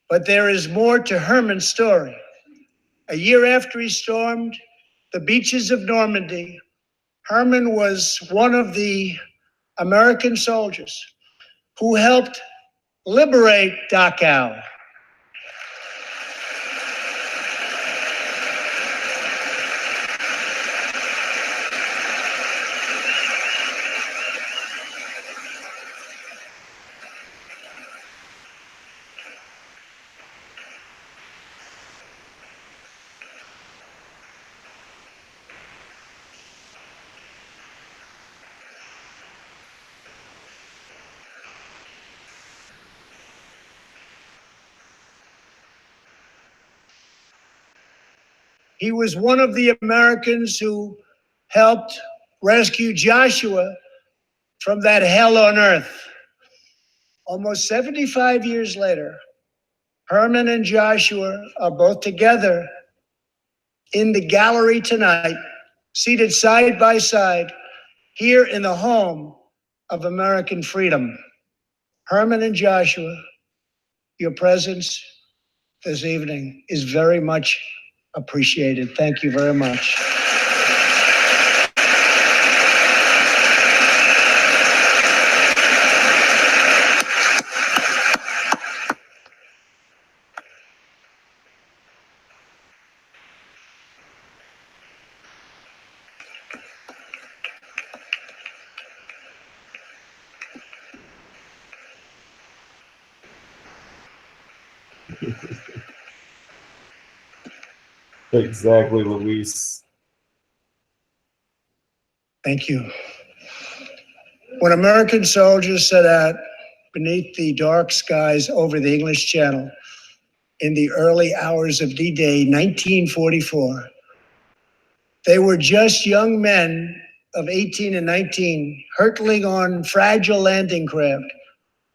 But there is more to Herman's story. A year after he stormed the beaches of Normandy, Herman was one of the American soldiers who helped liberate Dachau. He was one of the Americans who helped rescue Joshua from that hell on earth. Almost 75 years later, Herman and Joshua are both together in the gallery tonight, seated side by side here in the home of American freedom. Herman and Joshua, your presence this evening is very much appreciated. Thank you very much. Exactly, Luis. Thank you. When American soldiers set out beneath the dark skies over the English Channel in the early hours of D-Day 1944, they were just young men of 18 and 19 hurtling on fragile landing craft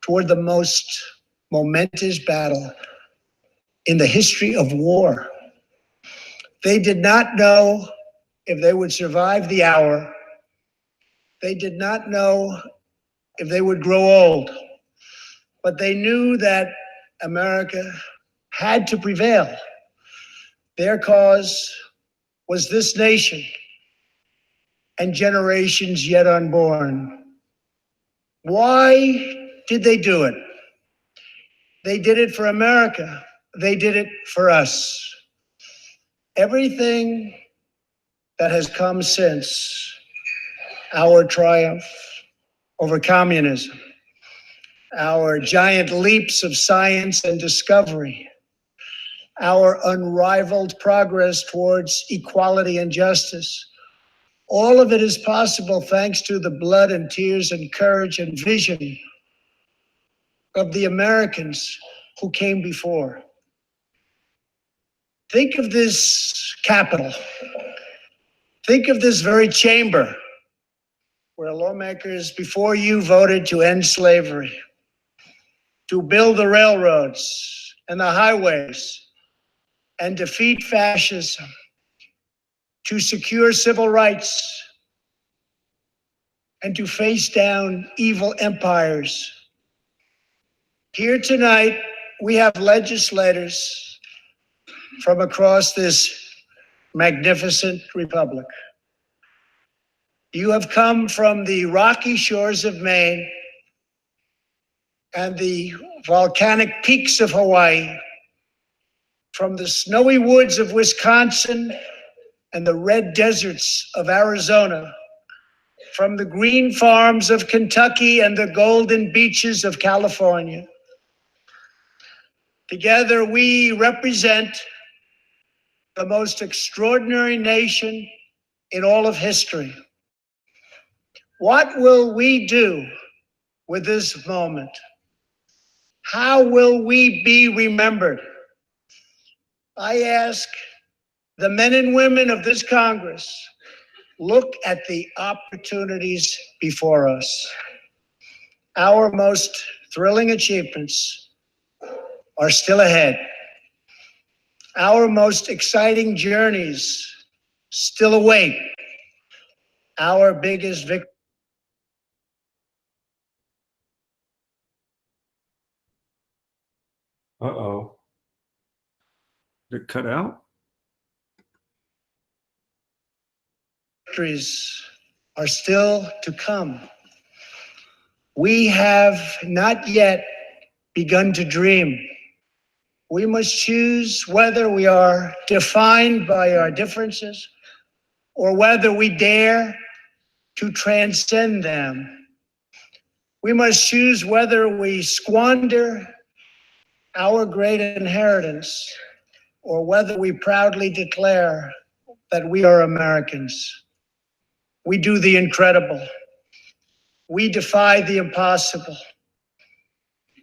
toward the most momentous battle in the history of war. They did not know if they would survive the hour. They did not know if they would grow old, but they knew that America had to prevail. Their cause was this nation and generations yet unborn. Why did they do it? They did it for America. They did it for us. Everything that has come since our triumph over communism, our giant leaps of science and discovery, our unrivaled progress towards equality and justice, all of it is possible thanks to the blood and tears and courage and vision of the Americans who came before. Think of this Capitol. Think of this very chamber where lawmakers before you voted to end slavery, to build the railroads and the highways, and defeat fascism, to secure civil rights, and to face down evil empires. Here tonight, we have legislators from across this magnificent republic. You have come from the rocky shores of Maine and the volcanic peaks of Hawaii, from the snowy woods of Wisconsin and the red deserts of Arizona, from the green farms of Kentucky and the golden beaches of California. Together, we represent the most extraordinary nation in all of history. What will we do with this moment? How will we be remembered? I ask the men and women of this Congress, look at the opportunities before us. Our most thrilling achievements are still ahead. Our most exciting journeys still await. Our biggest victory. Uh-oh. Did it cut out? Victories are still to come. We have not yet begun to dream. We must choose whether we are defined by our differences or whether we dare to transcend them. We must choose whether we squander our great inheritance or whether we proudly declare that we are Americans. We do the incredible. We defy the impossible.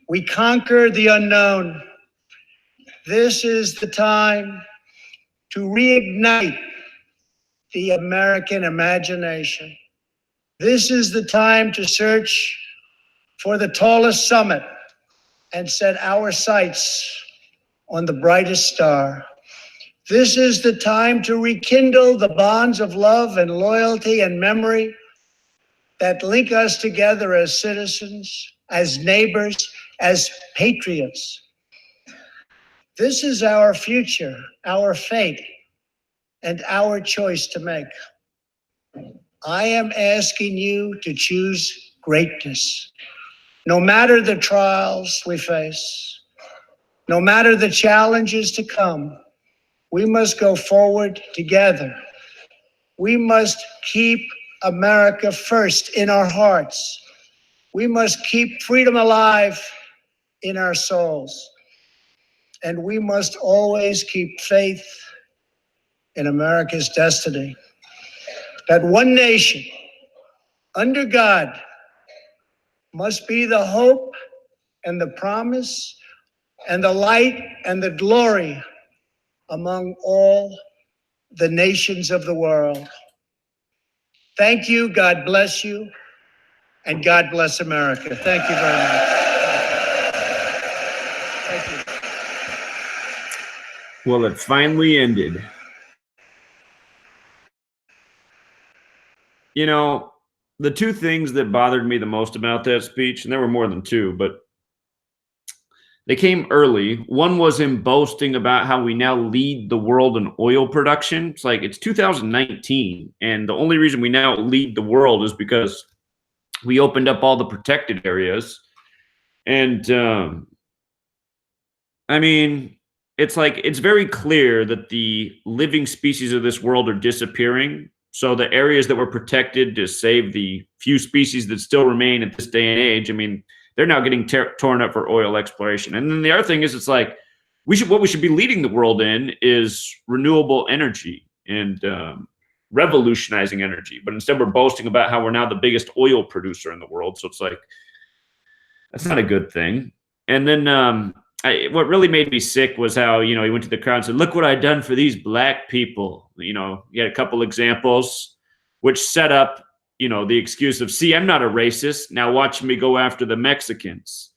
We conquer the unknown. This is the time to reignite the American imagination. This is the time to search for the tallest summit and set our sights on the brightest star. This is the time to rekindle the bonds of love and loyalty and memory that link us together as citizens, as neighbors, as patriots. This is our future, our fate, and our choice to make. I am asking you to choose greatness. No matter the trials we face, no matter the challenges to come, we must go forward together. We must keep America first in our hearts. We must keep freedom alive in our souls. And we must always keep faith in America's destiny. That one nation, under God, must be the hope and the promise and the light and the glory among all the nations of the world. Thank you, God bless you, and God bless America. Thank you very much. Thank you. Well, it finally ended. You know, the two things that bothered me the most about that speech, and there were more than two, but they came early. One was him boasting about how we now lead the world in oil production. It's like, it's 2019, and the only reason we now lead the world is because we opened up all the protected areas. And I mean, it's like, it's very clear that the living species of this world are disappearing. So the areas that were protected to save the few species that still remain at this day and age, I mean, they're now getting torn up for oil exploration. And then the other thing is, it's like, what we should be leading the world in is renewable energy and revolutionizing energy. But instead, we're boasting about how we're now the biggest oil producer in the world. So it's like, that's not a good thing. And then what really made me sick was how, he went to the crowd and said, look what I've done for these black people. He had a couple examples which set up, the excuse of, see, I'm not a racist. Now watch me go after the Mexicans,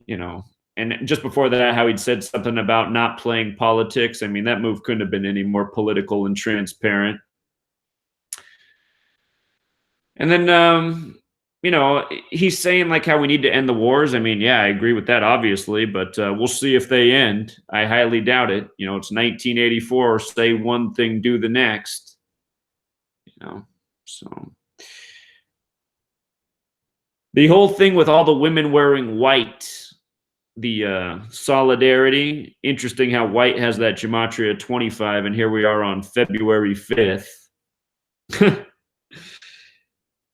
And just before that, how he'd said something about not playing politics. I mean, that move couldn't have been any more political and transparent. And then, he's saying like how we need to end the wars. I mean, yeah, I agree with that, obviously, but we'll see if they end. I highly doubt it. It's 1984. Say one thing, do the next. So the whole thing with all the women wearing white, the solidarity. Interesting how white has that Gematria 25, and here we are on February 5th.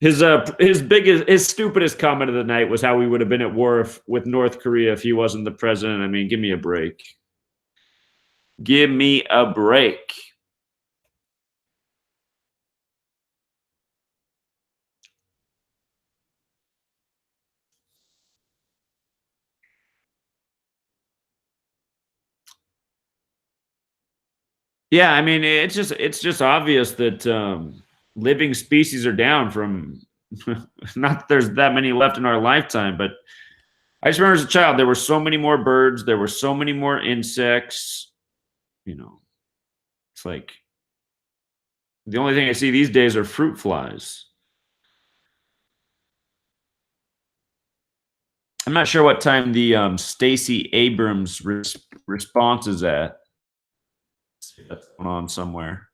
His stupidest comment of the night was how we would have been at war with North Korea if he wasn't the president. I mean, give me a break. Give me a break. Yeah, I mean, it's just obvious that living species are down from, not that there's that many left in our lifetime, but I just remember as a child, there were so many more birds, there were so many more insects, it's like, the only thing I see these days are fruit flies. I'm not sure what time the Stacey Abrams response is at. Let's see if that's going on somewhere.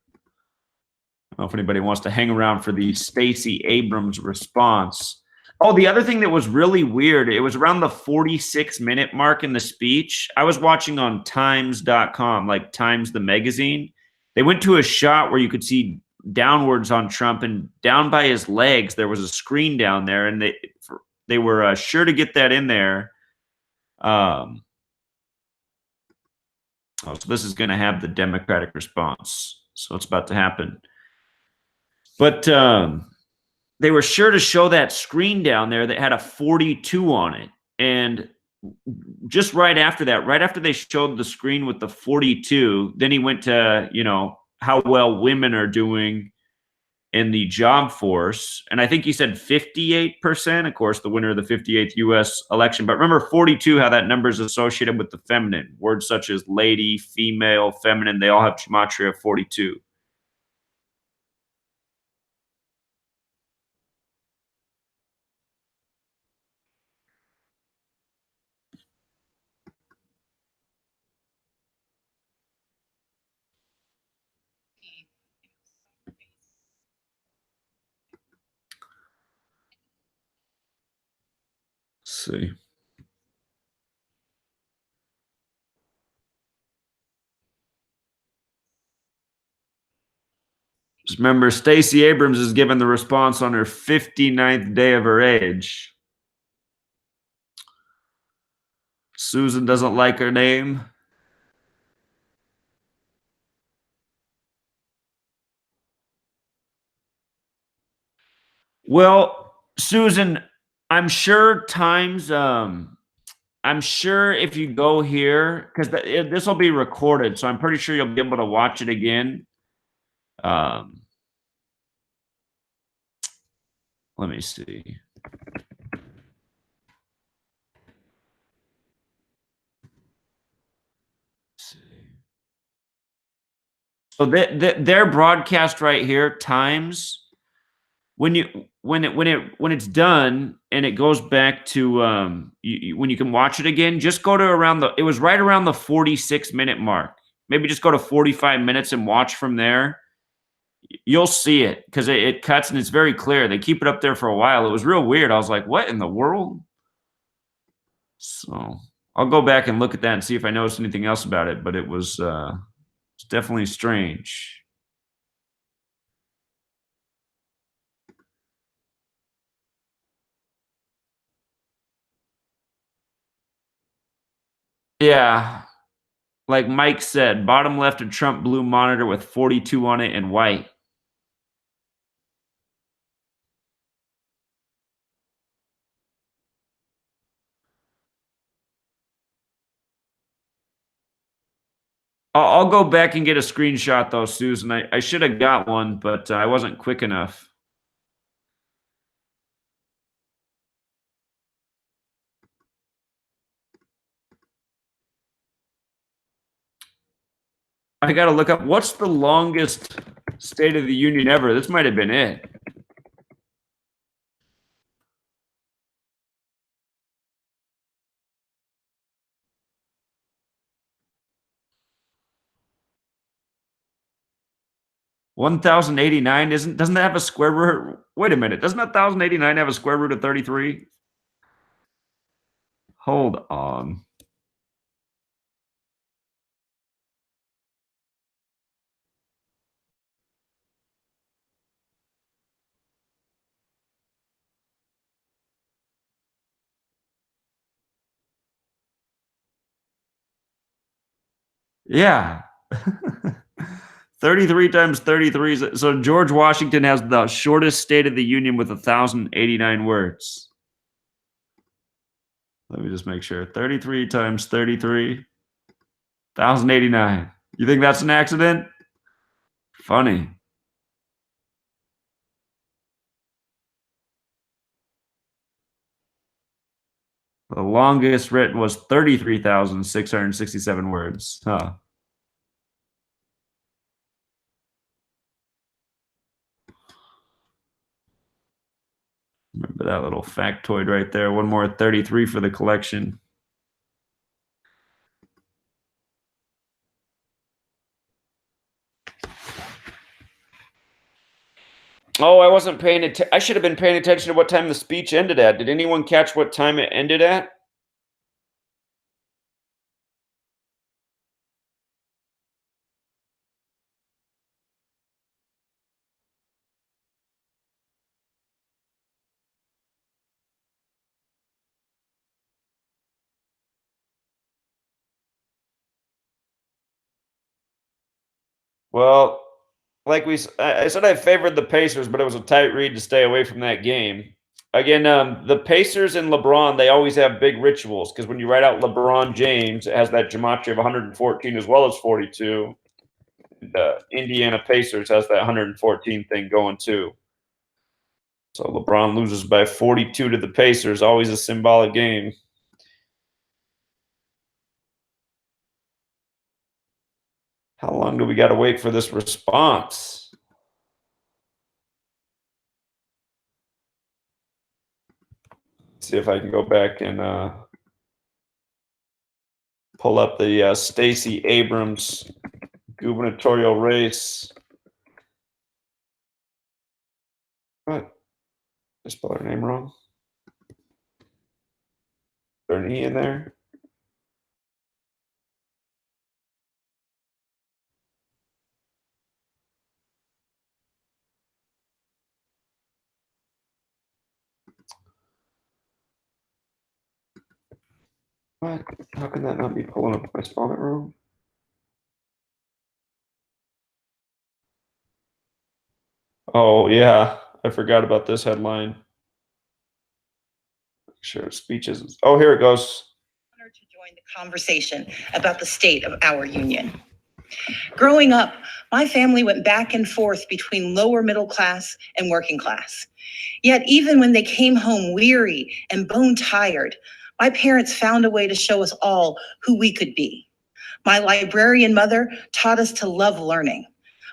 I don't know if anybody wants to hang around for the Stacey Abrams response. Oh, the other thing that was really weird, it was around the 46-minute mark in the speech. I was watching on times.com, like Times the magazine. They went to a shot where you could see downwards on Trump, and down by his legs, there was a screen down there, and they were sure to get that in there. So this is going to have the Democratic response. So it's about to happen. But they were sure to show that screen down there that had a 42 on it. And just right after that, right after they showed the screen with the 42, then he went to, you know, how well women are doing in the job force. And I think he said 58%, of course, the winner of the 58th US election. But remember 42, how that number is associated with the feminine. Words such as lady, female, feminine, they all have Gematria 42. Let's see. Just remember, Stacey Abrams is given the response on her 59th day of her age. Susan doesn't like her name. Well, Susan, I'm sure times I'm sure if you go here, because this will be recorded, so I'm pretty sure you'll be able to watch it again. Let me see. So their broadcast right here, times when it's done and it goes back to when you can watch it again, just go to around it was right around the 46-minute mark. Maybe just go to 45 minutes and watch from there. You'll see it because it cuts and it's very clear. They keep it up there for a while. It was real weird. I was like, what in the world? So I'll go back and look at that and see if I noticed anything else about it, but it was definitely strange. Yeah. Like Mike said, bottom left a Trump blue monitor with 42 on it in white. I'll go back and get a screenshot though, Susan. I should have got one, but I wasn't quick enough. I got to look up what's the longest State of the Union ever. This might have been it. $1,089 doesn't that have a square root? Wait a minute, doesn't that 1,089 have a square root of 33? Hold on. Yeah. 33 times 33. So George Washington has the shortest State of the Union with 1,089 words. Let me just make sure. 33 times 33, 1,089. You think that's an accident? Funny. The longest written was 33,667 words. Huh. Remember that little factoid right there. One more 33 for the collection. Oh, I wasn't paying attention. I should have been paying attention to what time the speech ended at. Did anyone catch what time it ended at? Well, like I said, I favored the Pacers, but it was a tight read to stay away from that game. Again, the Pacers and LeBron, they always have big rituals because when you write out LeBron James, it has that gematria of 114 as well as 42. The Indiana Pacers has that 114 thing going too. So LeBron loses by 42 to the Pacers, always a symbolic game. How long do we got to wait for this response? See if I can go back and pull up the Stacey Abrams gubernatorial race. What? I spelled her name wrong. Is there an E in there? What? How can that not be pulling up if I spelled it wrong? Oh, yeah. I forgot about this headline. Sure, speeches. Oh, here it goes. Honored to join the conversation about the state of our union. Growing up, my family went back and forth between lower middle class and working class. Yet even when they came home weary and bone tired, my parents found a way to show us all who we could be. My librarian mother taught us to love learning.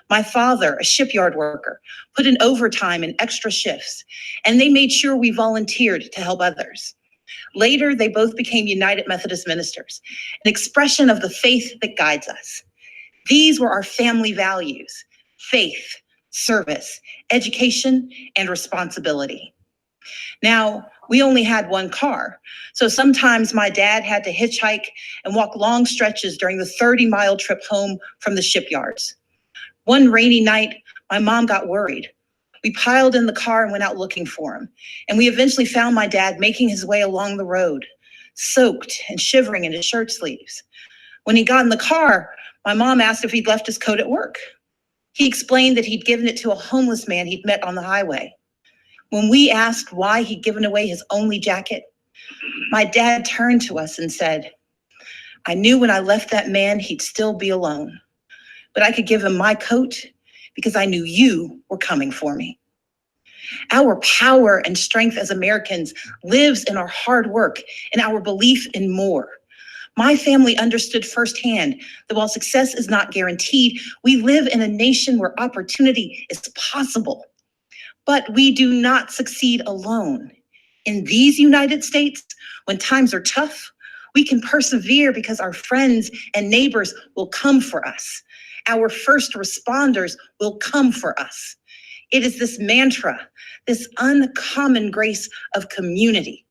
My father, a shipyard worker, put in overtime and extra shifts, and they made sure we volunteered to help others. Later, they both became United Methodist ministers, an expression of the faith that guides us. These were our family values: faith, service, education, and responsibility. Now, we only had one car, so sometimes my dad had to hitchhike and walk long stretches during the 30-mile trip home from the shipyards. One rainy night, my mom got worried. We piled in the car and went out looking for him, and we eventually found my dad making his way along the road, soaked and shivering in his shirt sleeves. When he got in the car, my mom asked if he'd left his coat at work. He explained that he'd given it to a homeless man he'd met on the highway. When we asked why he'd given away his only jacket, my dad turned to us and said, "I knew when I left that man he'd still be alone, but I could give him my coat because I knew you were coming for me." Our power and strength as Americans lives in our hard work and our belief in more. My family understood firsthand that while success is not guaranteed, we live in a nation where opportunity is possible. But we do not succeed alone. In these United States, when times are tough, we can persevere because our friends and neighbors will come for us. Our first responders will come for us. It is this mantra, this uncommon grace of community,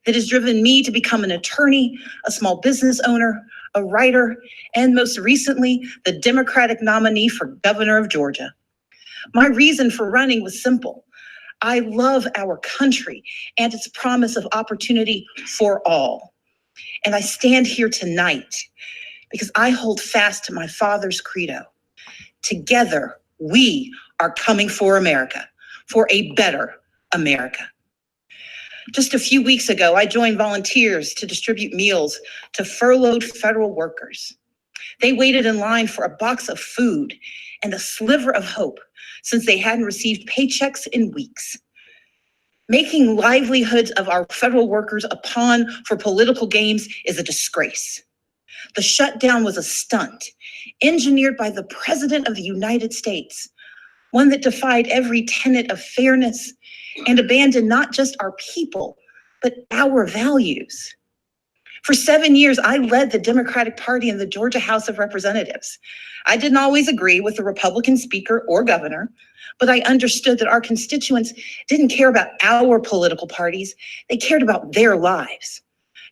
that has driven me to become an attorney, a small business owner, a writer, and most recently, the Democratic nominee for governor of Georgia. My reason for running was simple. I love our country and its promise of opportunity for all. And I stand here tonight because I hold fast to my father's credo. Together, we are coming for America, for a better America. Just a few weeks ago, I joined volunteers to distribute meals to furloughed federal workers. They waited in line for a box of food and a sliver of hope since they hadn't received paychecks in weeks. Making livelihoods of our federal workers a pawn for political games is a disgrace. The shutdown was a stunt engineered by the President of the United States, one that defied every tenet of fairness and abandoned not just our people, but our values. For 7 years, I led the Democratic Party in the Georgia House of Representatives. I didn't always agree with the Republican speaker or governor, but I understood that our constituents didn't care about our political parties, they cared about their lives.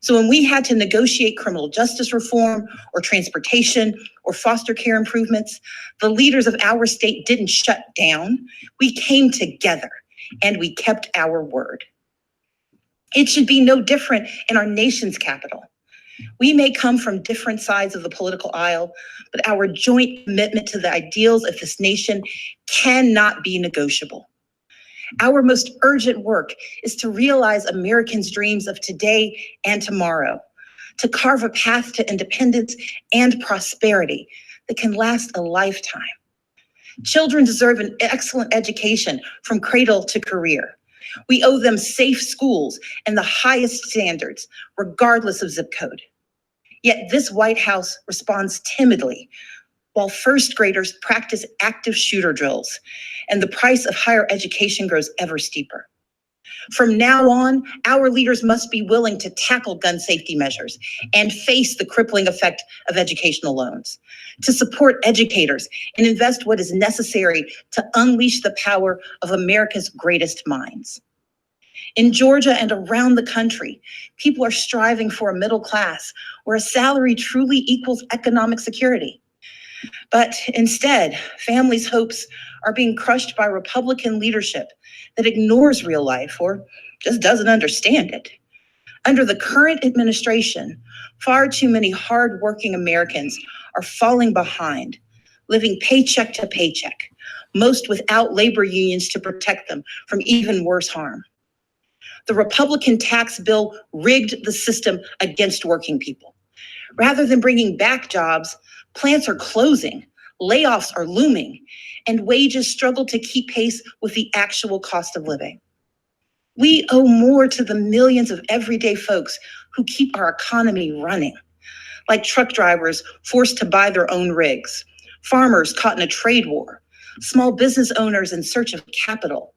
So when we had to negotiate criminal justice reform or transportation or foster care improvements, the leaders of our state didn't shut down. We came together and we kept our word. It should be no different in our nation's capital. We may come from different sides of the political aisle, but our joint commitment to the ideals of this nation cannot be negotiable. Our most urgent work is to realize Americans' dreams of today and tomorrow, to carve a path to independence and prosperity that can last a lifetime. Children deserve an excellent education from cradle to career. We owe them safe schools and the highest standards, regardless of zip code. Yet this White House responds timidly, while first graders practice active shooter drills, and the price of higher education grows ever steeper. From now on, our leaders must be willing to tackle gun safety measures and face the crippling effect of educational loans, to support educators and invest what is necessary to unleash the power of America's greatest minds. In Georgia and around the country, people are striving for a middle class where a salary truly equals economic security. But instead, families' hopes are being crushed by Republican leadership that ignores real life or just doesn't understand it. Under the current administration, far too many hardworking Americans are falling behind, living paycheck to paycheck, most without labor unions to protect them from even worse harm. The Republican tax bill rigged the system against working people. Rather than bringing back jobs, plants are closing, layoffs are looming, and wages struggle to keep pace with the actual cost of living. We owe more to the millions of everyday folks who keep our economy running, like truck drivers forced to buy their own rigs, farmers caught in a trade war, small business owners in search of capital,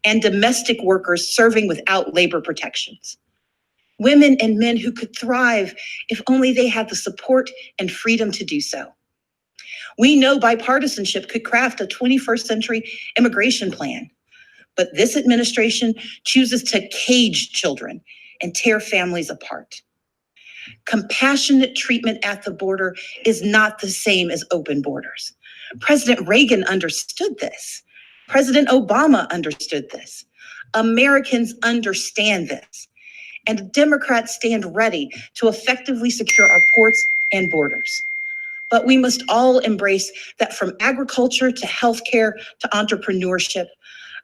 and domestic workers serving without labor protections. Women and men who could thrive if only they had the support and freedom to do so. We know bipartisanship could craft a 21st century immigration plan, but this administration chooses to cage children and tear families apart. Compassionate treatment at the border is not the same as open borders. President Reagan understood this. President Obama understood this. Americans understand this. And Democrats stand ready to effectively secure our ports and borders. But we must all embrace that from agriculture to healthcare to entrepreneurship,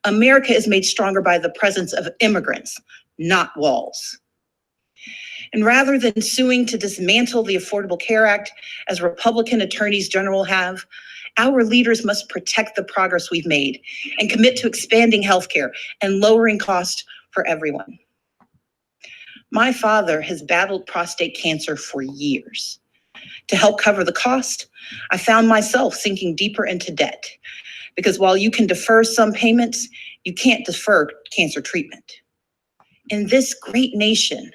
America is made stronger by the presence of immigrants, not walls. And rather than suing to dismantle the Affordable Care Act, as Republican attorneys general have, our leaders must protect the progress we've made and commit to expanding healthcare and lowering costs for everyone. My father has battled prostate cancer for years. To help cover the cost, I found myself sinking deeper into debt, because while you can defer some payments, you can't defer cancer treatment. In this great nation,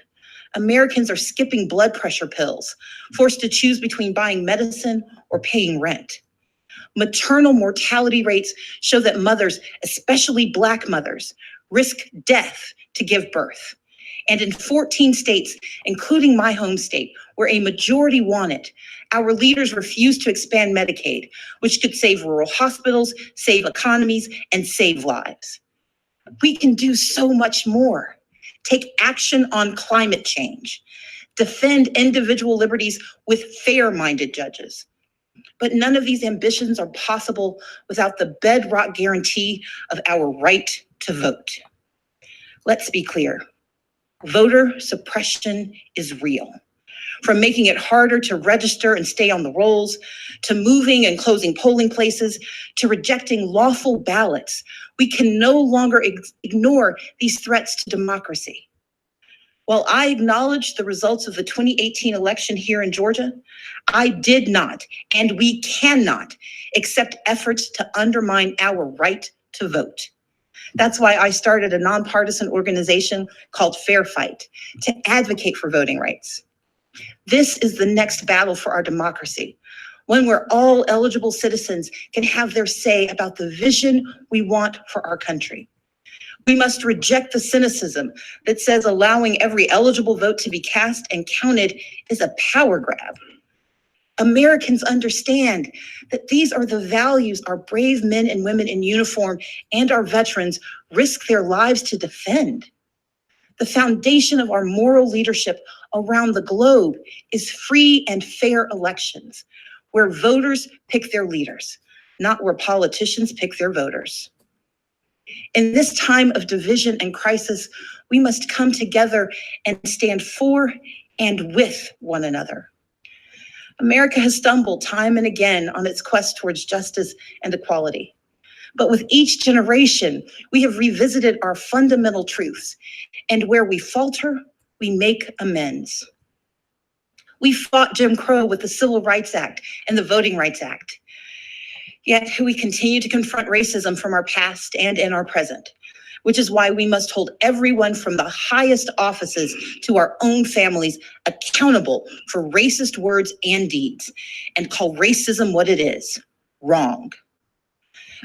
Americans are skipping blood pressure pills, forced to choose between buying medicine or paying rent. Maternal mortality rates show that mothers, especially Black mothers, risk death to give birth. And in 14 states, including my home state, where a majority want it, our leaders refuse to expand Medicaid, which could save rural hospitals, save economies, and save lives. We can do so much more. Take action on climate change. Defend individual liberties with fair-minded judges. But none of these ambitions are possible without the bedrock guarantee of our right to vote. Let's be clear. Voter suppression is real. From making it harder to register and stay on the rolls, to moving and closing polling places, to rejecting lawful ballots, we can no longer ignore these threats to democracy. While I acknowledge the results of the 2018 election here in Georgia, I did not, and we cannot, accept efforts to undermine our right to vote. That's why I started a nonpartisan organization called Fair Fight to advocate for voting rights. This is the next battle for our democracy, one where all eligible citizens can have their say about the vision we want for our country. We must reject the cynicism that says allowing every eligible vote to be cast and counted is a power grab. Americans understand that these are the values our brave men and women in uniform and our veterans risk their lives to defend. The foundation of our moral leadership around the globe is free and fair elections, where voters pick their leaders, not where politicians pick their voters. In this time of division and crisis, we must come together and stand for and with one another. America has stumbled time and again on its quest towards justice and equality. But with each generation, we have revisited our fundamental truths, and where we falter, we make amends. We fought Jim Crow with the Civil Rights Act and the Voting Rights Act. Yet we continue to confront racism from our past and in our present, which is why we must hold everyone from the highest offices to our own families accountable for racist words and deeds, and call racism what it is: wrong.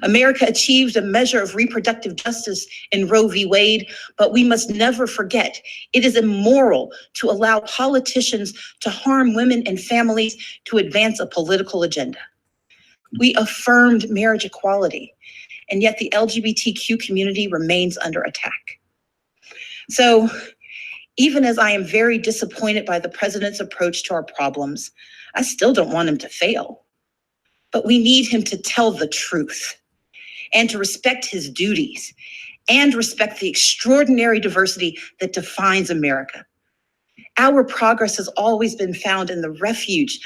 America achieved a measure of reproductive justice in Roe v. Wade, but we must never forget it is immoral to allow politicians to harm women and families to advance a political agenda. We affirmed marriage equality, and yet the LGBTQ community remains under attack. So, even as I am very disappointed by the president's approach to our problems, I still don't want him to fail. But we need him to tell the truth and to respect his duties and respect the extraordinary diversity that defines America. Our progress has always been found in the refuge,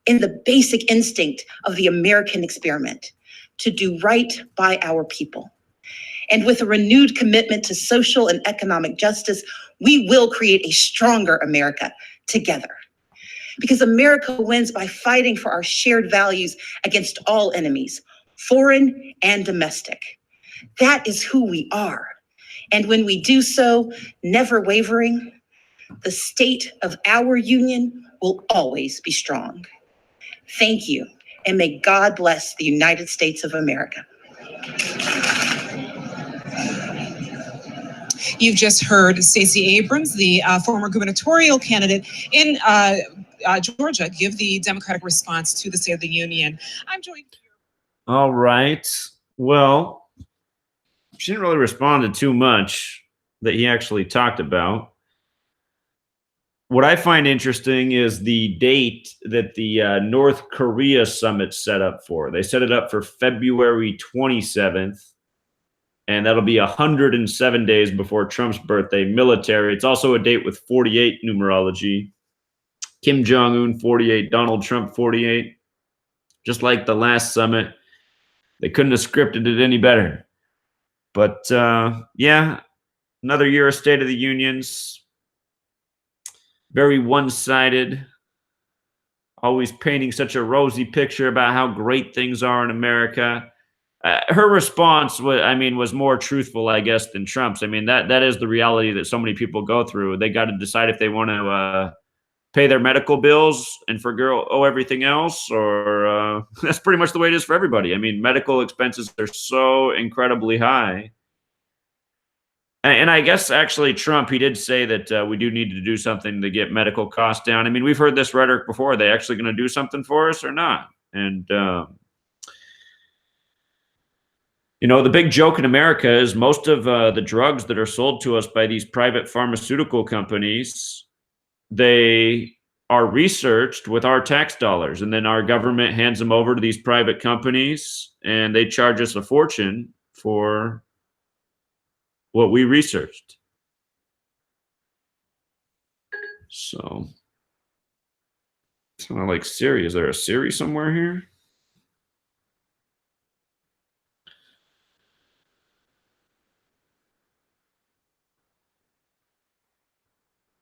in the basic instinct of the American experiment, to do right by our people. And with a renewed commitment to social and economic justice, we will create a stronger America together. Because America wins by fighting for our shared values against all enemies, foreign and domestic. That is who we are. And when we do so, never wavering, the state of our union will always be strong. Thank you, and may God bless the United States of America. You've just heard Stacey Abrams, the former gubernatorial candidate in Georgia, give the Democratic response to the State of the Union. I'm joined here. All right. Well, she didn't really respond to too much that he actually talked about. What I find interesting is the date that the North Korea summit set up for. They set it up for February 27th, and that'll be 107 days before Trump's birthday. Military. It's also a date with 48 numerology. Kim Jong-un 48, Donald Trump 48. Just like the last summit, they couldn't have scripted it any better. But yeah, another year of State of the Unions. Very one-sided, always painting such a rosy picture about how great things are in America. Her response was more truthful, I guess, than Trump's. I mean, that is the reality that so many people go through. They got to decide if they want to pay their medical bills and forgo everything else, or that's pretty much the way it is for everybody. I mean, medical expenses are so incredibly high. And I guess actually Trump, he did say that we do need to do something to get medical costs down. I mean, we've heard this rhetoric before. Are they actually going to do something for us or not? And, you know, the big joke in America is most of the drugs that are sold to us by these private pharmaceutical companies, they are researched with our tax dollars. And then our government hands them over to these private companies, and they charge us a fortune for what we researched. So it's kind of like Siri. Is there a Siri somewhere here?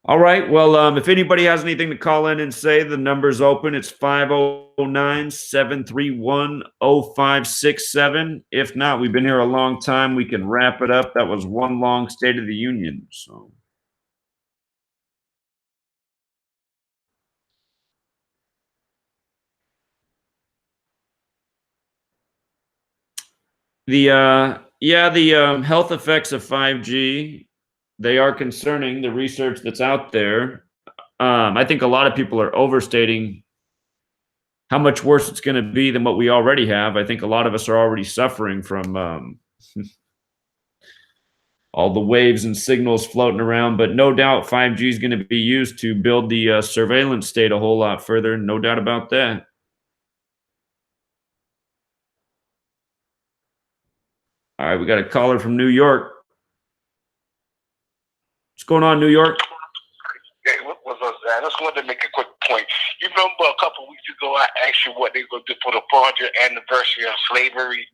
All right. Well, if anybody has anything to call in and say, the number's open. It's 509-731-0567. If not, we've been here a long time. We can wrap it up. That was one long State of the Union. So the health effects of 5G, they are concerning, the research that's out there. I think a lot of people are overstating how much worse it's going to be than what we already have. I think a lot of us are already suffering from all the waves and signals floating around, but no doubt 5G is going to be used to build the surveillance state a whole lot further. No doubt about that. All right, we got a caller from New York. What's going on, New York? Hey, what's up, Zach? I just wanted to make a quick point. You remember a couple of weeks ago, I asked you what they're going to do for the 400th anniversary of slavery?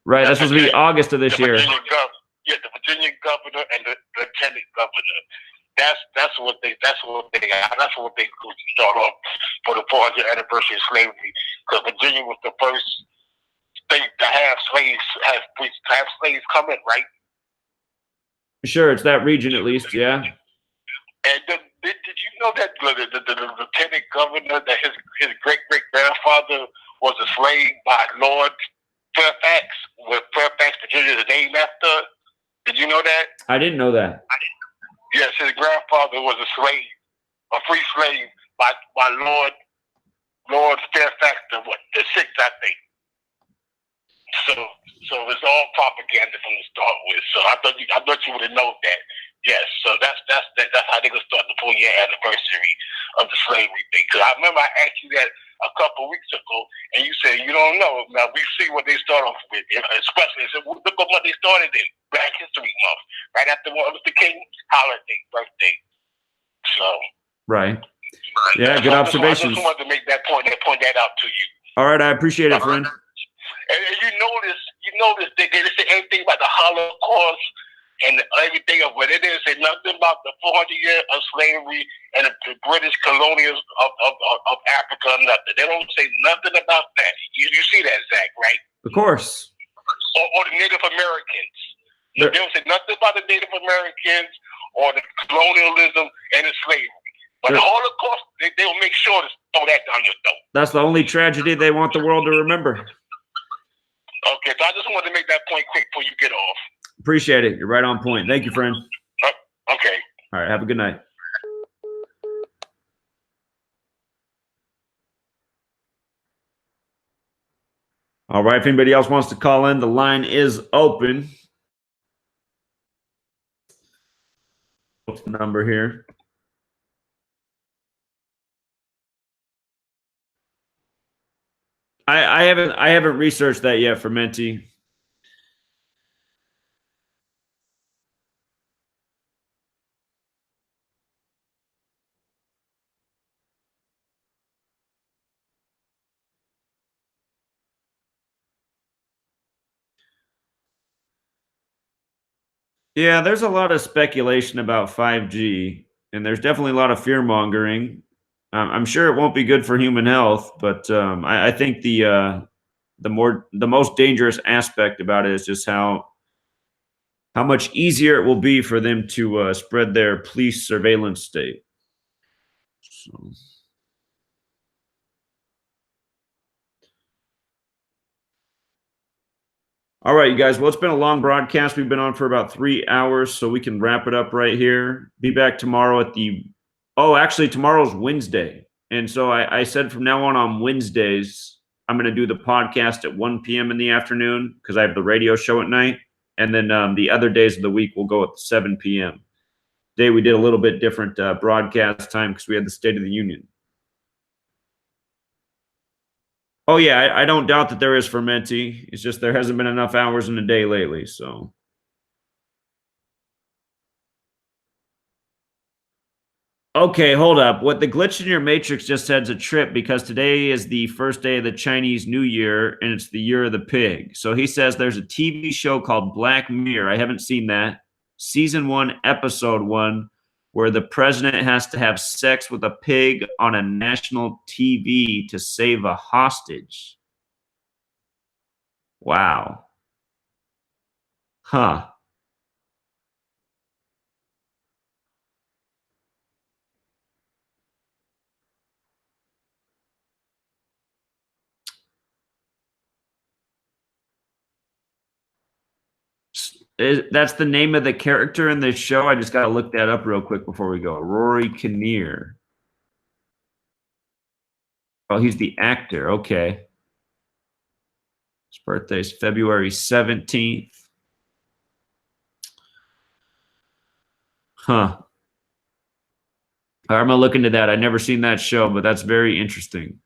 Right, that's supposed to be August of this year. The Virginia governor and the lieutenant governor. That's what they going to start off for the 400th anniversary of slavery. Because Virginia was the first state to have slaves come in, right? Sure, it's that region at least, yeah. And did you know that the lieutenant governor, that his great-great-grandfather was a slave by Lord Fairfax, with Fairfax, Virginia, is named after? Did you know that? I didn't know that. Yes, his grandfather was a slave, a free slave by Lord Fairfax, the sixth, I think. So it's all propaganda from the start with. So I thought you would have known that. Yes, so that's how they're gonna start the 4-year anniversary of the slavery thing. Because I remember I asked you that a couple of weeks ago, and you said you don't know. Now we see what they start off with, especially look at what they started in Black History Month, right after Martin Luther King holiday birthday. So right, yeah, good observations. I just wanted to make that point and point that out to you. All right, I appreciate it, friend. And you notice they didn't say anything about the Holocaust and everything of what it is. Say nothing about the 400 years of slavery and the British colonials of Africa. Nothing. They don't say nothing about that. You see that, Zach, right? Of course. Or the Native Americans. They don't say nothing about the Native Americans or the colonialism and the slavery. But the Holocaust, they'll make sure to throw that down your throat. That's the only tragedy they want the world to remember. Okay, so I just wanted to make that point quick before you get off. Appreciate it. You're right on point. Thank you, friend. Okay. All right, have a good night. All right, if anybody else wants to call in, the line is open. What's the number here? I haven't researched that yet for Menti. Yeah, there's a lot of speculation about 5G, and there's definitely a lot of fear mongering. I'm sure it won't be good for human health, but I think the most dangerous aspect about it is just how much easier it will be for them to spread their police surveillance state. So. All right, you guys. Well, it's been a long broadcast. We've been on for about 3 hours, so we can wrap it up right here. Be back tomorrow at the... Oh, actually, tomorrow's Wednesday. And so I said from now on Wednesdays, I'm going to do the podcast at 1 p.m. in the afternoon because I have the radio show at night. And then the other days of the week will go at 7 p.m. Today we did a little bit different broadcast time because we had the State of the Union. Oh, yeah, I don't doubt that there is for Menti. It's just there hasn't been enough hours in a day lately, so. Okay, hold up. What the glitch in your matrix just said is a trip because today is the first day of the Chinese New Year, and it's the year of the pig. So he says there's a TV show called Black Mirror. I haven't seen that. Season 1, Episode 1, where the president has to have sex with a pig on a national TV to save a hostage. Wow. Huh. That's the name of the character in this show. I just got to look that up real quick before we go. Rory Kinnear. Oh, he's the actor. Okay. His birthday is February 17th. Huh. All right, I'm going to look into that. I've never seen that show, but that's very interesting.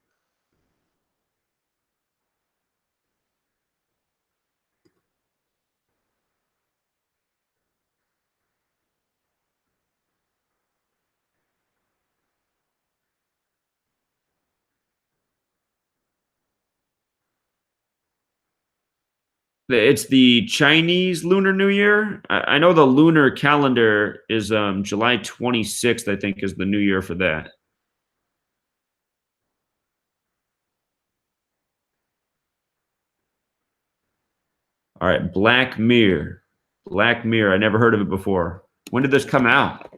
It's the Chinese Lunar New Year. I know the lunar calendar is July 26th, I think, is the new year for that. All right, Black Mirror. Black Mirror. I never heard of it before. When did this come out?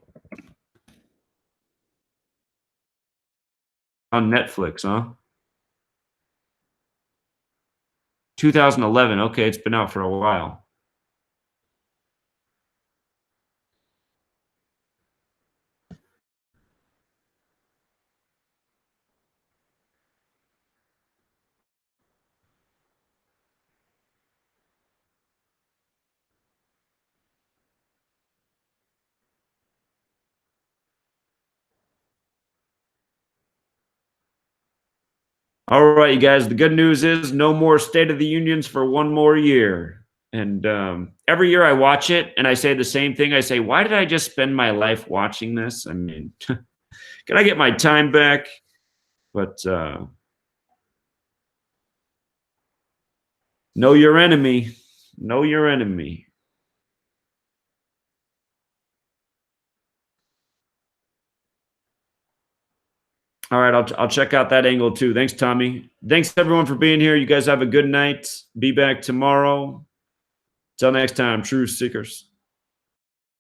On Netflix, huh? 2011. Okay, it's been out for a while. All right, you guys. The good news is no more State of the Unions for one more year. And every year I watch it and I say the same thing. I say, why did I just spend my life watching this? I mean, can I get my time back? But know your enemy. Know your enemy. All right, I'll check out that angle too. Thanks, Tommy. Thanks everyone for being here. You guys have a good night. Be back tomorrow. Till next time, Truth Seekers.